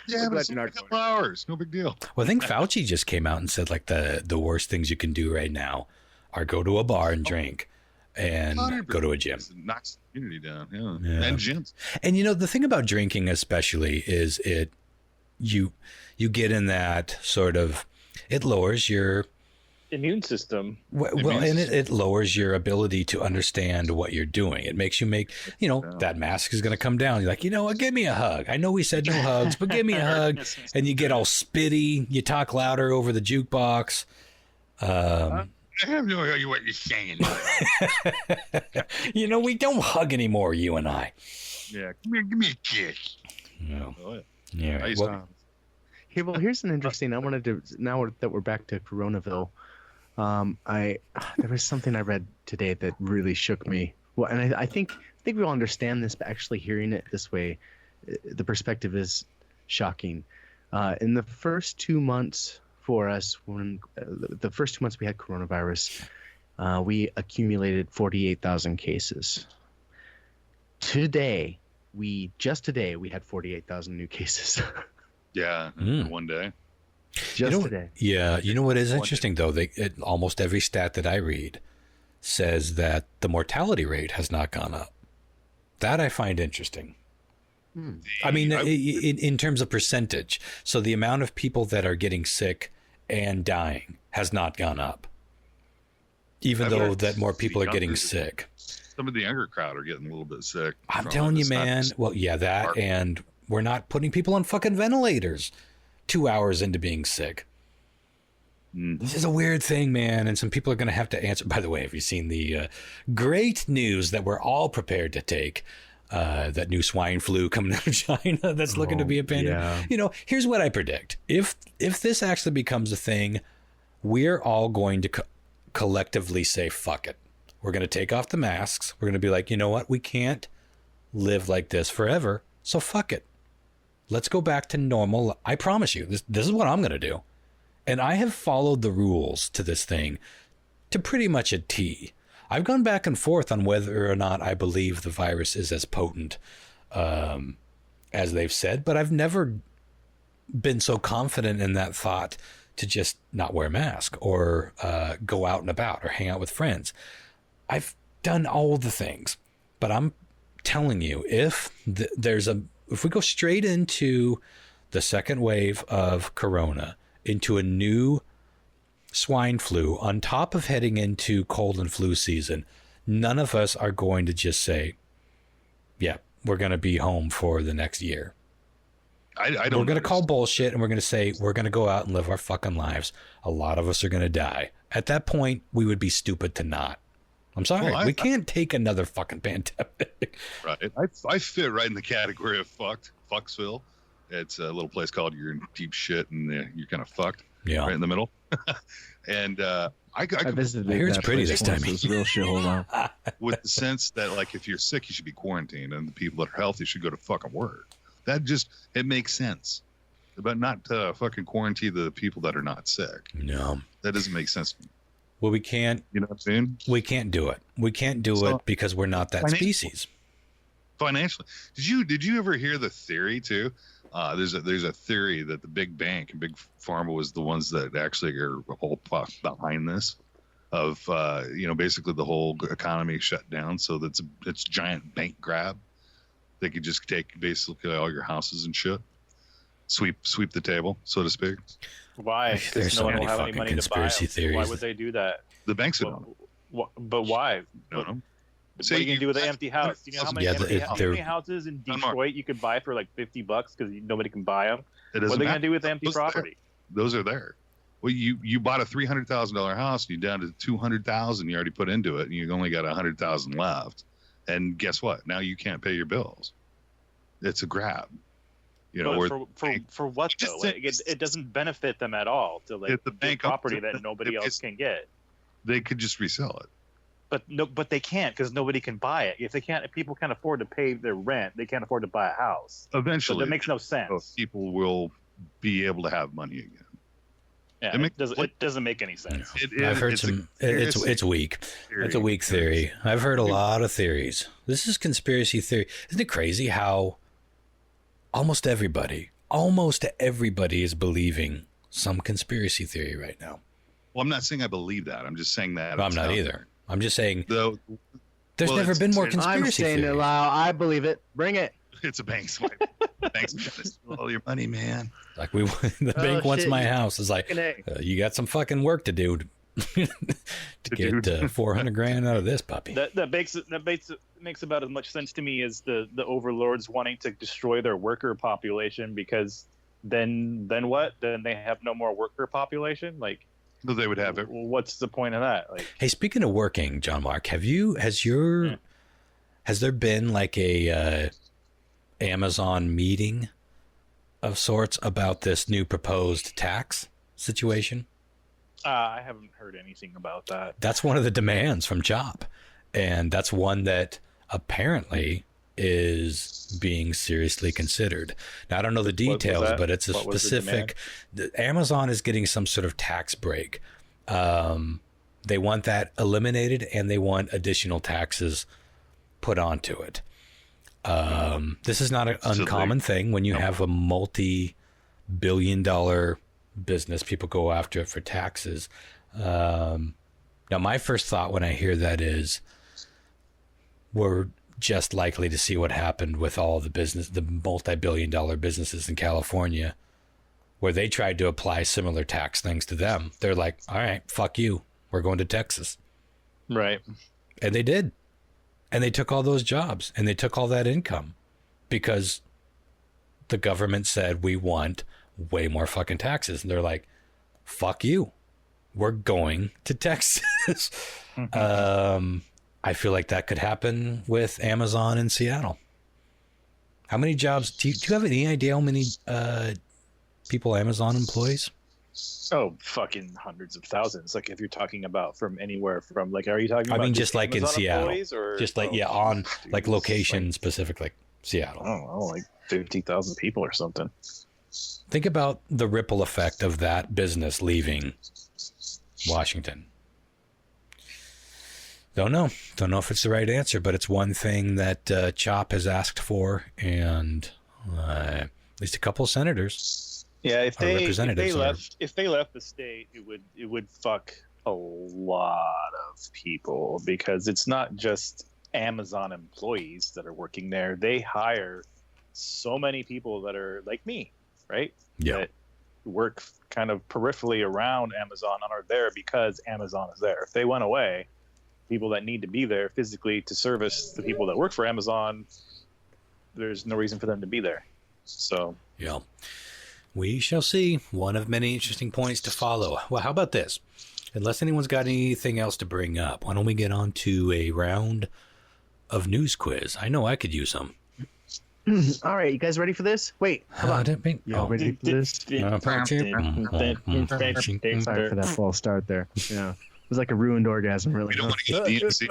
Yeah, but it's a couple hours, no big deal. Well, I think Fauci just came out and said like the worst things you can do right now are go to a bar and drink, and 100%. Go to a gym. Knocks the community down, yeah, and gyms. And you know the thing about drinking, especially, is you get in that sort of, it lowers your immune system. And it lowers your ability to understand what you're doing. It makes you that mask is going to come down. You're like, you know what, give me a hug. I know we said no hugs, but give me a hug. And you get all spitty. You talk louder over the jukebox. I have no idea what you're saying. You know, we don't hug anymore, you and I. Yeah, give me a kiss. No. Oh, yeah. Hey, well, here's an interesting. I wanted to, now that we're back to Coronaville, there was something I read today that really shook me. Well, and I think we all understand this, but actually hearing it this way, the perspective is shocking. In the first 2 months for us, when the first 2 months we had coronavirus, we accumulated 48,000 cases. Today we had 48,000 new cases. Yeah, one day. Just today. Yeah, you know what is interesting though? Almost every stat that I read says that the mortality rate has not gone up. That I find interesting. I mean, in terms of percentage. So the amount of people that are getting sick and dying has not gone up, even though that more people are getting sick. Some of the younger crowd are getting a little bit sick. I'm telling you, man. Well, yeah, that, and we're not putting people on fucking ventilators 2 hours into being sick. This is a weird thing, man, and some people are going to have to answer. By the way, have you seen the great news that we're all prepared to take? That new swine flu coming out of China that's looking to be a pandemic. Yeah. You know, here's what I predict. If this actually becomes a thing, we're all going to collectively say, fuck it. We're going to take off the masks. We're going to be like, you know what? We can't live like this forever. So fuck it. Let's go back to normal. I promise you, this is what I'm going to do. And I have followed the rules to this thing to pretty much a T. I've gone back and forth on whether or not I believe the virus is as potent as they've said, but I've never been so confident in that thought to just not wear a mask or go out and about or hang out with friends. I've done all the things, but I'm telling you, if we go straight into the second wave of corona, into a new swine flu, on top of heading into cold and flu season, none of us are going to just say, yeah, we're going to be home for the next year. We're going to call bullshit, and we're going to say we're going to go out and live our fucking lives. A lot of us are going to die. At that point, we would be stupid to not. I'm sorry. We can't take another fucking pandemic. Right. I fit right in the category of fucked. Fucksville. It's a little place called you're in deep shit and you're kind of fucked. Yeah. Right in the middle. And I visited. Here's pretty this time. It's real shithole now. With the sense that, like, if you're sick, you should be quarantined, and the people that are healthy should go to fucking work. That just, it makes sense. But not fucking quarantine the people that are not sick. No. That doesn't make sense to me. Well, we can't. You know what I'm saying? We can't do it. We can't do it because we're not that species. Financially, did you ever hear the theory too? There's a theory that the big bank and big pharma was the ones that actually are all behind this. Of basically the whole economy shut down, so it's giant bank grab. They could just take basically all your houses and shit, sweep the table, so to speak. Why? There's no so one many will have any fucking money to buy conspiracy them. theories. Why would they do that? The banks don't. But why? No, no. What are you gonna do with an empty house? Do you know how many, how many houses in Detroit you could buy for like $50 because nobody can buy them? What are they gonna do with empty property? Those are there. Well, you bought a $300,000 house and you're down to $200,000 you already put into it, and you only got $100,000 left. And guess what? Now you can't pay your bills. It's a grab. You know, for what though? It doesn't benefit them at all to like the bank property that nobody else can get. They could just resell it. But they can't because nobody can buy it. If people can't afford to pay their rent, they can't afford to buy a house. Eventually, so that makes no sense. People will be able to have money again. Yeah, it doesn't make any sense. I've heard some. It's weak. It's a weak theory. I've heard a lot of theories. This is conspiracy theory. Isn't it crazy how almost everybody is believing some conspiracy theory right now? Well, I'm not saying I believe that. I'm just saying that. Well, I'm not either. I'm just saying there's never been more conspiracy I'm saying theory. it loud. I believe it. Bring it. It's a bank swipe. Bank's trying to steal all your money, man. Like the bank wants my house. It's like you got some fucking work to do to get $400,000 out of this puppy. That makes about as much sense to me as the overlords wanting to destroy their worker population, because then what? Then they have no more worker population. Like, so they would have it. What's the point of that? Like, hey, speaking of working, John Mark, has there been like a Amazon meeting of sorts about this new proposed tax situation? I haven't heard anything about that. That's one of the demands from CHOP, and that's one that apparently is being seriously considered. Now, I don't know the details, but it's a specific. Amazon is getting some sort of tax break. They want that eliminated, and they want additional taxes put onto it. This is not an uncommon thing when you have a multi-billion-dollar business. People go after it for taxes. Now, my first thought when I hear that is we're just likely to see what happened with all the multi-billion-dollar businesses in California, where they tried to apply similar tax things to them. They're like, all right, fuck you. We're going to Texas. Right. And they did. And they took all those jobs and they took all that income because the government said, we want way more fucking taxes. And they're like, fuck you. We're going to Texas. I feel like that could happen with Amazon in Seattle. How many jobs? Do you have any idea how many people Amazon employs? Oh, fucking hundreds of thousands. Like if you're talking about from anywhere from like, are you talking about? I mean, just like Amazon in Seattle, or, just like on like location like, specific, like Seattle. I don't know, like 50,000 people or something. Think about the ripple effect of that business leaving Washington. Don't know if it's the right answer, but it's one thing that CHOP has asked for, and at least a couple of senators. Yeah, if they left the state, it would fuck a lot of people, because it's not just Amazon employees that are working there. They hire so many people that are like me, right? Yeah. That work kind of peripherally around Amazon and are there because Amazon is there. If they went away, people that need to be there physically to service the people that work for Amazon, there's no reason for them to be there. So yeah, we shall see. One of many interesting points to follow. Well, how about this? Unless anyone's got anything else to bring up, why don't we get on to a round of news quiz? I know I could use some. All right, you guys ready for this? Wait, hold on. Y'all ready for this? Sorry for that false start there. Yeah, it was like a ruined orgasm, really. We don't want to get DNC.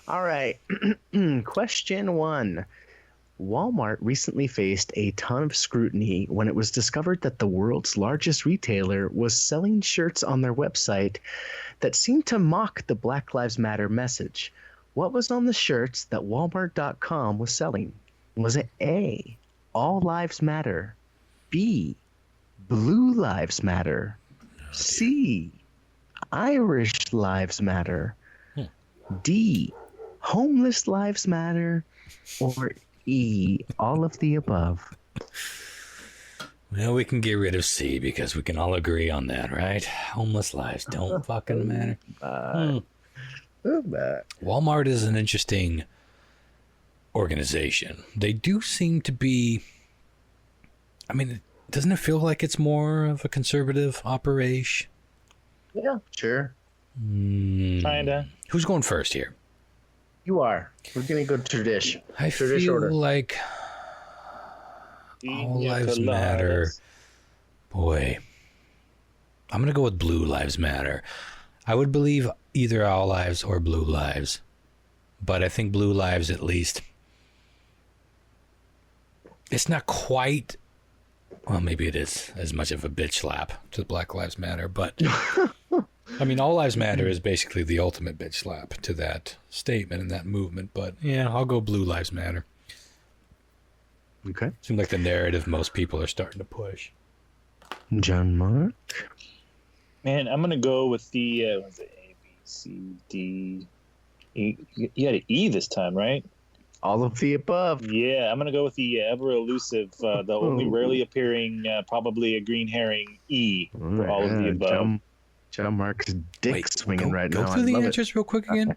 All right. Question 1. Walmart recently faced a ton of scrutiny when it was discovered that the world's largest retailer was selling shirts on their website that seemed to mock the Black Lives Matter message. What was on the shirts that Walmart.com was selling? Was it A, All Lives Matter, B, Blue Lives Matter, C, Irish Lives Matter, D, Homeless Lives Matter, or E, all of the above? Well, we can get rid of C because we can all agree on that, right? Homeless lives don't fucking matter. Walmart is an interesting organization. They do seem to be, I mean, doesn't it feel like it's more of a conservative operation? Yeah, sure. Kinda. Who's going first here? You are. We're going to go tradition. I feel order. like All Lives Matter. Boy, I'm going to go with Blue Lives Matter. I would believe either All Lives or Blue Lives, but I think Blue Lives at least. It's not quite, well, maybe it is as much of a bitch slap to Black Lives Matter, but I mean, All Lives Matter is basically the ultimate bitch slap to that statement and that movement, but yeah, I'll go Blue Lives Matter. Okay. Seems like the narrative most people are starting to push. John Mark? Man, I'm going to go with the, was it A, B, C, D, E? You had an E this time, right? All of the above. Yeah, I'm going to go with the ever elusive, the only rarely appearing, probably a green herring, E, for all of the above. John Mark's dick swinging right now. Go through the answers real quick again.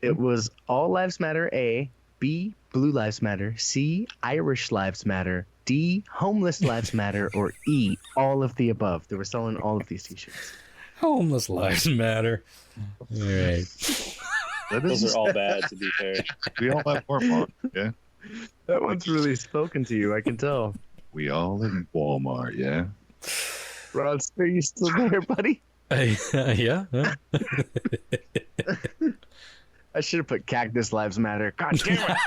It was All Lives Matter, A, B, Blue Lives Matter, C, Irish Lives Matter, D, Homeless Lives Matter, or E, all of the above. They were selling all of these t-shirts. Homeless Lives Matter. All right. Those are all bad, to be fair. We all have more fun. Yeah. That one's really spoken to you, I can tell. We all live in Walmart, yeah. Rod, are you still there, buddy? Yeah. I should have put Cactus Lives Matter. God damn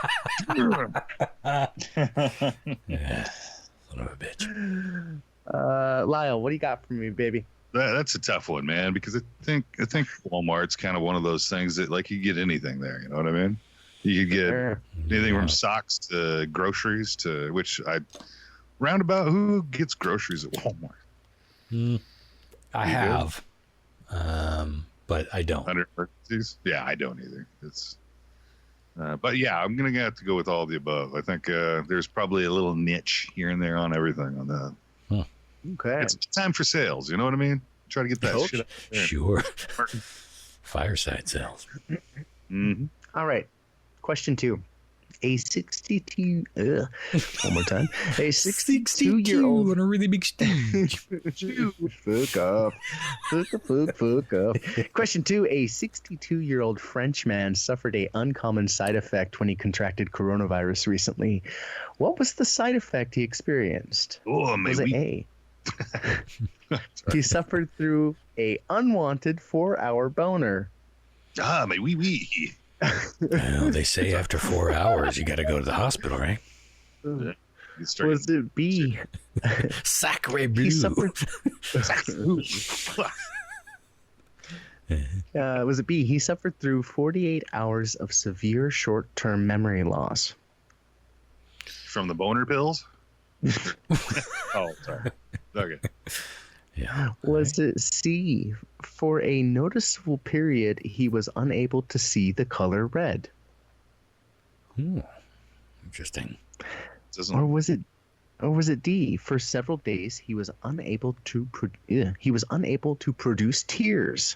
it. Yeah. Son of a bitch. Lyle, what do you got for me, baby? That's a tough one, man, because I think Walmart's kind of one of those things that, like, you get anything there. You know what I mean? You could get anything from socks to groceries to, which I roundabout, who gets groceries at Walmart? I have, but I don't. Under emergencies? Yeah, I don't either. It's, but yeah, I'm gonna have to go with all the above. I think there's probably a little niche here and there on everything on that. Okay. It's time for sales. You know what I mean? Try to get that shit. Up there. Sure. Fireside sales. Mm-hmm. All right. Question 2. A 62 one more time. A 62-year-old on a really big stage. Fuck up. Fuck up. Question 2. A 62-year-old French man suffered a uncommon side effect when he contracted coronavirus recently. What was the side effect he experienced? Oh, was it A? He suffered through a unwanted 4-hour boner. Ah, mais oui, oui. Well, they say after 4 hours you got to go to the hospital, right? Was it B? Sacre bleu. He suffered. Was it B? He suffered through 48 hours of severe short-term memory loss. From the boner pills? Oh, sorry. Okay. Yeah. Was it C? For a noticeable period, he was unable to see the color red. Interesting. Or was it D? For several days, he was unable to produce tears.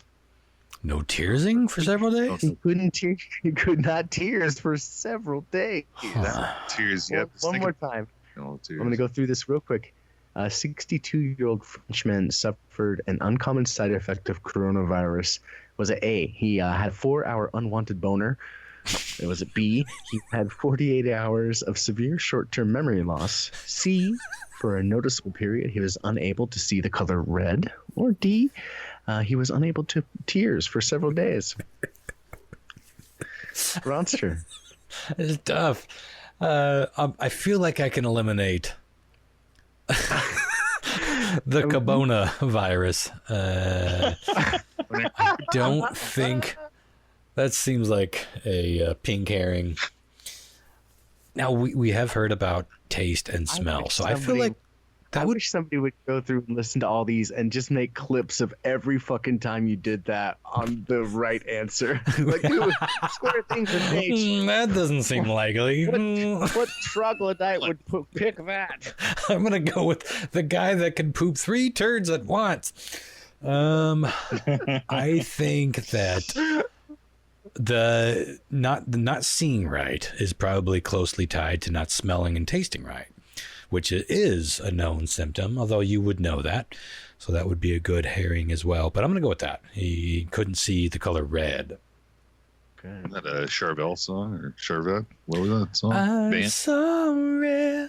No tearsing for several days? He could not tears for several days. Tears. Well, Yep. one more time. No tears. I'm going to go through this real quick. A 62-year-old Frenchman suffered an uncommon side effect of coronavirus. Was it A? He had a 4-hour unwanted boner. Was it B? He had 48 hours of severe short-term memory loss. C? For a noticeable period, he was unable to see the color red. Or D? He was unable to tears for several days. Ronster. It's tough. I feel like I can eliminate the Cabona virus. I don't think that seems like a pink herring. Now we have heard about taste and smell, so I feel like I wish somebody would go through and listen to all these and just make clips of every fucking time you did that on the right answer. Like, dude, square things with H. That doesn't seem likely. What troglodyte would pick that? I'm gonna go with the guy that can poop 3 turds at once. I think that the not seeing right is probably closely tied to not smelling and tasting right, which is a known symptom, although you would know that. So that would be a good herring as well. But I'm going to go with that. He couldn't see the color red. Okay. Is that a Charvel song or Charvet? What was that song? I'm sorry.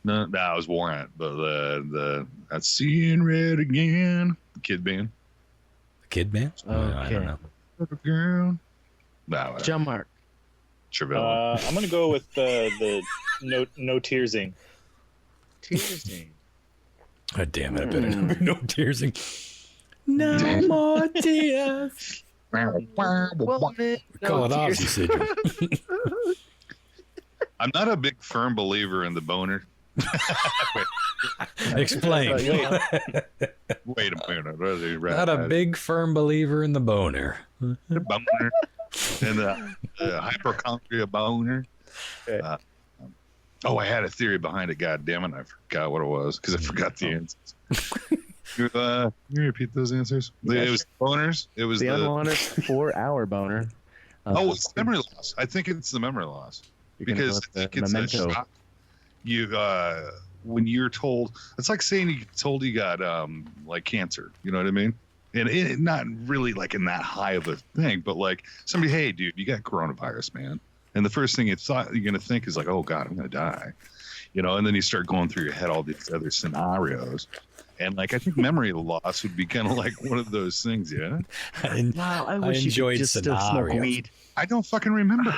No, that was Warrant, but that's Seeing Red Again. The Kid Band. The Kid Band? I don't know. Girl. No, John Mark. Charvel. I'm gonna go with the no tearsing. Tearsing. God damn it! I better not be no tearsing. No more tears. Call it off, you said. I'm not a big firm believer in the boner. Explain. Wait a minute. Not a big firm believer in the boner. The boner and the hypochondria boner. I had a theory behind it. God damn it, I forgot what it was because I forgot the answers. Can you repeat those answers? It was boners. It was the unwanted 4-hour boner. It's memory loss. I think it's the memory loss because I think it's a shock. You when you're told, it's like saying you told you got like cancer. You know what I mean? And it not really like in that high of a thing, but like somebody, hey, dude, you got coronavirus, man. And the first thing you're going to think is like, oh, God, I'm going to die. You know, and then you start going through your head all these other scenarios. And like, I think memory loss would be kind of like one of those things, yeah? Wow, I wish you could just still smoke weed. I don't fucking remember.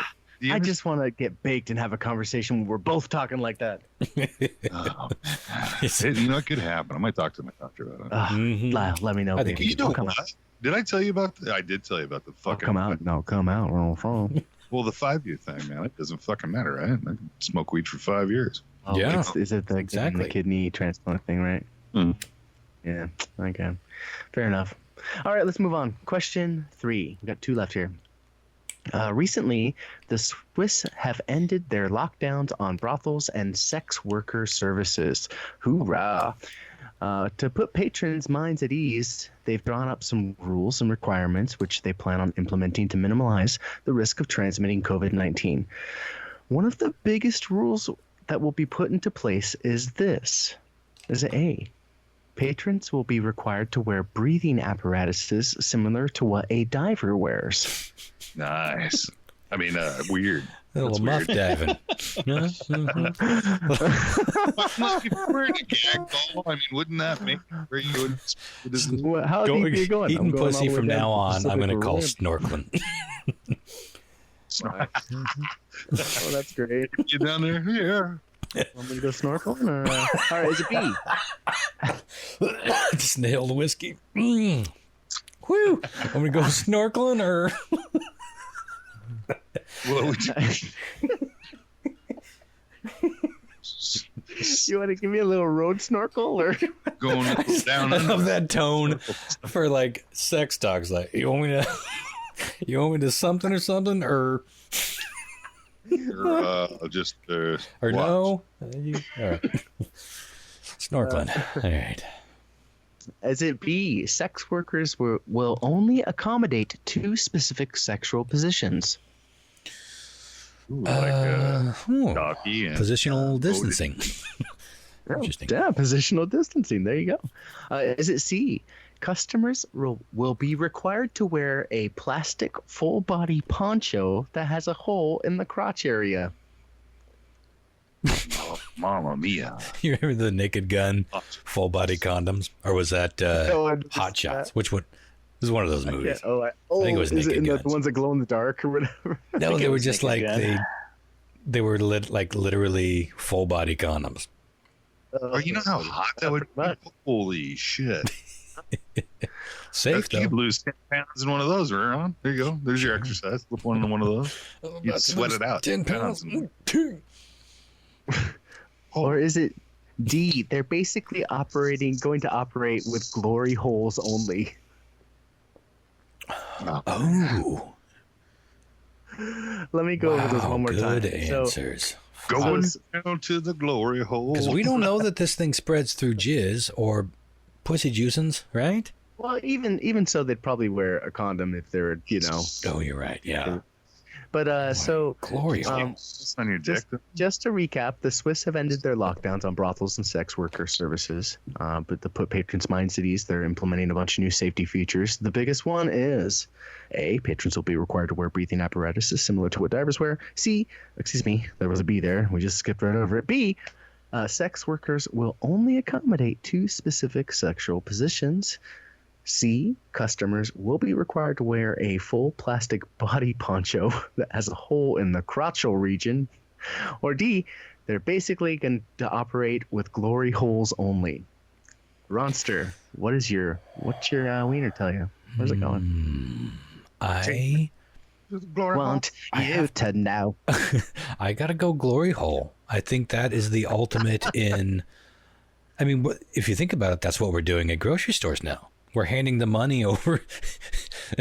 I just want to get baked and have a conversation where we're both talking like that. You know, it could happen. I might talk to my doctor about it. Let me know. I think you know what? Did I tell you about that? I did tell you about the fucking... come out. We're on the phone. Well, the 5-year thing, man, it doesn't fucking matter, right? I can smoke weed for 5 years. Oh, yeah. Is it the kidney transplant thing, right? Mm. Yeah. Okay. Fair enough. All right, let's move on. Question 3. We got 2 left here. Recently, the Swiss have ended their lockdowns on brothels and sex worker services. Hoorah! To put patrons' minds at ease, they've drawn up some rules and requirements which they plan on implementing to minimize the risk of transmitting COVID-19. One of the biggest rules that will be put into place is this. Is A. Patrons will be required to wear breathing apparatuses similar to what a diver wears. Nice. I mean, weird. A little muff diving. Wearing a gag ball. I mean, wouldn't that make where you would? How deep are you going? Eating pussy all the way from down now to on, I'm going to Pacific call Rim. snorkeling. Oh, that's great. You down there? Yeah. Want me to go snorkeling? Or, all right, is it B? Just nailed the whiskey. Woo! Want me to go snorkeling or? What would you? You want to give me a little road snorkel or going down? I love that tone for like sex talks. Like, you want me to something or something or Just or watch. no? All right. Snorkeling. All right. Is it B? Sex workers will only accommodate 2 specific sexual positions. Ooh, like doggy and positional distancing. Interesting. Yeah, positional distancing. There you go. Is it C? Customers will be required to wear a plastic full-body poncho that has a hole in the crotch area. Oh, Mamma Mia. You remember the Naked Gun full body condoms? Or was that Hot Shots? Which one? This is one of those movies. I think it was is Naked it Guns. the ones that glow in the dark or whatever? No, they were just like they were literally full body condoms. Oh, you know how hot that would be? Holy shit. Safe though. You could lose 10 pounds in one of those, right? There you go. There's your exercise. Flip one into one of those. You'd sweat it out. 10 pounds. Or is it D? They're basically going to operate with glory holes only. Oh. Let me go over those one more time. Good answers. Going down to the glory hole. Because we don't know that this thing spreads through jizz or pussy juicins, right? Well, even so, they'd probably wear a condom if they're, Oh, you're right. Yeah. But so glory hole. On your dick. Just to recap, the Swiss have ended their lockdowns on brothels and sex worker services. But to put patrons' minds at ease, they're implementing a bunch of new safety features. The biggest one is A, patrons will be required to wear breathing apparatuses similar to what divers wear. C, excuse me, there was a B there. We just skipped right over it. B, sex workers will only accommodate 2 specific sexual positions. C, customers will be required to wear a full plastic body poncho that has a hole in the crotchal region. Or D, they're basically going to operate with glory holes only. Ronster, what's your wiener tell you? Where's it going? I want you to know. I gotta go glory hole. I think that is the ultimate in. I mean, if you think about it, that's what we're doing at grocery stores now. We're handing the money over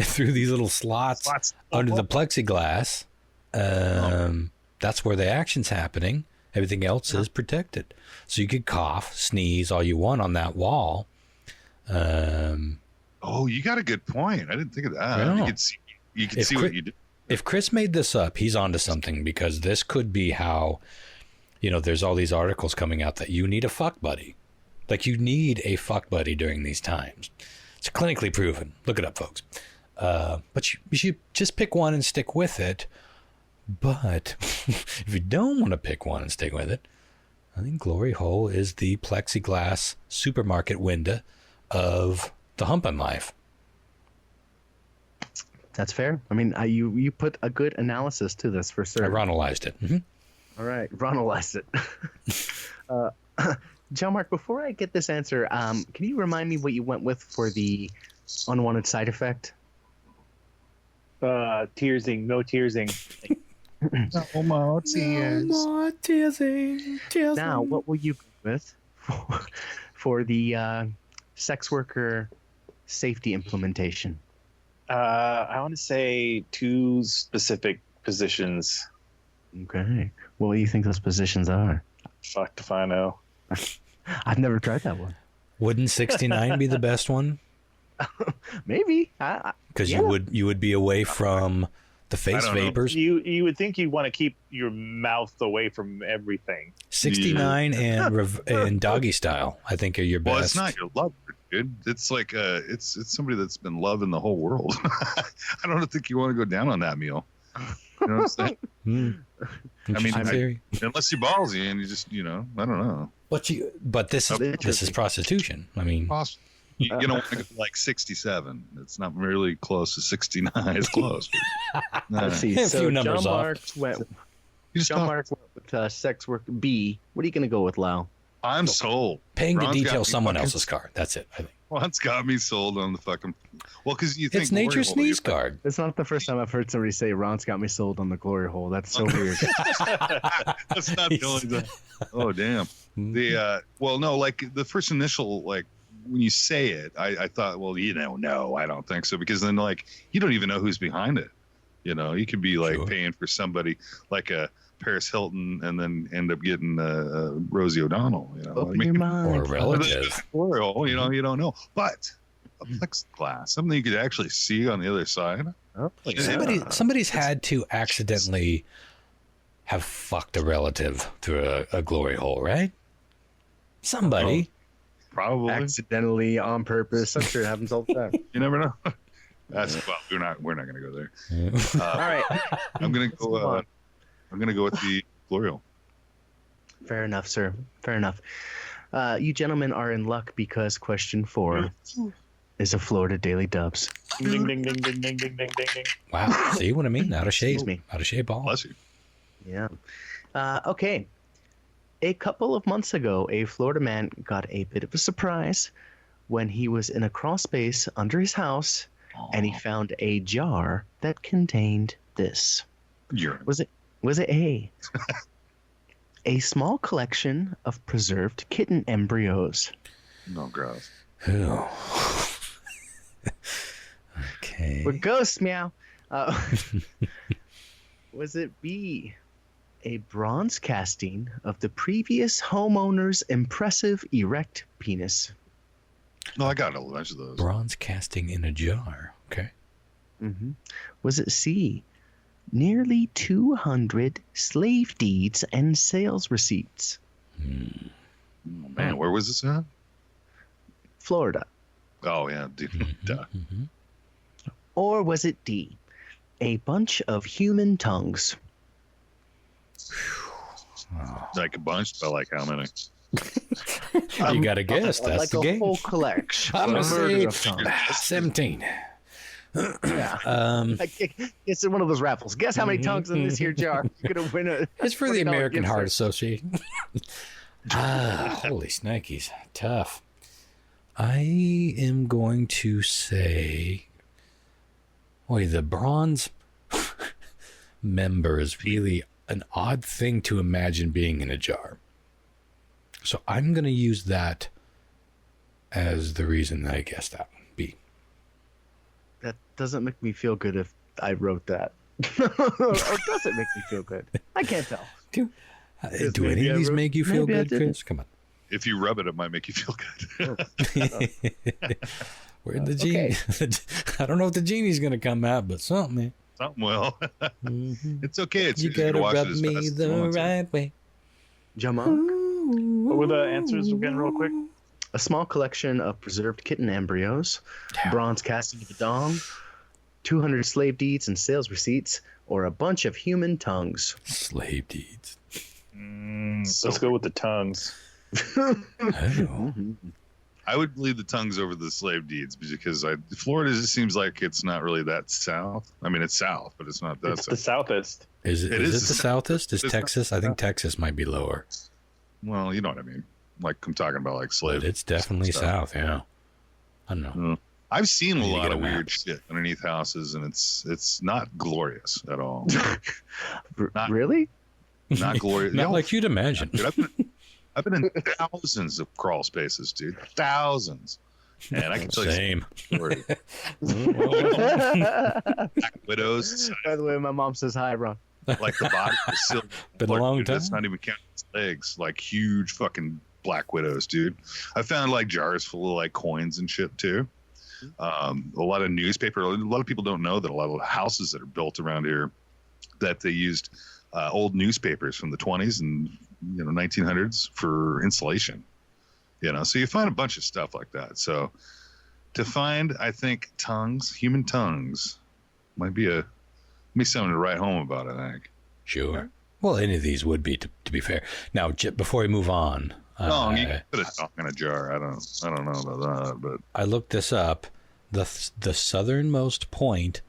through these little slots under the plexiglass. That's where the action's happening. Everything else is protected. So you could cough, sneeze all you want on that wall. Oh, you got a good point. I didn't think of that. You could see what you did. If Chris made this up, he's onto something, because this could be how, there's all these articles coming out that you need a fuck buddy. Like, you need a fuck buddy during these times. It's clinically proven. Look it up, folks. But you should just pick one and stick with it. But if you don't want to pick one and stick with it, I think glory hole is the plexiglass supermarket window of the humping life. That's fair. I mean, you put a good analysis to this for sure. I Ronaldized it. Mm-hmm. All right, Ronaldized it. John Mark, before I get this answer, can you remind me what you went with for the unwanted side effect? Tearsing, no tearsing. No more tears. No more tearsing. Now, what will you go with for the sex worker safety implementation? I want to say 2 specific positions. Okay. What do you think those positions are? Fuck if I know. I've never tried that one. Wouldn't 69 be the best one? Maybe. Because you would be away from the face vapors. You would think you'd want to keep your mouth away from everything. 69 and doggy style, I think, are your best. Well, it's not your lover, dude. It's like it's somebody that's been loving the whole world. I don't think you want to go down on that meal. You know what I'm saying? I mean, unless you ballsy and you just, I don't know. But this is prostitution. I mean, you don't want to go like 67. It's not really close to 69. It's close. Let's see. A So few numbers John off. Marks went with sex work B. What are you going to go with, Lau? I'm sold. Paying to Ron's got detail me someone fucking- else's car. That's it, I think. Ron's got me sold on the fucking. Well, because you think It's nature's glory hole, sneeze guard. It's not the first time I've heard somebody say Ron's got me sold on the glory hole. That's so weird. That's not the only thing. Oh damn. Well, no, like the first initial, like when you say it, I thought, well, no, I don't think so, because then like you don't even know who's behind it. You could be like paying for somebody like a Paris Hilton and then end up getting Rosie O'Donnell. Open your mind. Or a relative. Or, you don't know, but a plexiglass, something you could actually see on the other side. Somebody's had to accidentally have fucked a relative through a glory hole, right? Somebody. Probably accidentally, on purpose. I'm sure it happens all the time. You never know. We're not going to go there. All right. I'm going to go. I'm going to go with the glory hole. Fair enough, sir. Fair enough. You gentlemen are in luck because question 4 is a Florida Daily Dubs. Ding, ding, ding, ding, ding, ding, ding, ding, ding. Wow. See what I mean? Out of shape. Excuse me. Out of shape ball. Bless you. Yeah. Okay. A couple of months ago, a Florida man got a bit of a surprise when he was in a crawl space under his house and he found a jar that contained this. Urine. Was it a small collection of preserved kitten embryos? No, gross. Ew. Okay. We're ghosts, meow. Was it B, a bronze casting of the previous homeowner's impressive erect penis? No, I got a bunch of those. Bronze casting in a jar. Okay. Mm-hmm. Was it C, nearly 200 slave deeds and sales receipts? Oh, man, where was this at? Florida. Oh, yeah. Duh. Or was it D, a bunch of human tongues? Like a bunch, but like how many? You got to guess. That's like the a game. whole collection. I'm going to Murder say of tongues. 17. It's one of those raffles. Guess how many tongues in this here jar? You're gonna win a. It's for the $20 American gift Heart cert. Association. Holy snikes. Tough. I am going to say, boy, the bronze member is really an odd thing to imagine being in a jar. So I'm going to use that as the reason that I guessed that one. B. That doesn't make me feel good if I wrote that. Or does it make me feel good? I can't tell. Do any of these make you feel maybe I good, didn't. Chris? Come on. If you rub it, it might make you feel good. Where'd the genie? I don't know if the genie's going to come out, but something. Something will. It's okay. It's You easy to gotta watch rub it as me fast as you the want to. right way. Jamak. What were the answers again, real quick? A small collection of preserved kitten embryos, bronze casting of a dong, 200 slave deeds and sales receipts, or a bunch of human tongues. Slave deeds. Let's go with the tongues. Oh. I would believe the tongues over the slave deeds because Florida just seems like it's not really that south. I mean, it's south, but it's not that It's south. the southest. Is it the southest? Is It's Texas? I think Texas might be lower. Well, you know what I mean. Like I'm talking about like slave. But it's definitely stuff. south, yeah. I don't know. I've seen a You lot get of a weird map. shit underneath houses, and it's not glorious at all. Not- Really? Not glorious. Not No, like you'd imagine. dude, I've been in thousands of crawl spaces, dude. Thousands. And I can tell you Same. story. Black widows, By the way, my mom says hi, Ron. like the body is still Been a long time. That's not even counting its legs. Like huge fucking black widows, dude. I found like jars full of like coins and shit too. A lot of newspaper. A lot of people don't know that a lot of houses that are built around here that they used old newspapers from the 20s and 1900s for insulation. So you find a bunch of stuff like that. So to find, I think human tongues, might be something to write home about. I think. Sure. Well, any of these would be, to be fair. Now, before we move on, you can put a tongue in a jar. I don't know about that, but I looked this up. The southernmost point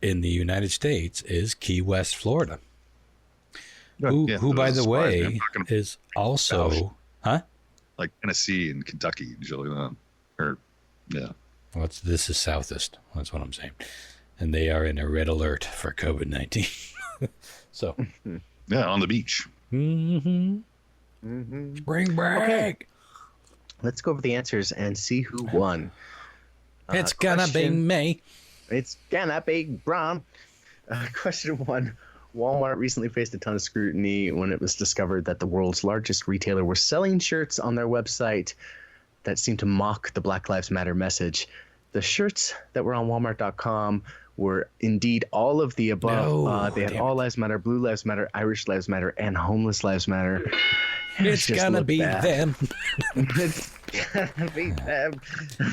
in the United States is Key West, Florida. Who by the way, is also, like Tennessee and Kentucky usually. Well, this is southest. That's what I'm saying. And they are in a red alert for COVID-19. So, yeah, on the beach. Spring break. Okay. Let's go over the answers and see who won. It's gonna be me. It's gonna be Bron. Question 1. Walmart recently faced a ton of scrutiny when it was discovered that the world's largest retailer was selling shirts on their website that seemed to mock the Black Lives Matter message. The shirts that were on Walmart.com were indeed all of the above. They had All Lives Matter, Blue Lives Matter, Irish Lives Matter, and Homeless Lives Matter. It's gonna be them. It's gonna be them.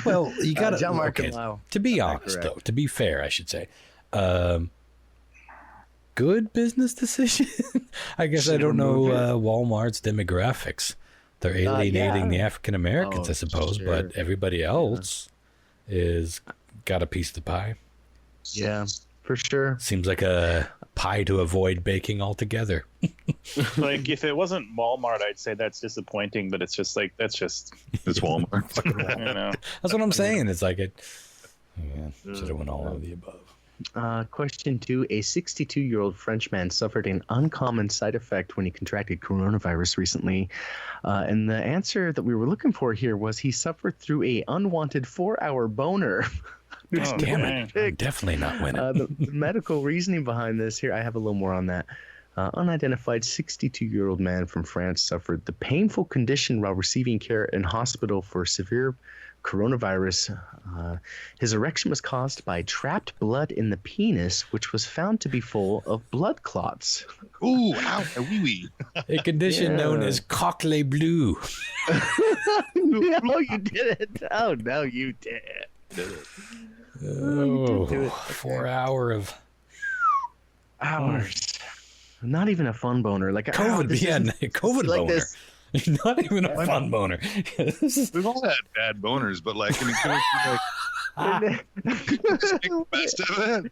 Well, you gotta. John Mark okay, and Lau. to be honest, though, to be fair, I should say, good business decision. I guess I don't know Walmart's demographics. They're alienating the African Americans, I suppose, but everybody else is got a piece of the pie. Yeah, for sure. Seems like a pie to avoid baking altogether. Like, if it wasn't Walmart, I'd say that's disappointing, but it's just like, it's Walmart. That's what I'm saying. It's like should have went all of the above. Question 2. A 62-year-old French man suffered an uncommon side effect when he contracted coronavirus recently. And the answer that we were looking for here was he suffered through a unwanted 4-hour boner. Damn it. I'm definitely not winning. The medical reasoning behind this, here I have a little more on that. Unidentified 62-year-old man from France suffered the painful condition while receiving care in hospital for severe coronavirus. His erection was caused by trapped blood in the penis, which was found to be full of blood clots. Ooh, ow, a wee-wee. A condition known as coq le bleu. No, you didn't. Oh, no, you did. Oh, 4 hours. Not even a fun boner. Like COVID, COVID like boner. this. Not even a fun boner. We've all had bad boners, but like, can we just make the best of it?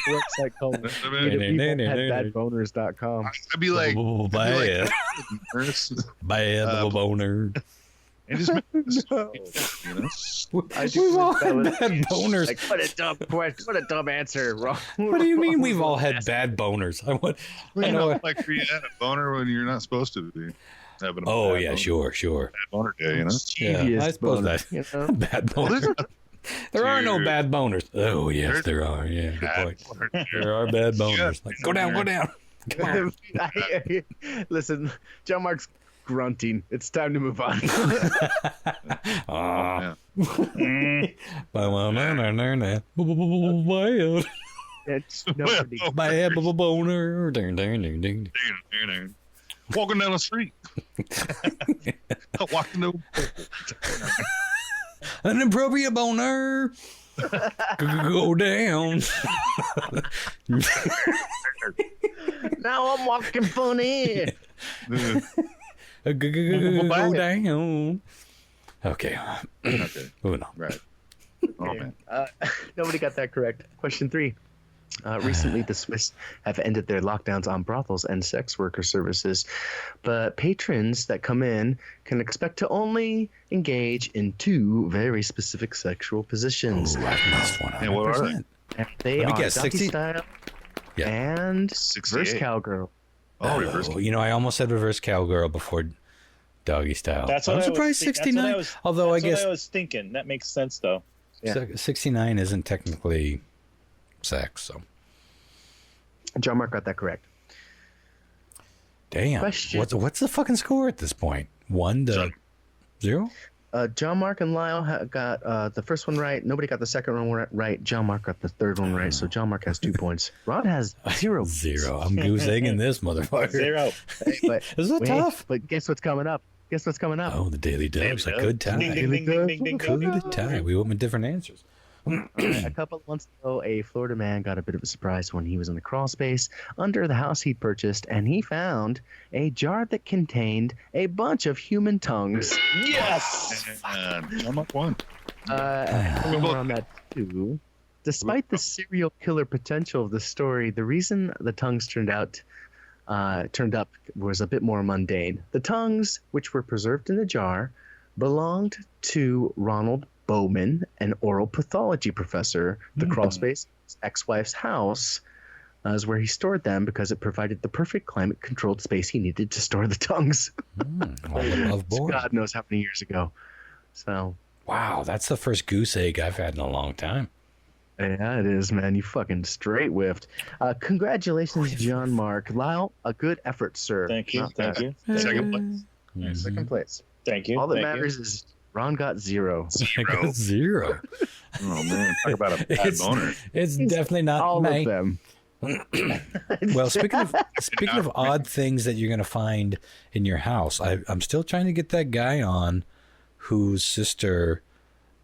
Website called peoplehadbadboners.com. I'd be like, bad boner. And just make this, We've all had bad boners. Like, what a dumb question. What a dumb answer. Wrong. What do you mean we've all had bad boners? I know, like you had a boner when you're not supposed to be having a bad boner. Sure. Bad boner day, Yeah, I suppose that. Bad boners. There are no bad boners. Oh, yes, there are. Yeah, good point. There are bad boners. Like, go down. Come on. Listen, John Mark's grunting. It's time to move on. It's bad boner. Walking down the street. Walking down. An appropriate boner. Go down. Now I'm walking funny. Go down. Okay. Moving on. Right. Oh, man. Nobody got that correct. Question 3. Recently, the Swiss have ended their lockdowns on brothels and sex worker services, but patrons that come in can expect to only engage in 2 very specific sexual positions. Ooh, I've missed 100%. And what are they? And they are doggy style and reverse cowgirl. Oh, reverse. I almost said reverse cowgirl before Doggy style. That's what I'm I was surprised think- 69. that's what Although I guess I was thinking that makes sense though. Yeah. 69 isn't technically sex. So John Mark got that correct. damn. Question. What's the fucking score at this point? 1-0. John Mark and Lyle got the first one right. Nobody got the second one right. John Mark got the third one right. So John Mark has 2 points. Rod has 0. 0. I'm goose egging this motherfucker. 0. Hey, but, Is it tough? But guess what's coming up? Oh, the Daily Dubs. A good time. Ding, ding, ding, ding, ding, ding, ding, ding. Good time. We went with different answers. A couple of months ago, a Florida man got a bit of a surprise when he was in the crawl space under the house he purchased, and he found a jar that contained a bunch of human tongues. Yes. I'm up 1. More on that too. Despite the serial killer potential of the story, the reason the tongues turned up was a bit more mundane. The tongues, which were preserved in the jar, belonged to Ronald Bowman, an oral pathology professor. The crawlspace, his ex-wife's house, is where he stored them because it provided the perfect climate-controlled space he needed to store the tongues. All above board. God knows how many years ago. So, Wow, that's the first goose egg I've had in a long time. yeah, it is, man. You fucking straight whiffed. Congratulations, John Mark. Lyle, a good effort, sir. Thank you. Not Thank bad. you. Second place. Mm-hmm. Second place. Thank you. All that Thank matters is Ron got 0. I got 0. Oh man, talk about a bad boner. It's definitely not All me. of them. Well, speaking of odd things that you're going to find in your house, I'm still trying to get that guy on whose sister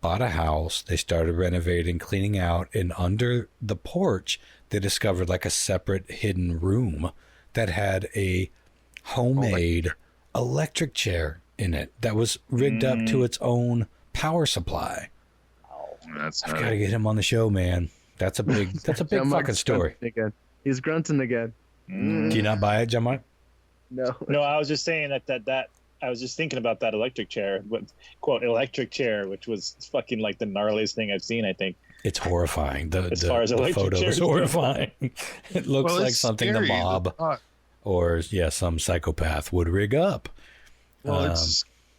bought a house. They started renovating, cleaning out, and under the porch, they discovered like a separate hidden room that had a homemade electric chair in it that was rigged up to its own power supply. That's Uh, I've got to get him on the show, man. That's a big John Mark's fucking story. grunting again. He's grunting again. Do you not buy it, John Mark? No. No, I was just saying that I was just thinking about that electric chair, quote electric chair, which was fucking like the gnarliest thing I've seen. I think It's horrifying. As far as the electric photo is chairs go. horrifying. It looks Well, like it's something the scary, mob or some psychopath would rig up. Well,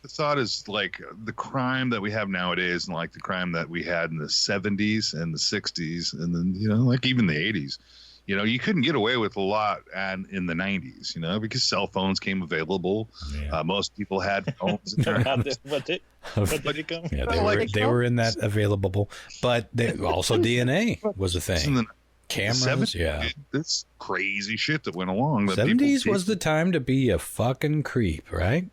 the thought is like the crime that we have nowadays, and like the crime that we had in the 70s and the 60s, and then like even the 80s. You couldn't get away with a lot and in the 90s, because cell phones came available. Yeah. Most people had phones in their house. what did it come? Yeah, Like they were in that available, but also DNA was a In thing. the Cameras, 70s, yeah. This crazy shit that went along. That 70s people was the time to be a fucking creep, right?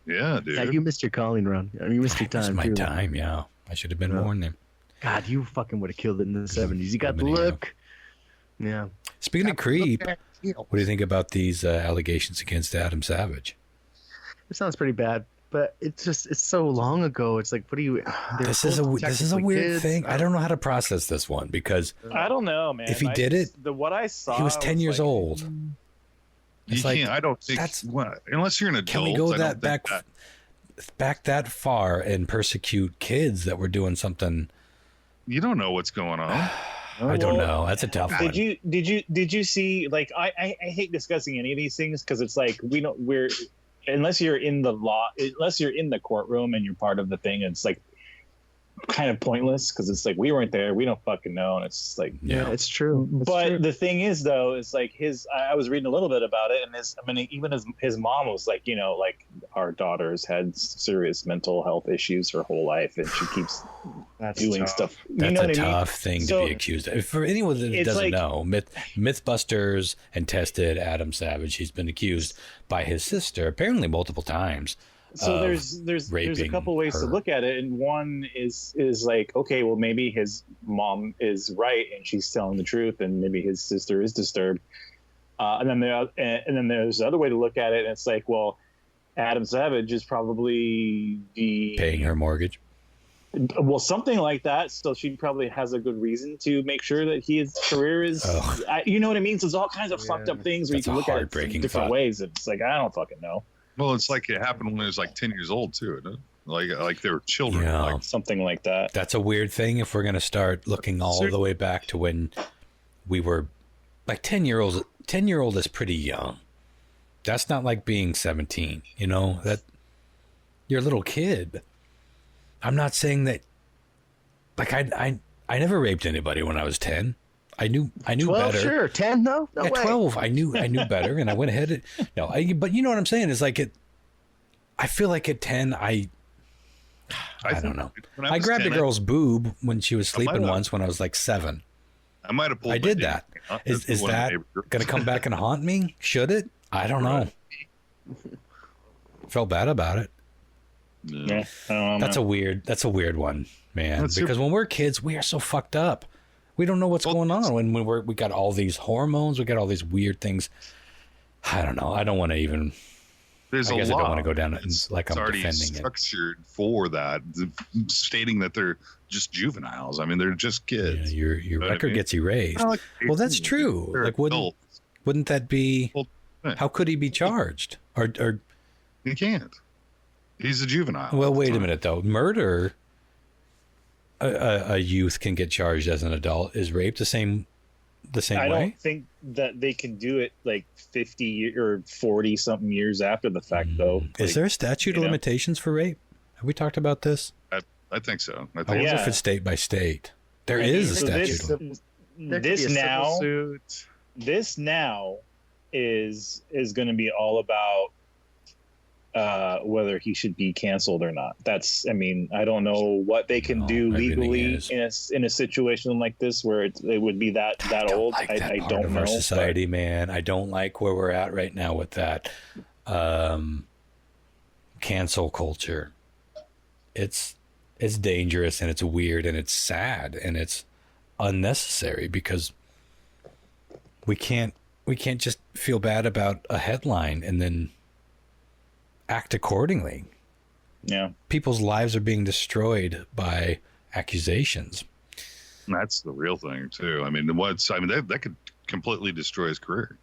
Yeah, dude. Yeah, you missed your calling, Ron. You missed your It was time. my too. time, yeah. I should have been born then. God, you fucking would have killed it in the 70s. You got the look. Yeah. Speaking of creep, what do you think about these allegations against Adam Savage? It sounds pretty bad, but it's so long ago. It's like, what do you? This is a weird thing. I don't know how to process this one because I don't know, man. If he did it, what I saw, he was 10 years old. You can't. I don't think. Unless you're an adult. Can we go I don't back that far and persecute kids that were doing something? You don't know what's going on. I don't know. That's a tough one. Did you see, like, I hate discussing any of these things because it's like unless you're in the courtroom and you're part of the thing, it's like kind of pointless because it's like we weren't there, we don't fucking know, and it's just like Yeah, it's true. The thing is, though, is like I was reading a little bit about it, and even his mom was like, like our daughter's had serious mental health issues her whole life, and she keeps doing stuff. That's know a what I mean? tough thing to be accused of. For anyone that doesn't know, Mythbusters and tested Adam Savage. He's been accused by his sister apparently multiple times. So there's a couple ways to look at it, and one is like, okay, well, maybe his mom is right and she's telling the truth, and maybe his sister is disturbed. And then there's the other way to look at it, and it's like, well, Adam Savage is probably paying her mortgage. Well, something like that. So she probably has a good reason to make sure that his career is, you know what I mean? So there's all kinds of fucked up things where you can look at it in different ways. It's like, I don't fucking know. Well, it's like it happened when he was like 10 years old too. Isn't it? Like they were children. Yeah. Like, something like that. That's a weird thing if we're going to start looking all the way back to when we were like 10-year-olds. 10-year-old is pretty young. That's not like being 17, that You're a little kid. I'm not saying that. Like I never raped anybody when I was 10. I knew 12, better. Sure, 10, no At way. 12, I knew better, and I went ahead. But you know what I'm saying is like it. I feel like at 10, I don't know. I grabbed a girl's boob when she was sleeping once when I was like 7. I might have pulled. I did that. Is that going to come back and haunt me? Should it? I don't know. Felt bad about it. Yeah, that's a weird one, man. Because when we're kids, we are so fucked up. We don't know what's going on when we got all these hormones. We got all these weird things. I don't know. I don't want to even. There's I guess a I law. don't want to go down it like I'm already defending it. Structured for that, stating that they're just juveniles. I mean, they're just kids. Yeah, your record gets erased. Well, that's true. Like, wouldn't that be? How could he be charged? Or he can't. He's a juvenile. Well, wait a minute though. Murder. A youth can get charged as an adult. Is rape the same way? I don't think that they can do it like 50 or 40 something years after the fact, though. Is there a statute of limitations for rape? Have we talked about this? I think so. I wonder if it's state by state. There is a statute. This now is going to be all about whether he should be canceled or not. I mean, I don't know what they can do legally in a situation like this where it would be that old. I don't know. Our society, man. I don't like where we're at right now with that cancel culture. It's dangerous and it's weird and it's sad and it's unnecessary because we can't just feel bad about a headline and then act accordingly. Yeah. People's lives are being destroyed by accusations. That's the real thing too. I mean, that could completely destroy his career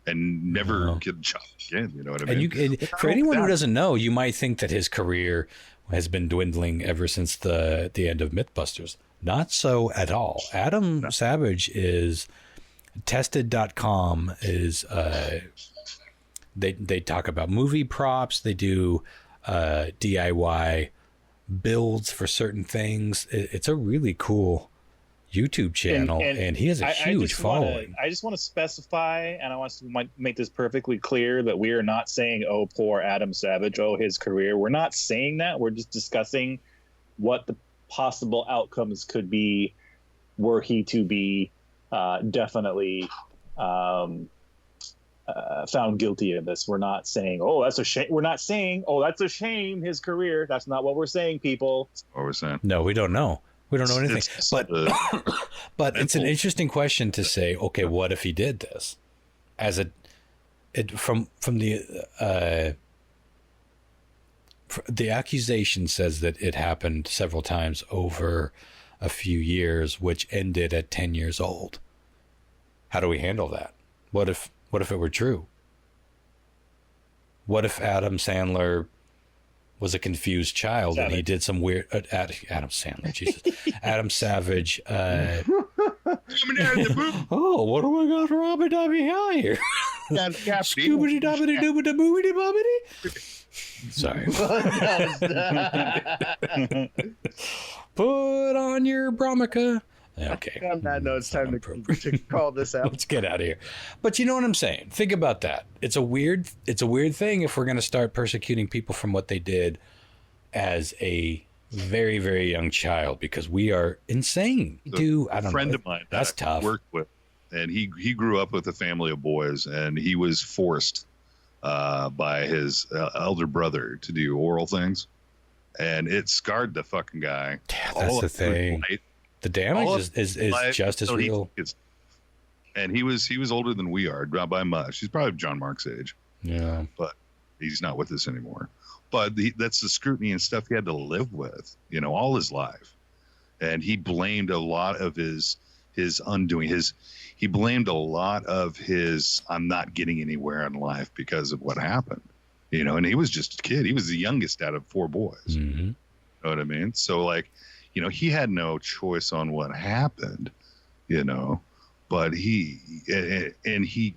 and never get a job again. You know what I mean? And for anyone who doesn't know, you might think that his career has been dwindling ever since the end of Mythbusters. Not so at all. Adam Savage is tested.com is They talk about movie props. They do DIY builds for certain things. It's a really cool YouTube channel, and he has a huge following. I just want to specify, and I want to make this perfectly clear that we are not saying, "Oh, poor Adam Savage, oh, his career." We're not saying that. We're just discussing what the possible outcomes could be were he to be definitely found guilty of this. We're not saying, "Oh, that's a shame." We're not saying, "Oh, that's a shame, his career." That's not what we're saying, people. That's what we're saying. No, we don't know. We don't know anything. But it's an interesting question to say, okay, what if he did this? From the accusation says that it happened several times over a few years, which ended at 10 years old. How do we handle that? What if it were true? What if Adam Sandler was a confused child and he did some weird Adam Sandler, Jesus. Adam Savage. Oh, what do I got for Robert W. here? Scoobity dobbity doobity boobity bobbity. Sorry. Put on your Brahmica. Okay. On that note, it's time to call this out. Let's get out of here. But you know what I'm saying? Think about that. It's a weird thing if we're going to start persecuting people from what they did as a very, very young child because we are insane. I don't know. A friend of mine that's tough. Worked with, and he grew up with a family of boys, and he was forced by his elder brother to do oral things, and it scarred the fucking guy. Yeah, that's the thing. The damage is just as real. And he was older than we are, not by much. He's probably John Mark's age. Yeah. But he's not with us anymore. But that's the scrutiny and stuff he had to live with, all his life. And he blamed a lot of his undoing. He blamed a lot of his I'm not getting anywhere in life because of what happened. And he was just a kid. He was the youngest out of 4 boys. Mm-hmm. You know what I mean? So he had no choice on what happened, but he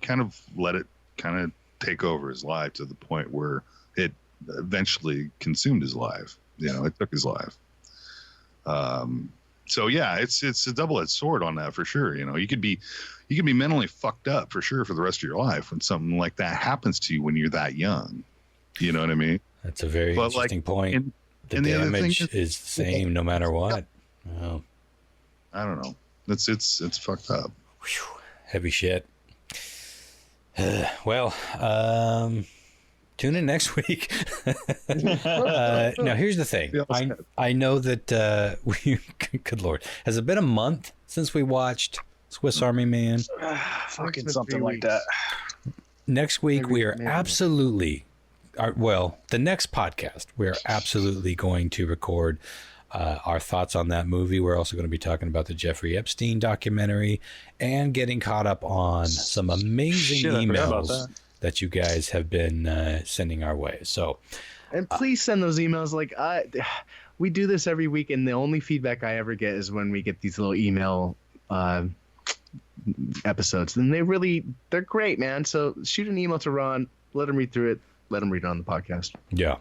kind of let it kind of take over his life to the point where it eventually consumed his life. You know, it took his life. So yeah, it's a double-edged sword on that for sure. You know, you could be mentally fucked up for sure for the rest of your life when something like that happens to you when you're that young. You know what I mean? That's a very interesting point. The damage is the same no matter what. Oh. I don't know. It's fucked up. Whew, heavy shit. Well, tune in next week. Now, here's the thing. I know that good Lord, has it been a month since we watched Swiss Army Man? Fucking something like that. Next week, we are absolutely, the next podcast, we are absolutely going to record our thoughts on that movie. We're also going to be talking about the Jeffrey Epstein documentary and getting caught up on some amazing emails that you guys have been sending our way. So, and please send those emails. Like we do this every week, and the only feedback I ever get is when we get these little email episodes, and they're great, man. So shoot an email to Ron, let him read through it, let him read it on the podcast. Yeah.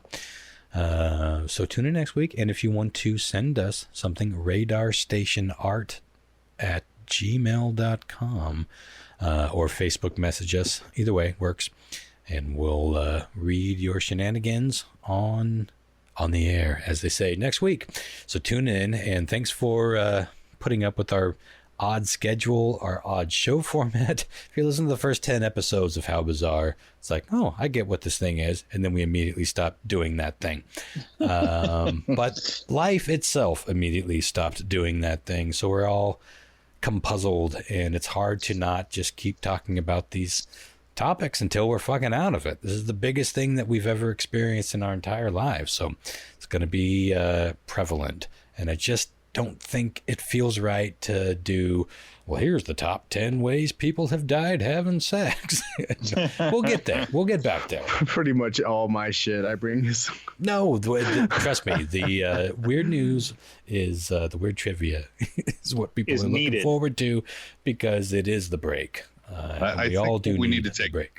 So tune in next week, and if you want to send us something, radarstationart@gmail.com or Facebook message us. Either way works, and we'll read your shenanigans on the air, as they say, next week. So tune in, and thanks for putting up with our odd schedule, our odd show format. If you listen to the first 10 episodes of How Bizarre, it's like, oh, I get what this thing is. And then we immediately stop doing that thing. But life itself immediately stopped doing that thing. So we're all compuzzled, and it's hard to not just keep talking about these topics until we're fucking out of it. This is the biggest thing that we've ever experienced in our entire lives. So it's going to be prevalent. And I just don't think it feels right to do, well, here's the top 10 ways people have died having sex. We'll get there. We'll get back there. Pretty much all my shit I bring is... No, trust me. The weird news is the weird trivia is what people are looking forward to, because it is the break. I think we need to take a break.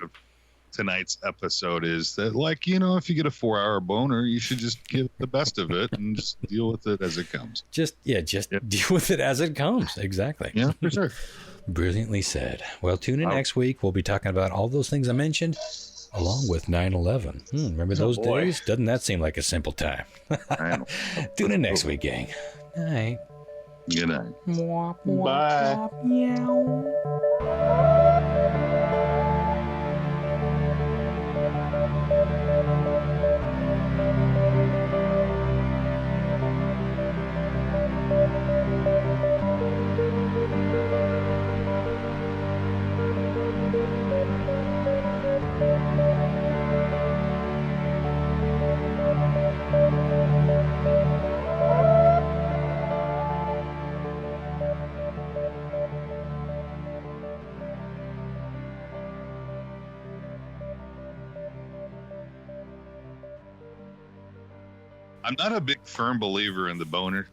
Tonight's episode is that, like, you know, if you get a 4-hour boner, you should just give the best of it and just deal with it as it comes. Just deal with it as it comes. Exactly. Yeah, for sure. Brilliantly said. Well, tune in next week. We'll be talking about all those things I mentioned, along with 9/11. Remember those days? Doesn't that seem like a simple time? Tune in next week, gang. All right. Good night. Bye. I'm not a big firm believer in the boner